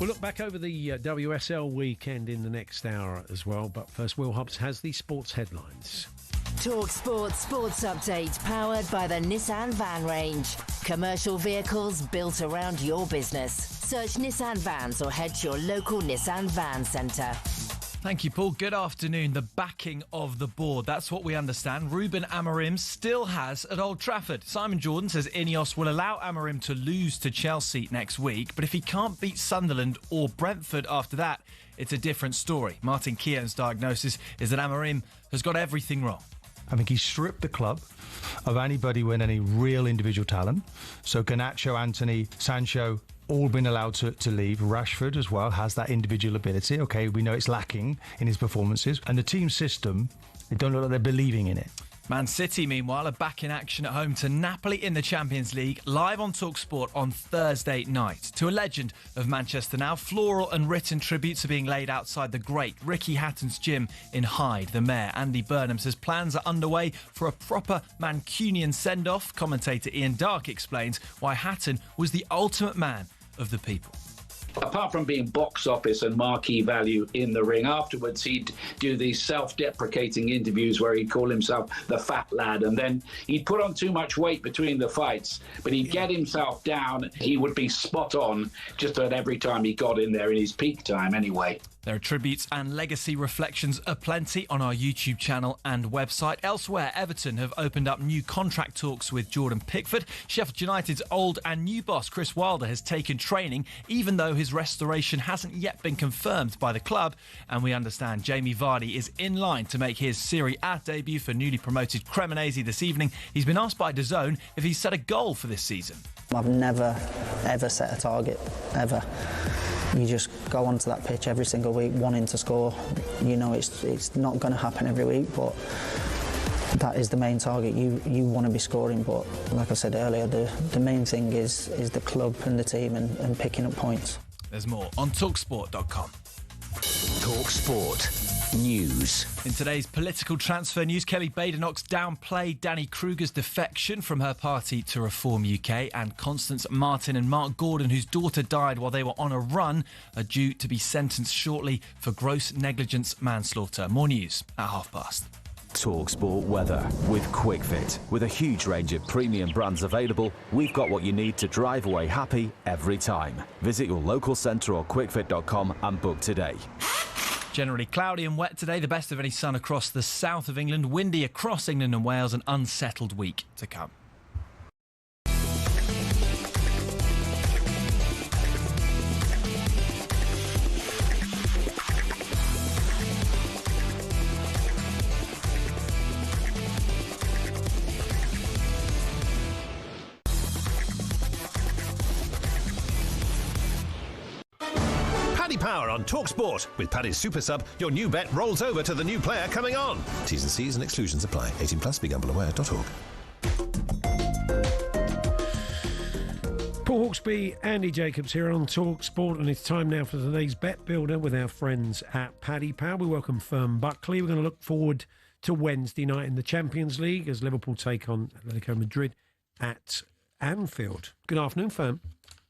E: We'll look back over the WSL weekend in the next hour as well. But first, Will Hobbs has the sports headlines.
Q: talkSPORT Sports Update, powered by the Nissan Van Range. Commercial vehicles built around your business. Search Nissan Vans or head to your local Nissan Van Centre.
A: Thank you, Paul. Good afternoon. The backing of the board. That's what we understand. Ruben Amorim still has at Old Trafford. Simon Jordan says Ineos will allow Amorim to lose to Chelsea next week, but if he can't beat Sunderland or Brentford after that, it's a different story. Martin Keown's diagnosis is that Amorim has got everything wrong.
J: I think he's stripped the club of anybody with any real individual talent. So Garnacho, Anthony, Sancho, all been allowed to leave. Rashford as well has that individual ability. OK, we know it's lacking in his performances. And the team system, they don't look like they're believing in it.
A: Man City, meanwhile, are back in action at home to Napoli in the Champions League, live on talkSPORT on Thursday night. To a legend of Manchester now, floral and written tributes are being laid outside the great Ricky Hatton's gym in Hyde. The mayor, Andy Burnham, says plans are underway for a proper Mancunian send-off. Commentator Ian Darke explains why Hatton was the ultimate man of the people.
K: Apart from being box office and marquee value in the ring, afterwards he'd do these self-deprecating interviews where he'd call himself the fat lad, and then he'd put on too much weight between the fights, but he'd get himself down. He would be spot on just at every time he got in there in his peak time anyway.
A: There are tributes and legacy reflections aplenty on our YouTube channel and website. Elsewhere, Everton have opened up new contract talks with Jordan Pickford. Sheffield United's old and new boss, Chris Wilder, has taken training, even though his restoration hasn't yet been confirmed by the club. And we understand Jamie Vardy is in line to make his Serie A debut for newly promoted Cremonese this evening. He's been asked by DAZN if he's set a goal for this season.
S: I've never, ever set a target, ever. You just go onto that pitch every single week wanting to score. You know it's not going to happen every week, but that is the main target. You want to be scoring, but like I said earlier, the main thing is the club and the team and picking up points.
A: There's more on talksport.com.
B: talkSPORT News.
A: In today's political transfer news, Kelly Badenoch's downplayed Danny Kruger's defection from her party to Reform UK, and Constance Martin and Mark Gordon, whose daughter died while they were on a run, are due to be sentenced shortly for gross negligence manslaughter. More news at past.
D: talkSPORT weather with QuickFit. With a huge range of premium brands available, we've got what you need to drive away happy every time. Visit your local centre or quickfit.com and book today.
A: Generally cloudy and wet today, the best of any sun across the south of England, windy across England and Wales, an unsettled week to come.
W: Paddy Power on talkSPORT. With Paddy's Super Sub, your new bet rolls over to the new player coming on. T's and C's and exclusions apply. 18 plus, begambleaware.org.
E: Paul Hawksbee, Andy Jacobs here on talkSPORT, and it's time now for today's Bet Builder with our friends at Paddy Power. We welcome Fern Buckley. We're going to look forward to Wednesday night in the Champions League as Liverpool take on Atletico Madrid at Anfield. Good afternoon, Fern.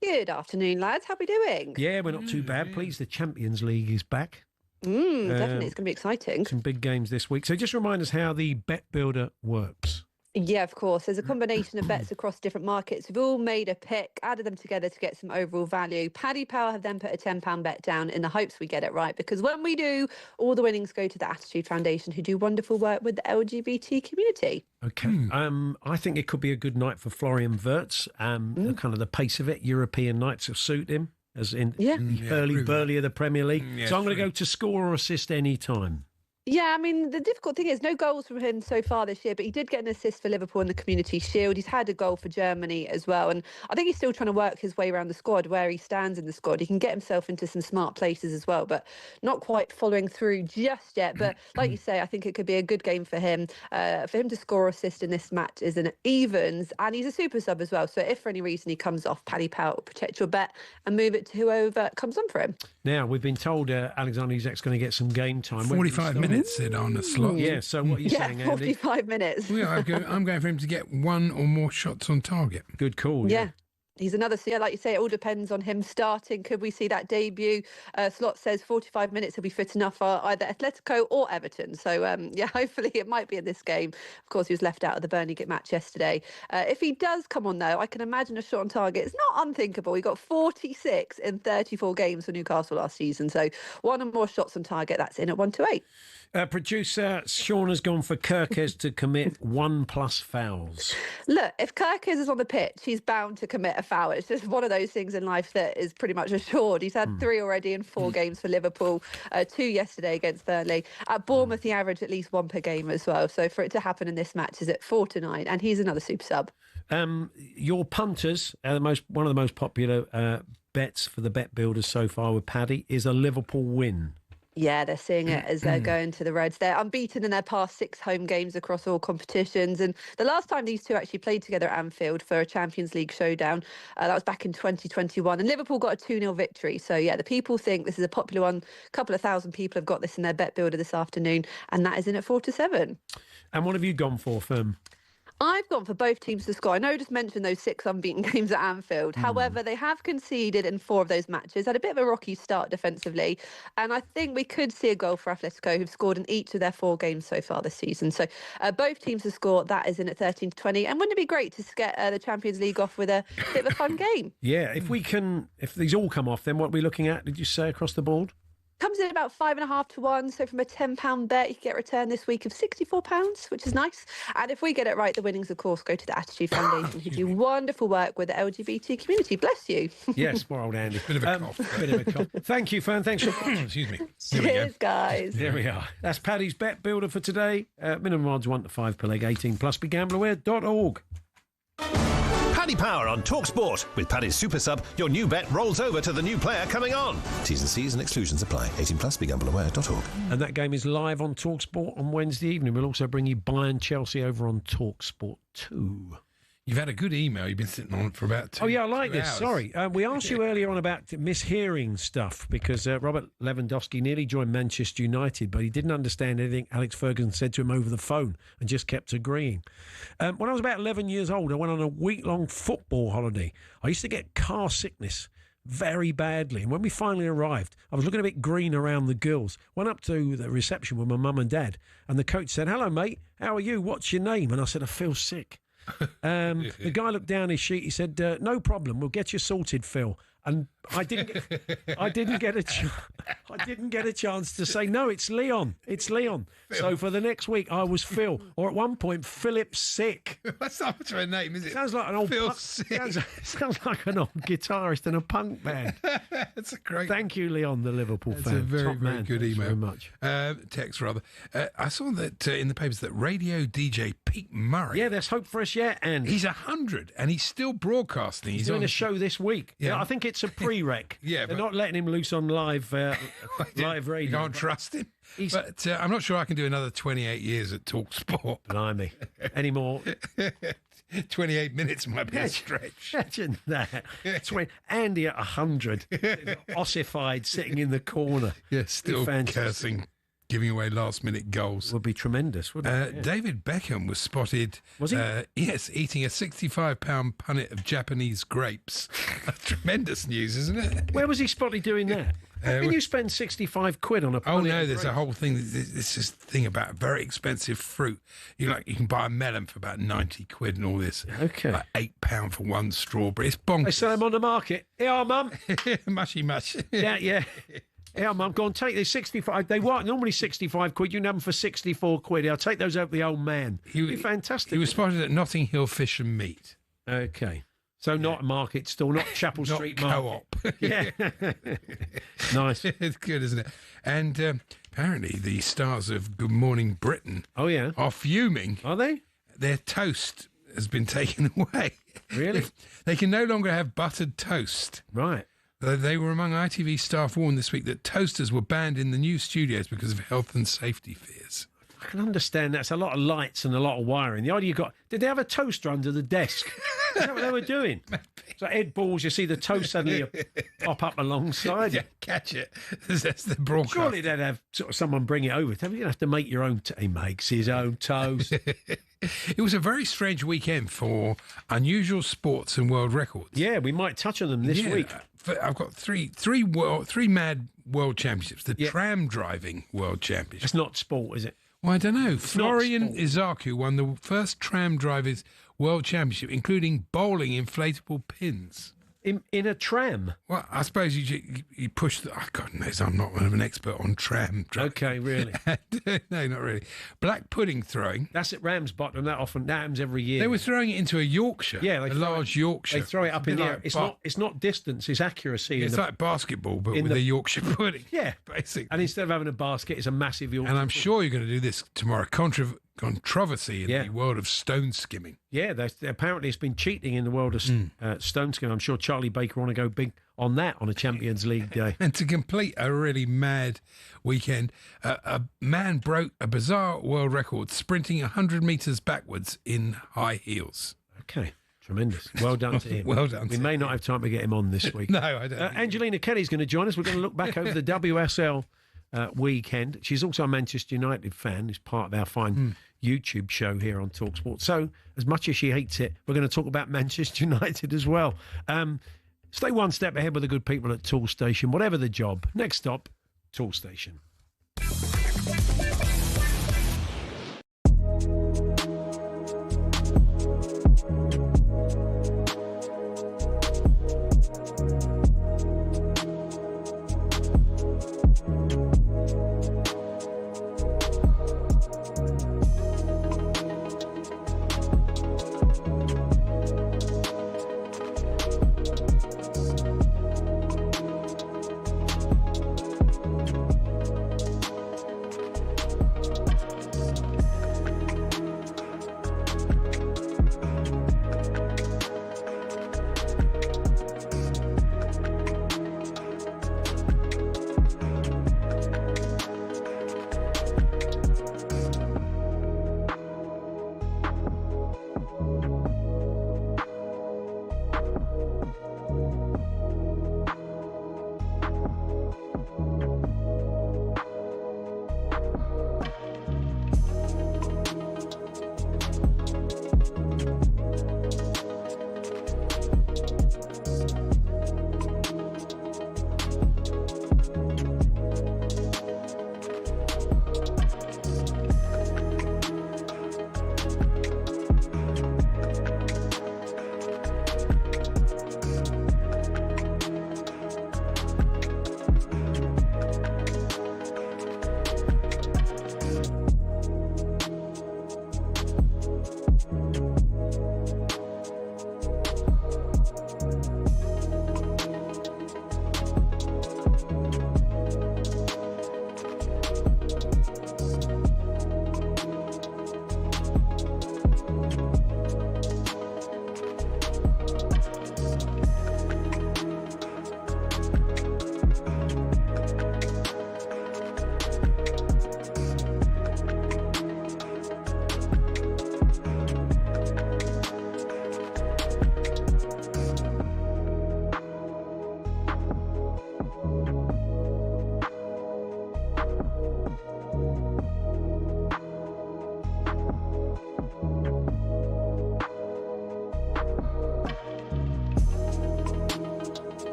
X: Good afternoon, lads. How are we doing?
E: Yeah, we're not too bad. Pleased the Champions League is back.
X: Definitely. It's going to be exciting.
E: Some big games this week. So just remind us how the Bet Builder works.
X: Yeah, of course. There's a combination of bets across different markets. We've all made a pick, added them together to get some overall value. Paddy Power have then put a £10 bet down in the hopes we get it right, because when we do, all the winnings go to the Attitude Foundation, who do wonderful work with the LGBT community.
E: Okay. I think it could be a good night for Florian Wirtz. Kind of the pace of it, European nights will suit him, as in the early burly of the Premier League. So I'm going to go to score or assist any time.
X: Yeah, I mean, the difficult thing is no goals from him so far this year, but he did get an assist for Liverpool in the Community Shield. He's had a goal for Germany as well. And I think he's still trying to work his way around the squad, where he stands in the squad. He can get himself into some smart places as well, but not quite following through just yet. But like you say, I think it could be a good game for him. For him to score or assist in this match is an evens, and he's a super sub as well. So if for any reason he comes off, Paddy Power will protect your bet and move it to whoever comes on for him.
E: Now, we've been told Alexander Isak's going to get some game time.
F: 45 minutes in on the slot.
E: Yeah, so what are you saying, Andy?
X: 45 minutes.
F: I'm going for him to get one or more shots on target.
E: Good call.
X: Yeah. He's another, so yeah, like you say, it all depends on him starting. Could we see that debut? Slot says 45 minutes he'll be fit enough for either Atletico or Everton. So, yeah, hopefully it might be in this game. Of course, he was left out of the Burnley match yesterday. If he does come on, though, I can imagine a shot on target. It's not unthinkable. He got 46 in 34 games for Newcastle last season. So one or more shots on target, that's in at 128.
E: Producer Sean has gone for Kirkes to commit 1+ fouls.
X: Look, if Kirkes is on the pitch, he's bound to commit a foul. It's just one of those things in life that is pretty much assured. He's had 3 already in 4 games for Liverpool, 2 yesterday against Burnley. At Bournemouth, he averaged at least 1 per game as well. So for it to happen in this match is at 4-9, and he's another super sub.
E: Your punters, one of the most popular bets for the bet builders so far with Paddy is a Liverpool win.
X: Yeah, they're seeing it as they're going to the Reds. They're unbeaten in their past 6 home games across all competitions. And the last time these two actually played together at Anfield for a Champions League showdown, that was back in 2021. And Liverpool got a 2-0 victory. So, yeah, the people think this is a popular one. A couple of thousand people have got this in their bet builder this afternoon. And that is in at 4-7.
E: And what have you gone for, Firm?
X: I've gone for both teams to score. I know I just mentioned those 6 unbeaten games at Anfield. However, they have conceded in 4 of those matches, had a bit of a rocky start defensively. And I think we could see a goal for Atletico, who've scored in each of their 4 games so far this season. So both teams to score, that is in at 13-20. And wouldn't it be great to get the Champions League off with a bit of a fun game?
E: Yeah, if these all come off, then what are we looking at, did you say, across the board?
X: Comes in about 5.5 to 1. So from a £10 bet, you can get a return this week of £64, which is nice. And if we get it right, the winnings, of course, go to the Attitude Foundation, who do wonderful work with the LGBT community. Bless you.
E: Yes, poor old Andy.
F: Bit of a cough.
E: Bit of a cough. Thank you, Fern. Thanks for
F: Excuse me.
X: Cheers, guys.
E: There we are. That's Paddy's bet builder for today. Minimum odds 1 to 5 per leg. 18 plus. BeGamblerWare.org.
W: Paddy Power on talkSPORT. With Paddy's Super Sub, your new bet rolls over to the new player coming on. T's and C's and exclusions apply. 18 plus. BeGamblerWare.org.
E: And that game is live on talkSPORT on Wednesday evening. We'll also bring you Bayern Chelsea over on talkSPORT 2.
F: You've had a good email. You've been sitting on it for about 2
E: Oh, yeah, I like this.
F: hours.
E: Sorry. We asked you earlier on about mishearing stuff because Robert Lewandowski nearly joined Manchester United, but he didn't understand anything Alex Ferguson said to him over the phone and just kept agreeing. When I was about 11 years old, I went on a week-long football holiday. I used to get car sickness very badly. And when we finally arrived, I was looking a bit green around the gills. Went up to the reception with my mum and dad, and the coach said, "Hello, mate. How are you? What's your name?" And I said, "I feel sick." The guy looked down his sheet. He said, "No problem. We'll get you sorted, Phil." And I didn't get a chance to say no. It's Leon. It's Leon. Phil. So for the next week, I was Phil, or at one point, Philip Sick.
F: That's not much of a name, is it?
E: Sounds like an old
F: Phil Sick.
E: Sounds like an old guitarist in a punk band.
F: That's a great.
E: Thank you, Leon, the Liverpool fan.
F: That's a very,
E: Top
F: very
E: man.
F: good
E: Thanks
F: email.
E: very much.
F: Text rather. I saw that in the papers that radio DJ Pete Murray.
E: Yeah, there's hope for us yet, and
F: he's 100, and he's still broadcasting.
E: He's doing a show this week. Yeah, I think it's a pre-rec.
F: Yeah,
E: they're not letting him loose on live live radio.
F: You can't trust him. But I'm not sure I can do another 28 years at talkSPORT.
E: Blimey. Any more?
F: 28 minutes might be a stretch.
E: Imagine that. Andy at 100, ossified, sitting in the corner.
F: Yeah, still cursing, giving away last-minute goals.
E: Would be tremendous, wouldn't it? Yeah.
F: David Beckham was spotted.
E: Was he?
F: Yes, eating a 65-pound punnet of Japanese grapes. That's tremendous news, isn't it?
E: Where was he spotted doing that? How can you spend 65 quid on a punnet?
F: Oh no, there's a whole thing. There's this thing about very expensive fruit. You can buy a melon for about 90 quid and all this.
E: Okay.
F: Like £8 for one strawberry. It's bonkers.
E: They sell them on the market. Yeah, mum.
F: Mushy mush.
E: Yeah. Yeah, Mum, go on, take this 65. They weren't normally 65 quid. You can have them for 64 quid. I'll take those out the old man. He'd be fantastic.
F: He was spotted at Notting Hill Fish and Meat.
E: Okay. So not a market store, not Chapel Street Market.
F: Co-op.
E: Yeah. Nice.
F: It's good, isn't it? And apparently the stars of Good Morning Britain are fuming.
E: Are they?
F: Their toast has been taken away.
E: Really?
F: They can no longer have buttered toast.
E: Right.
F: They were among ITV staff warned this week that toasters were banned in the new studios because of health and safety fears.
E: I can understand that's a lot of lights and a lot of wiring. The idea you got, did they have a toaster under the desk? Is that what they were doing? So Ed Balls, you see the toast suddenly pop up alongside it.
F: Catch it. That's the broadcast.
E: Surely they'd have sort of someone bring it over. You have to make your own. He makes his own toast.
F: It was a very strange weekend for unusual sports and world records.
E: Yeah, we might touch on them this week.
F: I've got three mad world championships. The tram driving world championship.
E: It's not sport, is it?
F: Well, I don't know. Florian Izaku won the first tram drivers world championship, including bowling inflatable pins.
E: In a tram?
F: Well, I suppose you push the... Oh, God knows, I'm not an expert on tram driving.
E: Okay, really?
F: No, not really. Black pudding throwing.
E: That's at Ramsbottom. That happens every year.
F: They were throwing it into a Yorkshire.
E: Yeah,
F: a large Yorkshire.
E: They throw it up in the air. It's not distance, it's accuracy.
F: It's like basketball, but with a Yorkshire pudding.
E: Yeah.
F: Basically.
E: And instead of having a basket, it's a massive Yorkshire
F: And I'm
E: pudding.
F: sure you're going to do this tomorrow. Controversy in the world of stone skimming.
E: Yeah, apparently it's been cheating in the world of stone skimming. I'm sure Charlie Baker want to go big on that on a Champions League day.
F: And to complete a really mad weekend, a man broke a bizarre world record sprinting 100 metres backwards in high heels.
E: Okay. Tremendous. Well done to him.
F: Well done.
E: We may not have time to get him on this week.
F: No, I don't.
E: Angelina Kelly's going to join us. We're going to look back over the WSL weekend. She's also a Manchester United fan. It's part of our fine YouTube show here on talkSPORT. So, as much as she hates it, we're going to talk about Manchester United as well. Stay one step ahead with the good people at Tool Station, whatever the job. Next stop, Tool Station.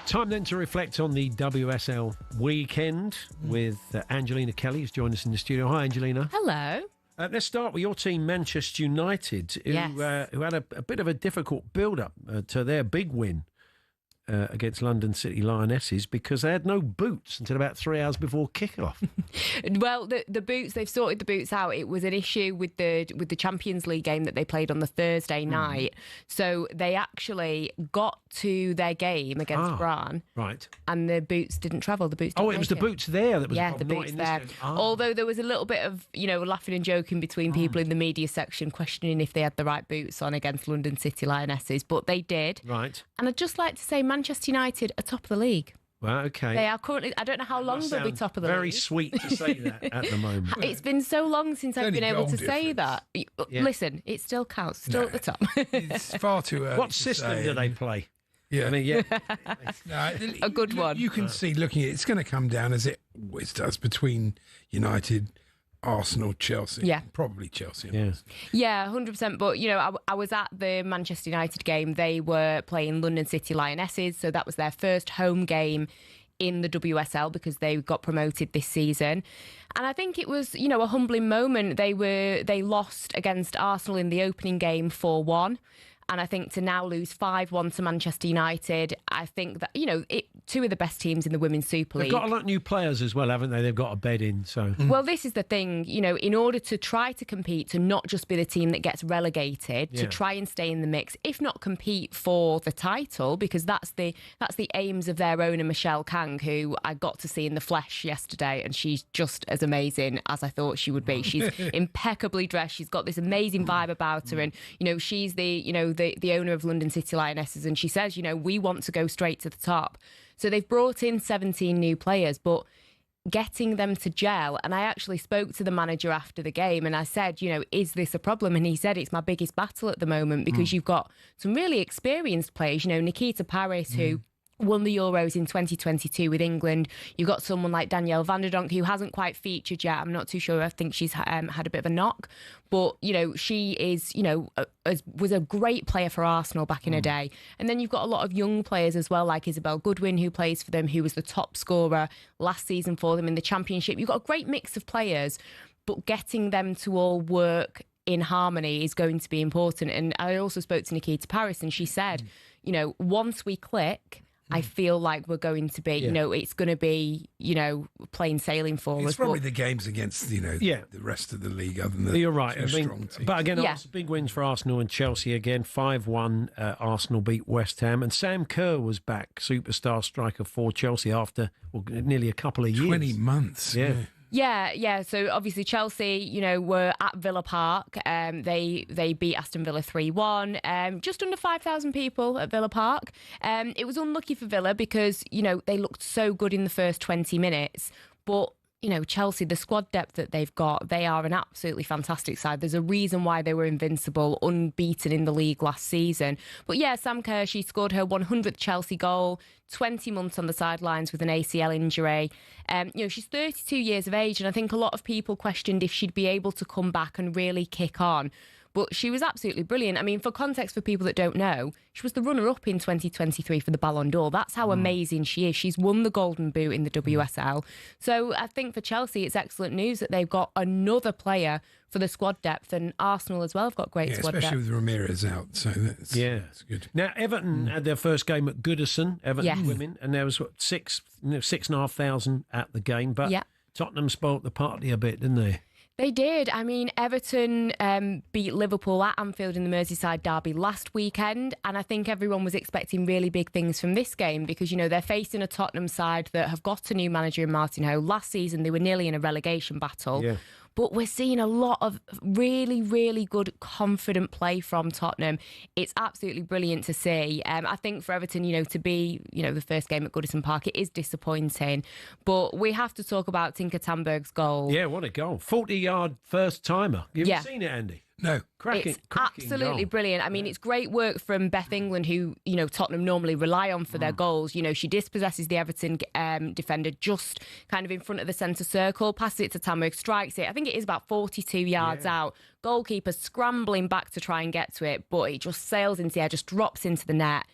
E: Time then to reflect on the WSL weekend with Angelina Kelly, who's joined us in the studio. Hi, Angelina.
C: Hello.
E: Let's start with your team, Manchester United, who had a bit of a difficult build-up to their big win against London City Lionesses because they had no boots until about 3 hours before kick-off.
C: Well, the boots, they've sorted the boots out. It was an issue with the Champions League game that they played on the Thursday night. So they actually got to their game against Brann.
E: Right.
C: And the boots didn't travel. The boots
E: it was the boots there that was
C: the boots there. Although there was a little bit of, laughing and joking between people in the media section questioning if they had the right boots on against London City Lionesses, but they did.
E: Right.
C: And I'd just like to say Manchester United are top of the league.
E: Well, okay.
C: They are currently, I don't know how long they'll be top of the league.
E: Very sweet to say that at the moment.
C: It's been so long since I've been able to say that.
E: Yeah.
C: Listen, it still counts, still at the top.
F: It's far too early.
E: What system do they play?
F: Yeah.
E: I mean,
C: a good one.
F: You can see, looking at it, it's going to come down, as it always does, between United, Arsenal, Chelsea.
C: Yeah.
F: Probably Chelsea.
C: Yeah, 100%. But, I was at the Manchester United game. They were playing London City Lionesses, so that was their first home game in the WSL because they got promoted this season. And I think it was, a humbling moment. They lost against Arsenal in the opening game 4-1. And I think to now lose 5-1 to Manchester United, I think that, two of the best teams in the Women's Super League.
E: They've got a lot of new players as well, haven't they? They've got a bed in, so...
C: Well, this is the thing, in order to try to compete, to not just be the team that gets relegated, to try and stay in the mix, if not compete for the title, because that's the aims of their owner, Michelle Kang, who I got to see in the flesh yesterday, and she's just as amazing as I thought she would be. She's impeccably dressed. She's got this amazing vibe about her, and, she's the owner of London City Lionesses, and she says, we want to go straight to the top. So they've brought in 17 new players, but getting them to gel. And I actually spoke to the manager after the game and I said, is this a problem? And he said, it's my biggest battle at the moment because you've got some really experienced players, Nikita Paris, who won the Euros in 2022 with England. You've got someone like Danielle van der Donk, who hasn't quite featured yet. I'm not too sure. I think she's had a bit of a knock. But, she is, was a great player for Arsenal back in her day. And then you've got a lot of young players as well, like Isabel Goodwin, who plays for them, who was the top scorer last season for them in the Championship. You've got a great mix of players, but getting them to all work in harmony is going to be important. And I also spoke to Nikita Paris and she said, once we click... I feel like we're going to be, it's going to be, plain sailing for us.
F: It's probably the games against, the rest of the league other than the
E: You're right.
F: strong teams.
E: But again, big wins for Arsenal and Chelsea again. 5-1, Arsenal beat West Ham. And Sam Kerr was back, superstar striker for Chelsea after nearly a couple of years.
F: 20 months.
C: Yeah. So obviously Chelsea, were at Villa Park. They beat Aston Villa 3-1. Just under 5,000 people at Villa Park. It was unlucky for Villa because, they looked so good in the first 20 minutes. But Chelsea, the squad depth that they've got, they are an absolutely fantastic side. There's a reason why they were invincible, unbeaten in the league last season. But yeah, Sam Kerr, she scored her 100th Chelsea goal, 20 months on the sidelines with an ACL injury. She's 32 years of age, and I think a lot of people questioned if she'd be able to come back and really kick on. But she was absolutely brilliant. I mean, for context, for people that don't know, she was the runner-up in 2023 for the Ballon d'Or. That's how amazing she is. She's won the Golden Boot in the WSL. So I think for Chelsea, it's excellent news that they've got another player for the squad depth, and Arsenal as well have got great squad depth.
F: Especially with Ramirez out, so that's good.
E: Now, Everton had their first game at Goodison, Everton women, and there was 6,500 at the game, but Tottenham spoilt the party a bit, didn't they?
C: They did. I mean, Everton beat Liverpool at Anfield in the Merseyside derby last weekend, and I think everyone was expecting really big things from this game because, they're facing a Tottenham side that have got a new manager in Martin Ho. Last season, they were nearly in a relegation battle. Yeah. But we're seeing a lot of really, really good, confident play from Tottenham. It's absolutely brilliant to see. I think for Everton, to be, the first game at Goodison Park, it is disappointing. But we have to talk about Tinker Tandberg's goal.
E: Yeah, what a goal. 40-yard first-timer. You've seen it, Andy?
F: No.
C: It's absolutely brilliant. I mean, it's great work from Beth England, who, Tottenham normally rely on for their goals. She dispossesses the Everton defender just kind of in front of the centre circle, passes it to Tandberg, strikes it. I think it is about 42 yards out. Goalkeeper scrambling back to try and get to it, but it just sails into the air, just drops into the net.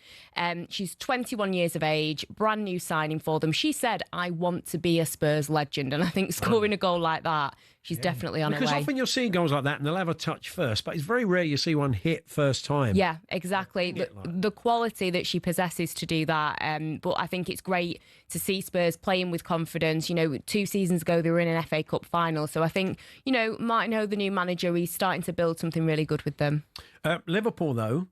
C: She's 21 years of age, brand new signing for them. She said, I want to be a Spurs legend. And I think scoring a goal like that, she's definitely on her way.
E: Because often you'll see goals like that and they'll have a touch first, but it's very rare you see one hit first time.
C: Yeah, exactly. The quality that she possesses to do that. But I think it's great to see Spurs playing with confidence. 2 seasons ago, they were in an FA Cup final. So I think, Martin Ho, the new manager, he's starting to build something really good with them.
E: Liverpool, though,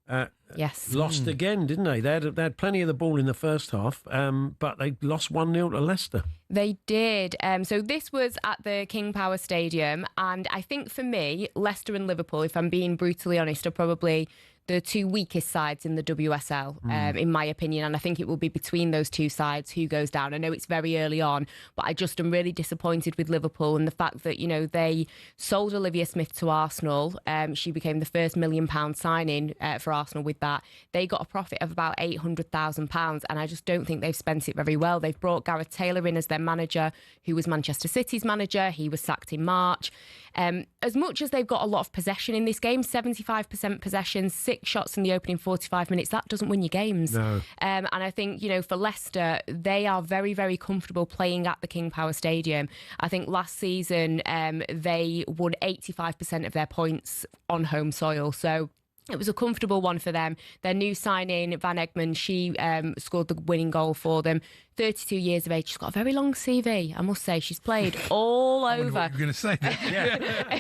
C: yes,
E: lost again, didn't they? They had plenty of the ball in the first half, but they lost 1-0 to Leicester.
C: They did. So this was at the King Power Stadium. And I think for me, Leicester and Liverpool, if I'm being brutally honest, are probably the 2 weakest sides in the WSL, in my opinion. And I think it will be between those 2 sides who goes down. I know it's very early on, but I just am really disappointed with Liverpool and the fact that, they sold Olivia Smith to Arsenal. She became the first £1 million signing for Arsenal with that. They got a profit of about £800,000, and I just don't think they've spent it very well. They've brought Gareth Taylor in as their manager, who was Manchester City's manager. He was sacked in March. As much as they've got a lot of possession in this game, 75% possession, 6 shots in the opening 45 minutes, that doesn't win you games.
E: No.
C: And I think, for Leicester, they are very, very comfortable playing at the King Power Stadium. I think last season they won 85% of their points on home soil. So it was a comfortable one for them. Their new signing, Van Egmond, she scored the winning goal for them. 32 years of age. She's got a very long CV, I must say. She's played all over.
F: What you're going to say that.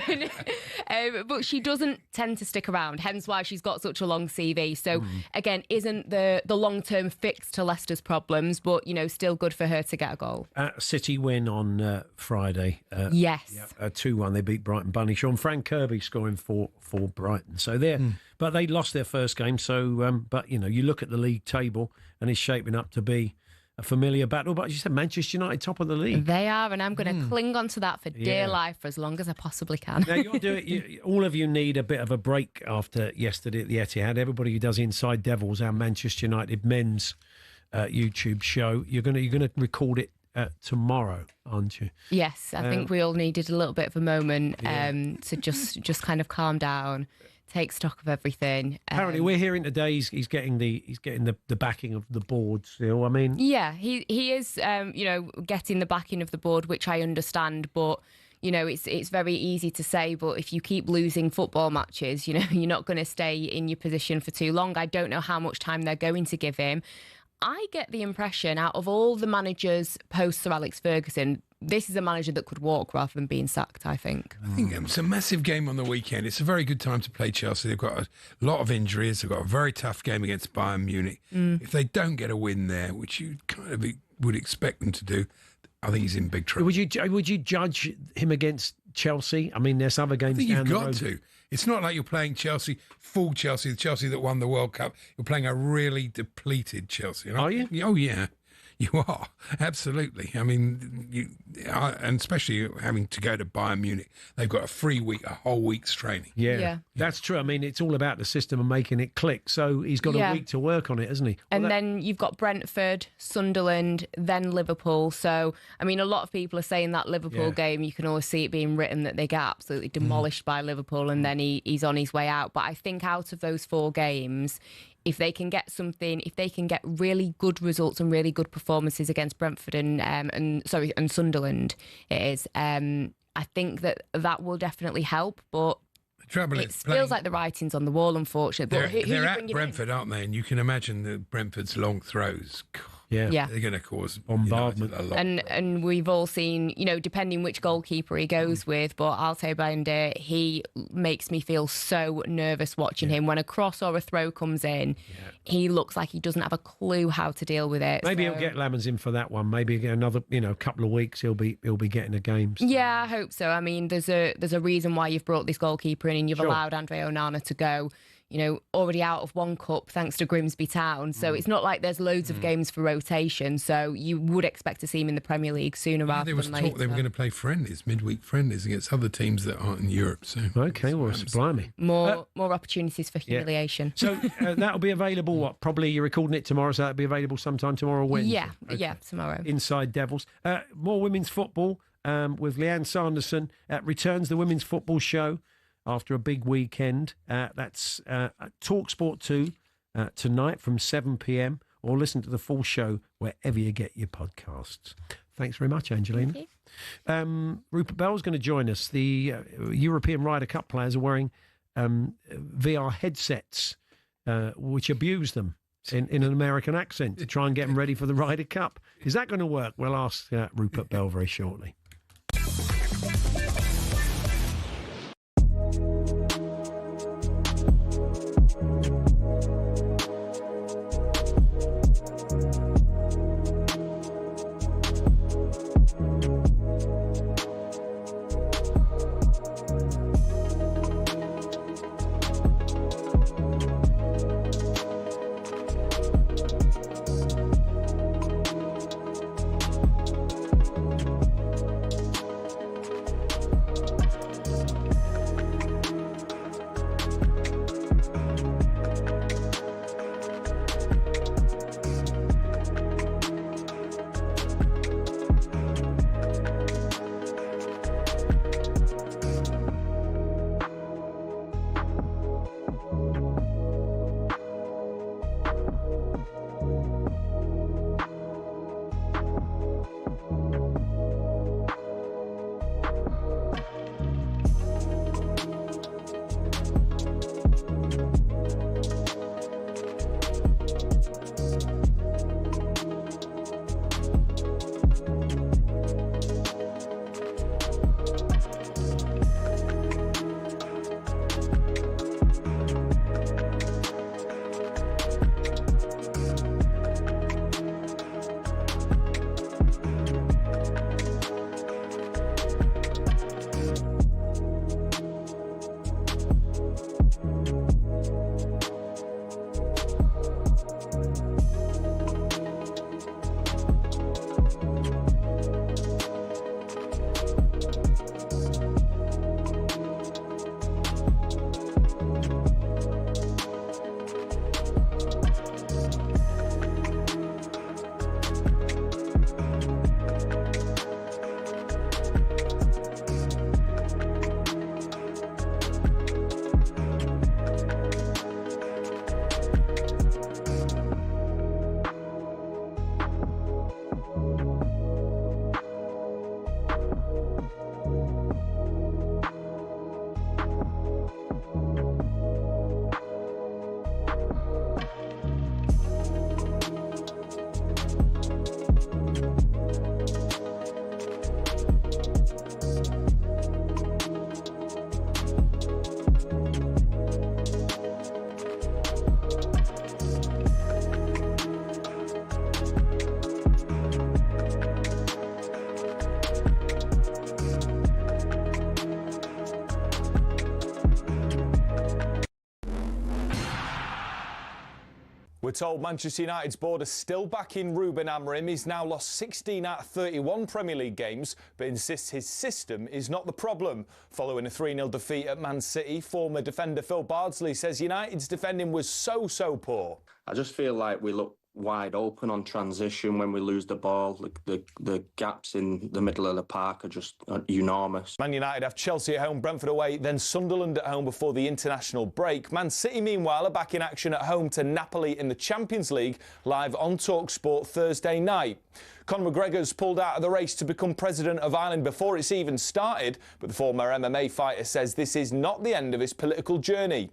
C: Yeah. But she doesn't tend to stick around, hence why she's got such a long CV. So, again, isn't the long-term fix to Leicester's problems, but, still good for her to get a goal.
E: City win on Friday.
C: Yes.
E: 2-1. They beat Brighton Bunny. Sean Frank Kirby scoring for Brighton. So they're... But they lost their first game. So, but, you look at the league table and it's shaping up to be a familiar battle. But as you said, Manchester United top of the league.
C: They are, and I'm going to cling on to that for dear life for as long as I possibly can.
E: Now, you'll do it. All of you need a bit of a break after yesterday at the Etihad. Everybody who does Inside Devils, our Manchester United men's YouTube show, you're going to record it tomorrow, aren't you?
C: Yes, I think we all needed a little bit of a moment to just kind of calm down, take stock of everything.
E: Apparently, we're hearing today he's getting the backing of the board still. I mean,
C: yeah, he is getting the backing of the board, which I understand, but. It's very easy to say, but if you keep losing football matches, you're not going to stay in your position for too long. I don't know how much time they're going to give him. I get the impression out of all the managers post Sir Alex Ferguson, this is a manager that could walk rather than being sacked, I think.
F: I think it's a massive game on the weekend. It's a very good time to play Chelsea. They've got a lot of injuries. They've got a very tough game against Bayern Munich. If they don't get a win there, which you kind of would expect them to do, I think he's in big trouble.
E: Would you judge him against Chelsea? I mean, there's other games. I think
F: you've got to. It's not like you're playing Chelsea, full Chelsea, the Chelsea that won the World Cup. You're playing a really depleted Chelsea.
E: Are you?
F: Oh, yeah. You are, absolutely. I mean, and especially having to go to Bayern Munich. They've got a whole week's training.
E: Yeah, that's true. I mean, it's all about the system and making it click. So he's got a week to work on it, hasn't he?
C: And then you've got Brentford, Sunderland, then Liverpool. So, I mean, a lot of people are saying that Liverpool game, you can always see it being written that they get absolutely demolished by Liverpool and then he's on his way out. But I think out of those 4 games, if they can get really good results and really good performances against Brentford and Sunderland, I think that will definitely help. But it feels like the writing's on the wall, unfortunately.
F: They're at Brentford, aren't they? And you can imagine that Brentford's long throws.
E: Yeah.
F: They're going to cause
E: bombardment.
F: a lot.
C: And we've all seen, depending which goalkeeper he goes with, but Altay Bayındır, he makes me feel so nervous watching him. When a cross or a throw comes in, he looks like he doesn't have a clue how to deal with it.
E: Maybe he'll get Lammers in for that one. Maybe another, couple of weeks he'll be getting a game. So.
C: Yeah, I hope so. I mean, there's a reason why you've brought this goalkeeper in and you've allowed Andre Onana to go. Already out of one cup thanks to Grimsby Town. So it's not like there's loads of games for rotation. So you would expect to see him in the Premier League sooner rather than later.
F: There was talk they were going to play friendlies, midweek friendlies against other teams that aren't in Europe. So
E: okay, well, blimey.
C: More opportunities for humiliation.
E: So that'll be available, probably you're recording it tomorrow, so that'll be available sometime tomorrow or Wednesday.
C: Yeah, tomorrow.
E: Inside Devils. More women's football with Leanne Sanderson. Returns the Women's Football Show. after a big weekend. That's talkSPORT 2 tonight from 7 p.m, or listen to the full show wherever you get your podcasts. Thanks very much, Angelina.
C: Thank you.
E: Rupert Bell's going to join us. The European Ryder Cup players are wearing VR headsets, which abuse them in an American accent to try and get them ready for the Ryder Cup. Is that going to work? We'll ask Rupert Bell very shortly.
M: We're told Manchester United's board are still backing Ruben Amorim. He's now lost 16 out of 31 Premier League games, but insists his system is not the problem. Following a 3-0 defeat at Man City, former defender Phil Bardsley says United's defending was so poor.
N: I just feel like we look wide open on transition when we lose the ball. The gaps in the middle of the park are just enormous.
M: Man United have Chelsea at home, Brentford away, then Sunderland at home before the international break. Man City, meanwhile, are back in action at home to Napoli in the Champions League, live on talkSPORT Thursday night. Conor McGregor's pulled out of the race to become president of Ireland before it's even started, but the former MMA fighter says this is not the end of his political journey.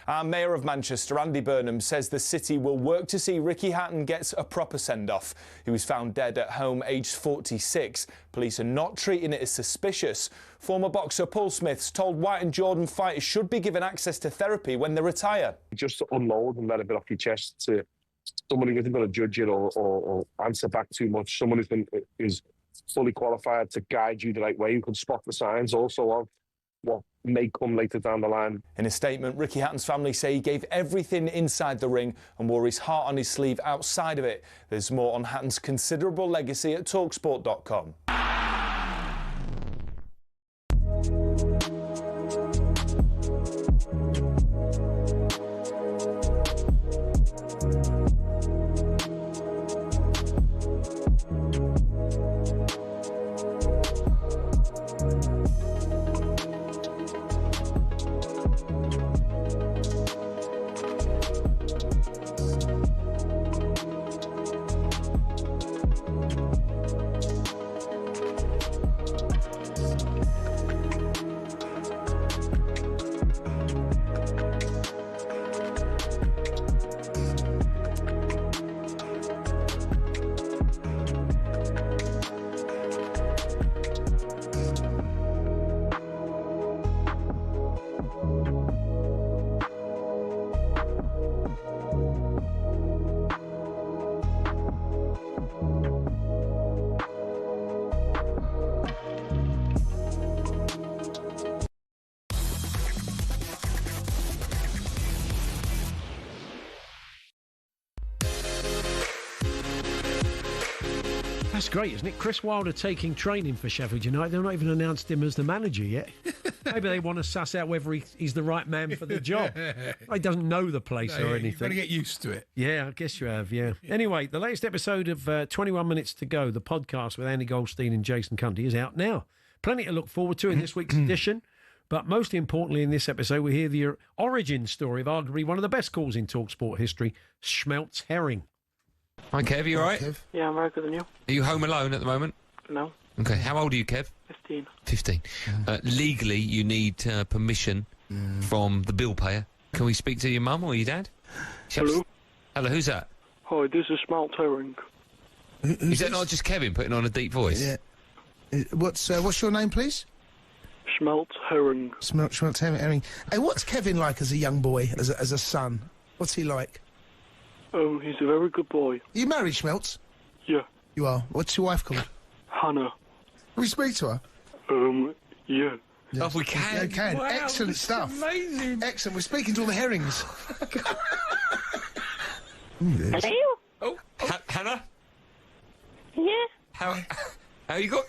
M: Our Mayor of Manchester, Andy Burnham, says the city will work to see Ricky Hatton gets a proper send-off. He was found dead at home, aged 46. Police are not treating it as suspicious. Former boxer Paul Smith's told White and Jordan fighters should be given access to therapy when they retire.
O: Just unload and let a bit off your chest to someone who isn't going to judge it or answer back too much. Someone who's fully qualified to guide you the right way, who can spot the signs also of what may come later down the line.
M: In a statement, Ricky Hatton's family say he gave everything inside the ring and wore his heart on his sleeve outside of it. There's more on Hatton's considerable legacy at talksport.com.
E: That's great, isn't it? Chris Wilder taking training for Sheffield United. They've not even announced him as the manager yet. Maybe they want to suss out whether he's the right man for the job. He doesn't know the place or anything.
F: You've got to get used to it.
E: Yeah, I guess you have, yeah. Anyway, the latest episode of 21 Minutes to Go, the podcast with Andy Goldstein and Jason Cundy, is out now. Plenty to look forward to in this week's edition. But most importantly in this episode, we hear the origin story of arguably one of the best calls in talkSPORT history, Schmeltz Herring.
G: Hi, Kev, you all right?
L: Kev? Yeah, I'm very good, and you?
G: Are you home alone at the moment?
L: No.
G: Okay, how old are you, Kev?
L: 15.
G: 15. Legally, you need permission from the bill payer. Can we speak to your mum or your dad?
L: Hello?
G: Hello, who's that?
L: Hi, this is Schmeltz Herring.
G: Is that not just Kevin putting on a deep voice?
R: Yeah. What's your name, please?
L: Schmeltz Herring.
R: Schmeltz Herring. Hey, what's Kevin like as a young boy, as a son? What's he like?
L: He's a very good boy.
R: Are you married, Schmeltz?
L: Yeah.
R: You are. What's your wife called?
L: Hannah.
R: Can we speak to her?
L: Yeah.
G: Oh, we can.
R: Yeah, we can.
L: Wow,
R: Excellent stuff.
L: Amazing.
R: Excellent. We're speaking to all the herrings.
L: Hello?
G: Oh, Hannah?
L: Yeah.
G: How you got...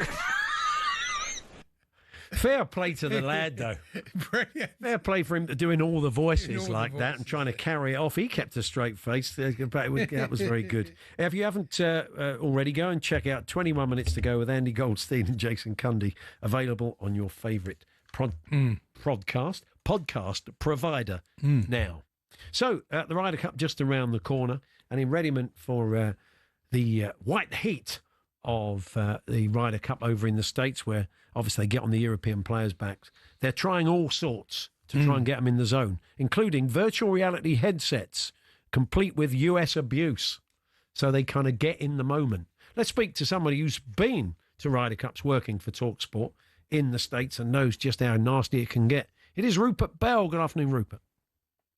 E: Fair play to the lad, though. Fair play for him to doing all the voices like that and trying to carry it off. He kept a straight face. That was very good. If you haven't already, go and check out 21 Minutes to Go with Andy Goldstein and Jason Cundy, available on your favourite podcast provider now. So, the Ryder Cup just around the corner, and in readiness for the white heat of the Ryder Cup over in the States, where obviously they get on the European players' backs. They're trying all sorts to try and get them in the zone, including virtual reality headsets, complete with US abuse, so they kind of get in the moment. Let's speak to somebody who's been to Ryder Cups working for talkSPORT in the States and knows just how nasty it can get. It is Rupert Bell. Good afternoon, Rupert.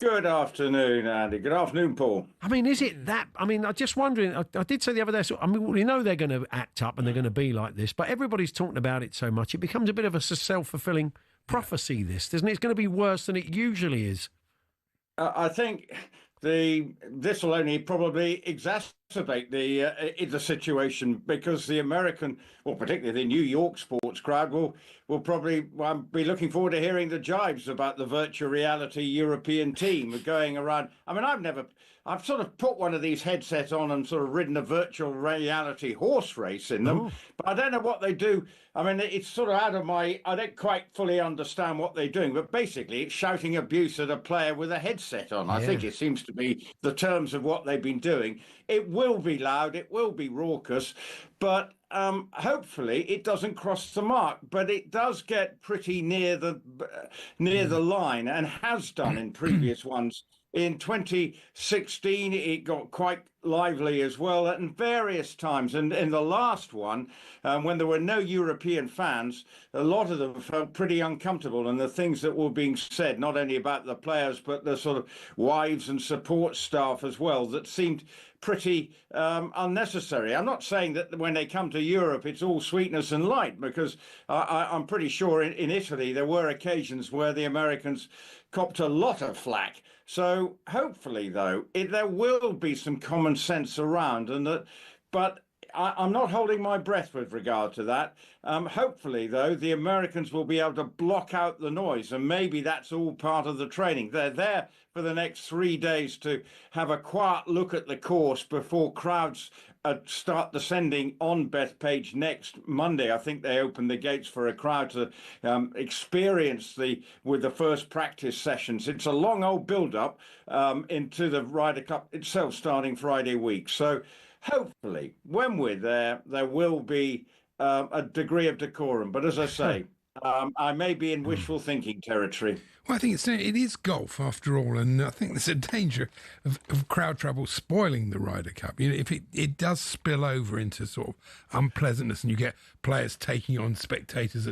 U: Good afternoon, Andy. Good afternoon, Paul.
E: I mean, is it that? I mean, I'm just wondering. I did say the other day, I mean, we know they're going to act up and they're going to be like this, but everybody's talking about it so much, it becomes a bit of a self-fulfilling prophecy, this, doesn't it? It's going to be worse than it usually is.
U: I think this will only probably exacerbate the situation, because the American, or particularly the New York sports crowd, will probably be looking forward to hearing the jibes about the virtual reality European team going around. I mean, I've sort of put one of these headsets on and sort of ridden a virtual reality horse race in them, but I don't know what they do. I mean, it's sort of out of I don't quite fully understand what they're doing, but basically it's shouting abuse at a player with a headset on. I think it seems to be the terms of what they've been doing. It will be loud, it will be raucous, but hopefully it doesn't cross the mark. But it does get pretty near the line, and has done in previous ones. In 2016, it got quite lively as well at various times. And in the last one, when there were no European fans, a lot of them felt pretty uncomfortable. And the things that were being said, not only about the players, but the sort of wives and support staff as well, that seemed pretty unnecessary. I'm not saying that when they come to Europe, it's all sweetness and light, because I'm pretty sure in Italy, there were occasions where the Americans copped a lot of flack. So hopefully, though, there will be some common sense around, but I'm not holding my breath with regard to that. Hopefully, though, the Americans will be able to block out the noise, and maybe that's all part of the training. They're there for the next 3 days to have a quiet look at the course before crowds start descending on Bethpage next Monday. I think they open the gates for a crowd to experience with the first practice sessions. It's a long old build-up into the Ryder Cup itself, starting Friday week. So hopefully, when we're there, there will be a degree of decorum. But as I say, I may be in wishful thinking territory.
F: Well, I think it is golf after all, and I think there's a danger of crowd trouble spoiling the Ryder Cup. You know, if it does spill over into sort of unpleasantness, and you get players taking on spectators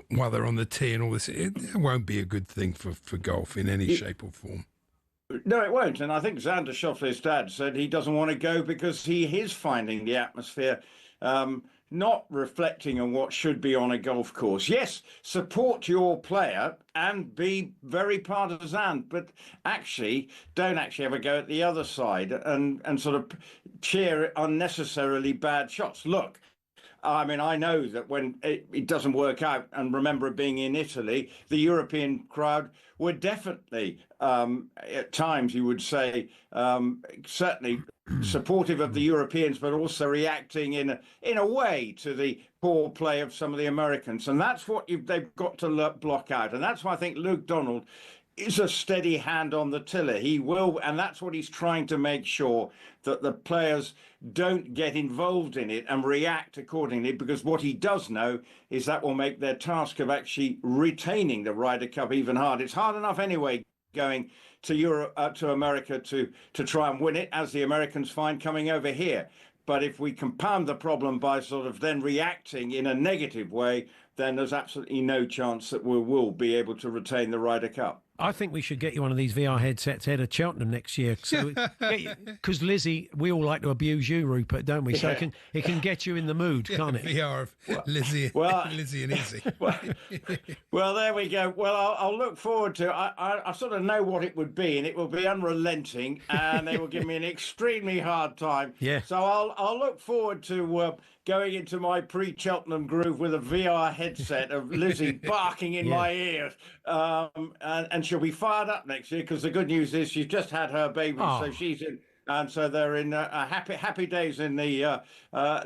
F: while they're on the tee and all this, it won't be a good thing for golf in any shape or form.
U: No, it won't. And I think Xander Schauffele's dad said he doesn't want to go because he is finding the atmosphere not reflecting on what should be on a golf course. Yes, support your player and be very partisan, but actually don't actually ever go at the other side and sort of cheer unnecessarily bad shots. Look, I mean, I know that when it doesn't work out, and remember being in Italy, the European crowd were definitely, at times you would say, certainly supportive of the Europeans, but also reacting in a way to the poor play of some of the Americans. And that's what they've got to block out. And that's why I think Luke Donald is a steady hand on the tiller. He will, and that's what he's trying to make sure, that the players don't get involved in it and react accordingly, because what he does know is that will make their task of actually retaining the Ryder Cup even harder. It's hard enough anyway going to Europe, to America to try and win it, as the Americans find coming over here. But if we compound the problem by sort of then reacting in a negative way, then there's absolutely no chance that we will be able to retain the Ryder Cup.
E: I think we should get you one of these VR headsets head of Cheltenham next year. Because Lizzie, we all like to abuse you, Rupert, don't we? So it can get you in the mood, can't it?
F: VR of Lizzie, Lizzie and Izzy.
U: Well, there we go. Well, I'll look forward to it. I sort of know what it would be, and it will be unrelenting, and they will give me an extremely hard time.
E: Yeah.
U: So I'll look forward to going into my pre-Cheltenham groove with a VR headset of Lizzie barking in my ears. And she'll be fired up next year, because the good news is she's just had her baby, so she's in. And so they're in happy days in the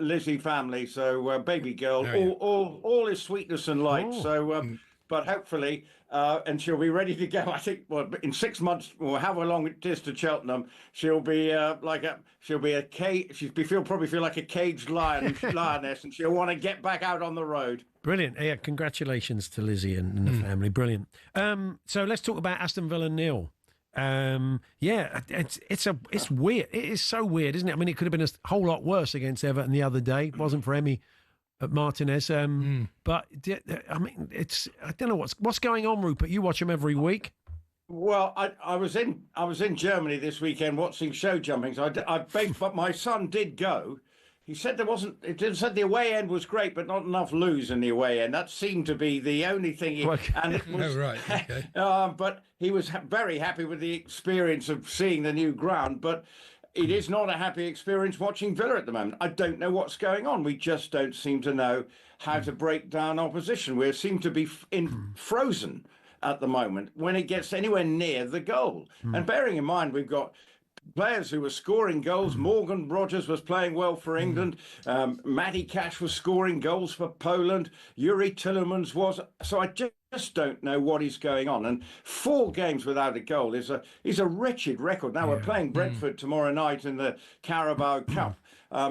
U: Lizzie family. So baby girl, all is sweetness and light. So, but hopefully, and she'll be ready to go. I think, well, in 6 months, or however long it is to Cheltenham, she'll be probably feel like a caged lioness, and she'll want to get back out on the road.
E: Brilliant. Yeah, congratulations to Lizzie and the family. Brilliant. So let's talk about Aston Villa 0. It's weird. It is so weird, isn't it? I mean, it could have been a whole lot worse against Everton the other day. It wasn't for Emi Martinez. But I mean, I don't know what's going on, Rupert. You watch them every week.
U: Well, I was in Germany this weekend watching show jumping. So but my son did go. He said It said the away end was great, but not enough lose in the away end. That seemed to be the only thing. And it was,
F: right. Okay.
U: But he was very happy with the experience of seeing the new ground. But it is not a happy experience watching Villa at the moment. I don't know what's going on. We just don't seem to know how to break down opposition. We seem to be frozen at the moment when it gets anywhere near the goal. And bearing in mind, we've got players who were scoring goals. Morgan Rogers was playing well for England. Matty Cash was scoring goals for Poland. Yuri Tillemans was. So I just don't know what is going on. And 4 games without a goal is a wretched record. Now we're playing Brentford tomorrow night in the Carabao Cup.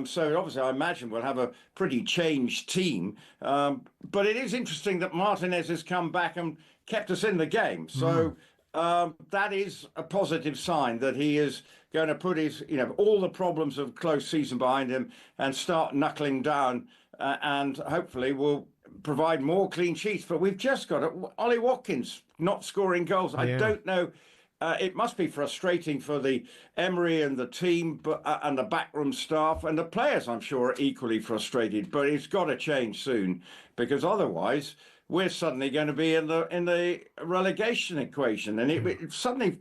U: So obviously I imagine we'll have a pretty changed team. But it is interesting that Martinez has come back and kept us in the game. So that is a positive sign that he is going to put his, all the problems of close season behind him and start knuckling down, and hopefully will provide more clean sheets. But we've just got Ollie Watkins not scoring goals. I don't know. It must be frustrating for the Emery and the team, and the backroom staff and the players. I'm sure are equally frustrated. But it's got to change soon, because otherwise we're suddenly going to be in the relegation equation, and it suddenly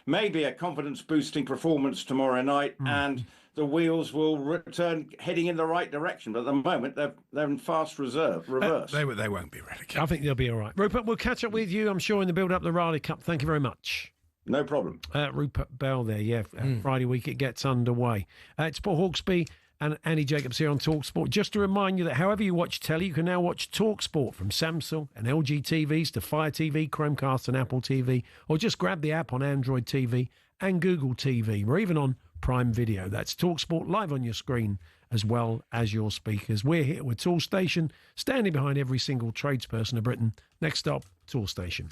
U: may be a confidence-boosting performance tomorrow night, and the wheels will return heading in the right direction. But at the moment, they're in fast reverse.
F: They won't be relegated.
E: I think they'll be all right. Rupert, we'll catch up with you, I'm sure, in the build-up to the Ryder Cup. Thank you very much.
U: No problem.
E: Rupert Bell there, Friday week it gets underway. It's Paul Hawksbee and Andy Jacobs here on talkSPORT. Just to remind you that however you watch telly, you can now watch talkSPORT from Samsung and LG TVs to Fire TV, Chromecast and Apple TV, or just grab the app on Android TV and Google TV. We're even on Prime Video. That's talkSPORT live on your screen as well as your speakers. We're here with Toolstation, standing behind every single tradesperson of Britain. Next stop, Toolstation.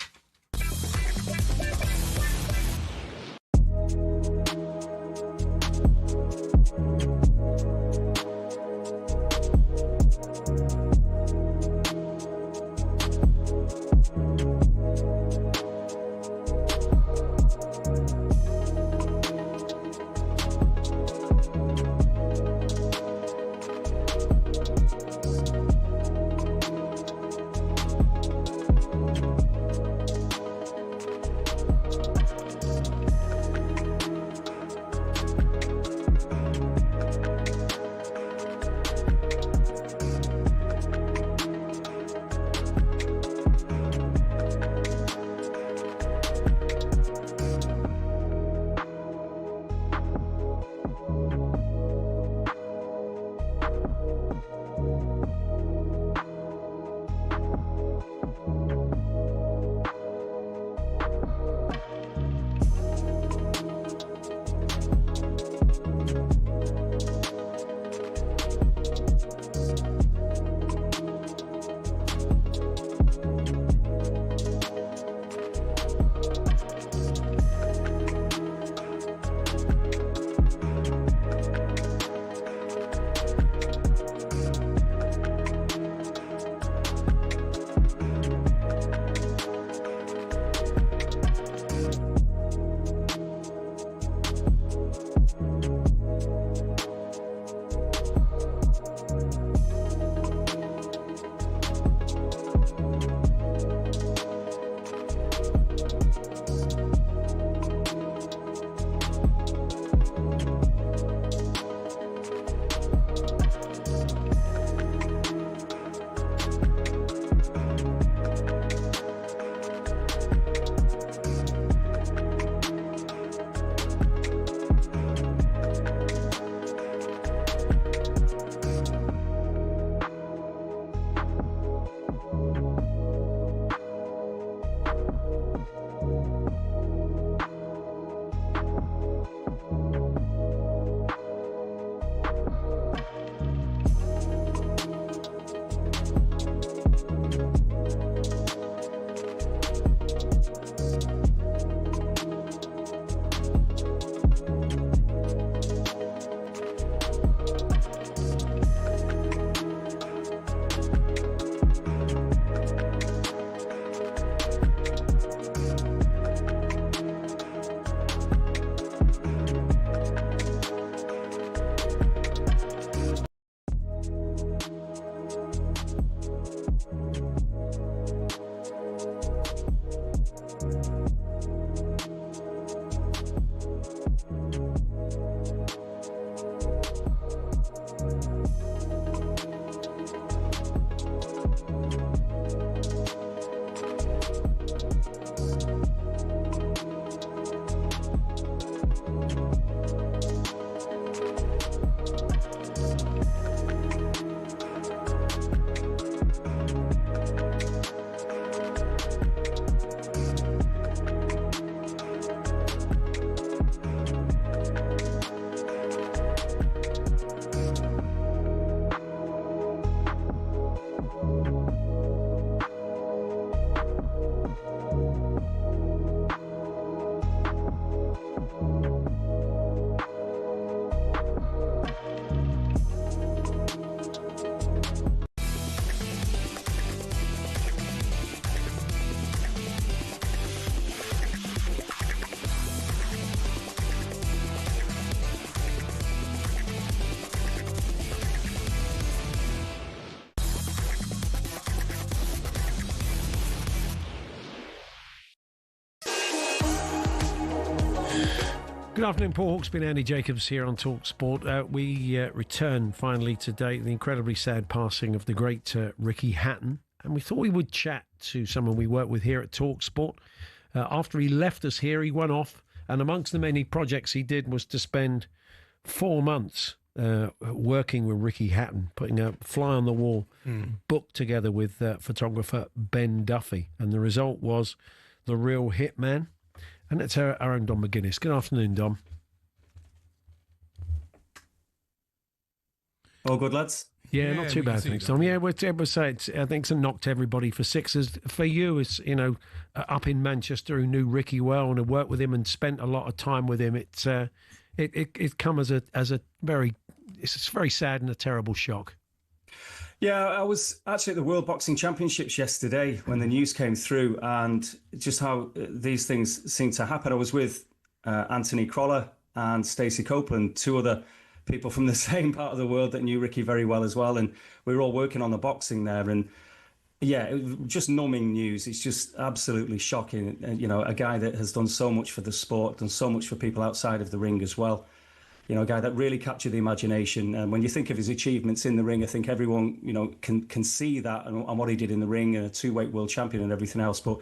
E: Good afternoon, Paul Hawksbee and Andy Jacobs here on talkSPORT. We return finally today the incredibly sad passing of the great Ricky Hatton. And we thought we would chat to someone we work with here at talkSPORT. After he left us here, he went off, and amongst the many projects he did was to spend 4 months working with Ricky Hatton, putting a fly-on-the-wall book together with photographer Ben Duffy. And the result was The Real Hitman. And it's our own Dom McGinness. Good afternoon, Dom.
H: All good, lads?
E: Yeah, not too bad, thanks, Dom. Yeah, we're say I think it's knocked everybody for sixes. For you, as you know, up in Manchester, who knew Ricky well and had worked with him and spent a lot of time with him, it's come as a very sad and a terrible shock.
H: Yeah, I was actually at the World Boxing Championships yesterday when the news came through, and just how these things seem to happen. I was with Anthony Crolla and Stacey Copeland, two other people from the same part of the world that knew Ricky very well as well, and we were all working on the boxing there. And yeah, it was just numbing news. It's just absolutely shocking. You know, a guy that has done so much for the sport, done so much for people outside of the ring as well. You know, a guy that really captured the imagination. And when you think of his achievements in the ring, I think everyone, you know, can see that and what he did in the ring, and a two-weight world champion and everything else. But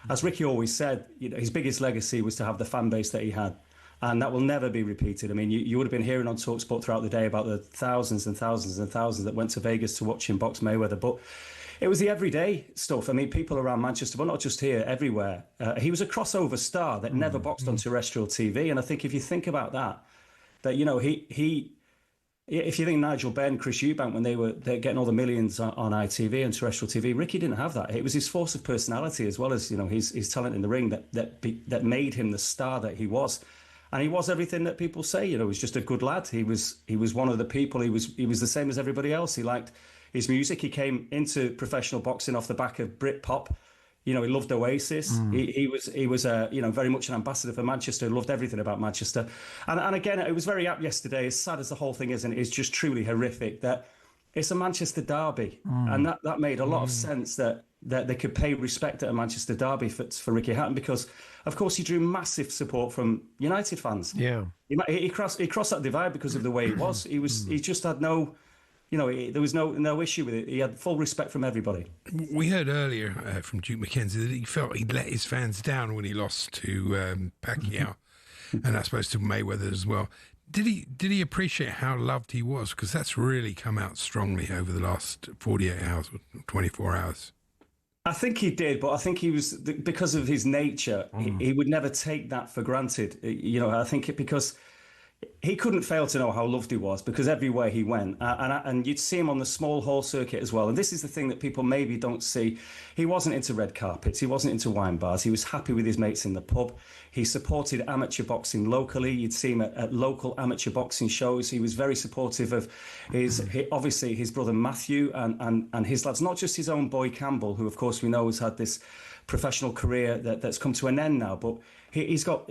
H: as Ricky always said, you know, his biggest legacy was to have the fan base that he had. And that will never be repeated. I mean, you would have been hearing on talkSPORT throughout the day about the thousands and thousands and thousands that went to Vegas to watch him box Mayweather. But it was the everyday stuff. I mean, people around Manchester, but not just here, everywhere. He was a crossover star that never boxed on terrestrial TV. And I think if you think about that, you know, he if you think Nigel Benn, Chris Eubank, when they're getting all the millions on ITV and terrestrial TV, Ricky didn't have that. It was his force of personality as well as, you know, his talent in the ring that made him the star that he was. And he was everything that people say. You know, he was just a good lad. He was one of the people. He was the same as everybody else. He liked his music. He came into professional boxing off the back of Britpop. You know, he loved Oasis. He was you know, very much an ambassador for Manchester. He loved everything about Manchester. And again, it was very apt yesterday. As sad as the whole thing is, and it's just truly horrific that it's a Manchester derby, and that made a lot of sense that they could pay respect at a Manchester derby for Ricky Hatton, because, of course, he drew massive support from United fans.
E: Yeah,
H: he crossed that divide because of the way he was. He just had no. You know, there was no issue with it. He had full respect from everybody.
F: We heard earlier from Juke McKenzie that he felt he'd let his fans down when he lost to Pacquiao, and I suppose to Mayweather as well. Did he appreciate how loved he was? Because that's really come out strongly over the last 48 hours, 24 hours.
H: I think he did, but I think he was, because of his nature, he would never take that for granted. You know, I think because he couldn't fail to know how loved he was, because everywhere he went, and you'd see him on the small hall circuit as well. And this is the thing that people maybe don't see. He wasn't into red carpets. He wasn't into wine bars. He was happy with his mates in the pub. He supported amateur boxing locally. You'd see him at local amateur boxing shows. He was very supportive of obviously his brother Matthew and his lads, not just his own boy Campbell, who of course we know has had this professional career that's come to an end now. But he's got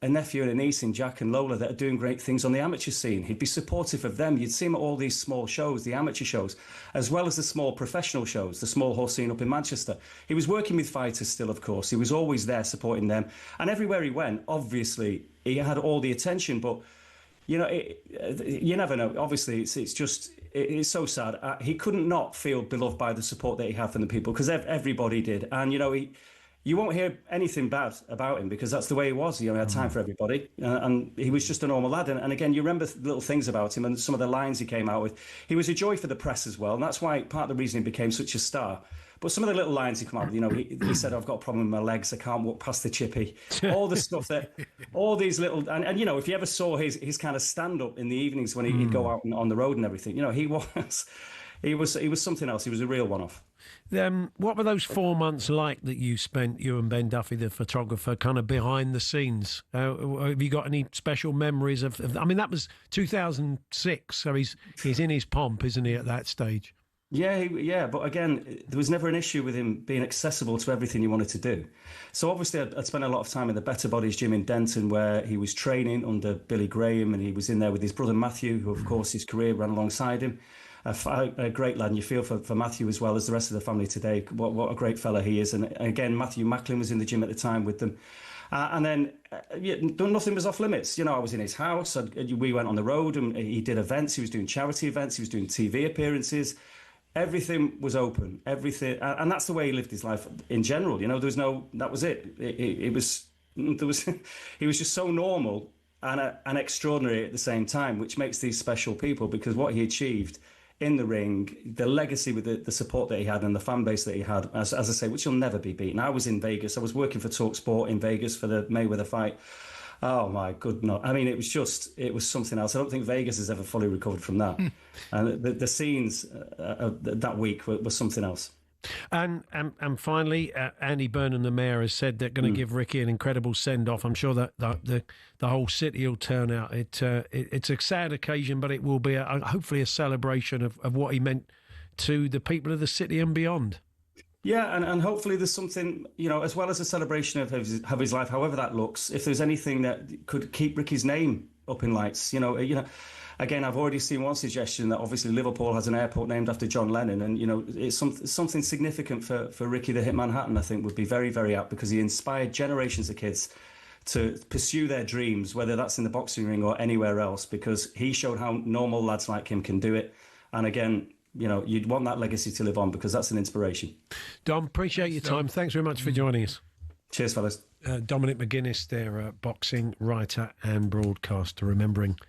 H: a nephew and a niece in Jack and Lola that are doing great things on the amateur scene. He'd be supportive of them. You'd see him at all these small shows, the amateur shows, as well as the small professional shows, the small hall scene up in Manchester. He was working with fighters still, of course. He was always there supporting them. And everywhere he went, obviously, he had all the attention. But, you know, you never know. Obviously, it's so sad. He couldn't not feel beloved by the support that he had from the people, because everybody did. And, you know, you won't hear anything bad about him, because that's the way he was. He only had time for everybody, and he was just a normal lad. And again, you remember little things about him and some of the lines he came out with. He was a joy for the press as well, and that's why part of the reason he became such a star. But some of the little lines he come out with, you know, he said, "I've got a problem with my legs. I can't walk past the chippy." All the stuff all these little, and you know, if you ever saw his kind of stand up in the evenings when he'd go out on the road and everything, you know, he was something else. He was a real one-off.
E: What were those 4 months like that you spent, you and Ben Duffy, the photographer, kind of behind the scenes? Have you got any special memories of? I mean, that was 2006, so he's in his pomp, isn't he, at that stage?
H: Yeah, but again, there was never an issue with him being accessible to everything he wanted to do. So obviously, I'd spent a lot of time in the Better Bodies gym in Denton, where he was training under Billy Graham, and he was in there with his brother Matthew, who, of course, his career ran alongside him. A great lad, and you feel for Matthew as well as the rest of the family today. What a great fella he is. And again, Matthew Macklin was in the gym at the time with them. And then nothing was off limits. You know, I was in his house. We went on the road and he did events. He was doing charity events. He was doing TV appearances. Everything was open. Everything. And that's the way he lived his life in general. You know, that was it. He was just so normal and extraordinary at the same time, which makes these special people, because what he achieved in the ring, the legacy with the support that he had and the fan base that he had, as I say, which will never be beaten. I was in Vegas. I was working for talkSPORT in Vegas for the Mayweather fight. Oh my goodness. I mean, it was something else. I don't think Vegas has ever fully recovered from that. And the scenes that week were something else.
E: And finally, Andy Burnham, the mayor, has said they're going to give Ricky an incredible send-off. I'm sure that the whole city will turn out. It's a sad occasion, but it will be hopefully a celebration of what he meant to the people of the city and beyond.
H: Yeah, and hopefully there's something, you know, as well as a celebration of his life, however that looks, if there's anything that could keep Ricky's name up in lights, you know. Again, I've already seen one suggestion that obviously Liverpool has an airport named after John Lennon, and, you know, it's something significant for Ricky the Hitman Hatton, I think, would be very, very apt, because he inspired generations of kids to pursue their dreams, whether that's in the boxing ring or anywhere else, because he showed how normal lads like him can do it. And again, you know, you'd want that legacy to live on, because that's an inspiration.
E: Dom, appreciate your time. Thanks very much for joining us.
H: Cheers, fellas.
E: Dominic McGinness, their boxing writer and broadcaster, remembering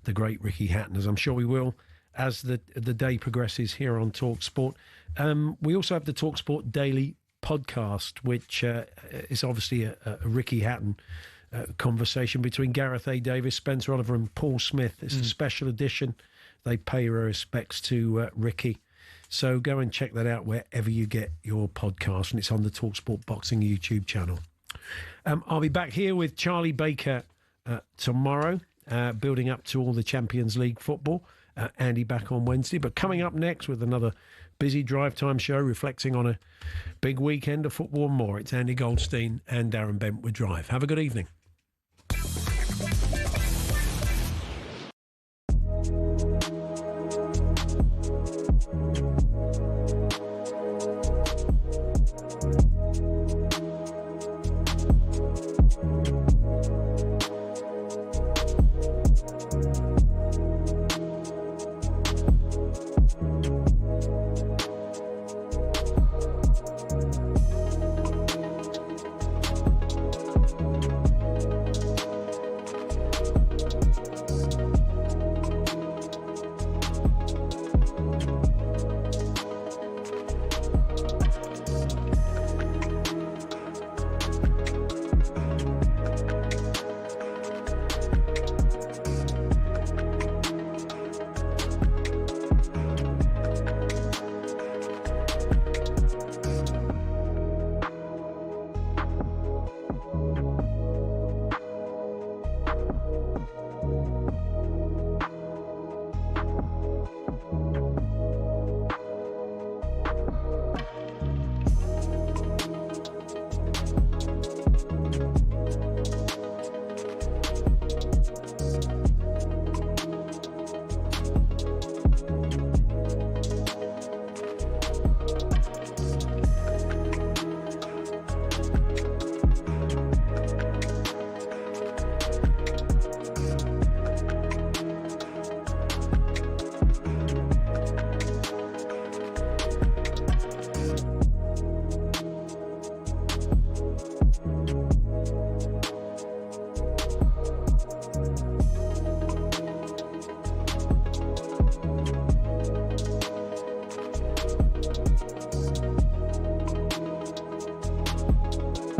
E: the great Ricky Hatton, as I'm sure we will as the day progresses here on talkSPORT. We also have the talkSPORT Daily podcast, which is obviously a Ricky Hatton conversation between Gareth A. Davis, Spencer Oliver and Paul Smith. It's a special edition. They pay their respects to Ricky. So go and check that out wherever you get your podcast, and it's on the talkSPORT Boxing YouTube channel. I'll be back here with Charlie Baker tomorrow, building up to all the Champions League football. Andy back on Wednesday. But coming up next with another busy drive time show reflecting on a big weekend of football and more, it's Andy Goldstein and Darren Bent with Drive. Have a good evening.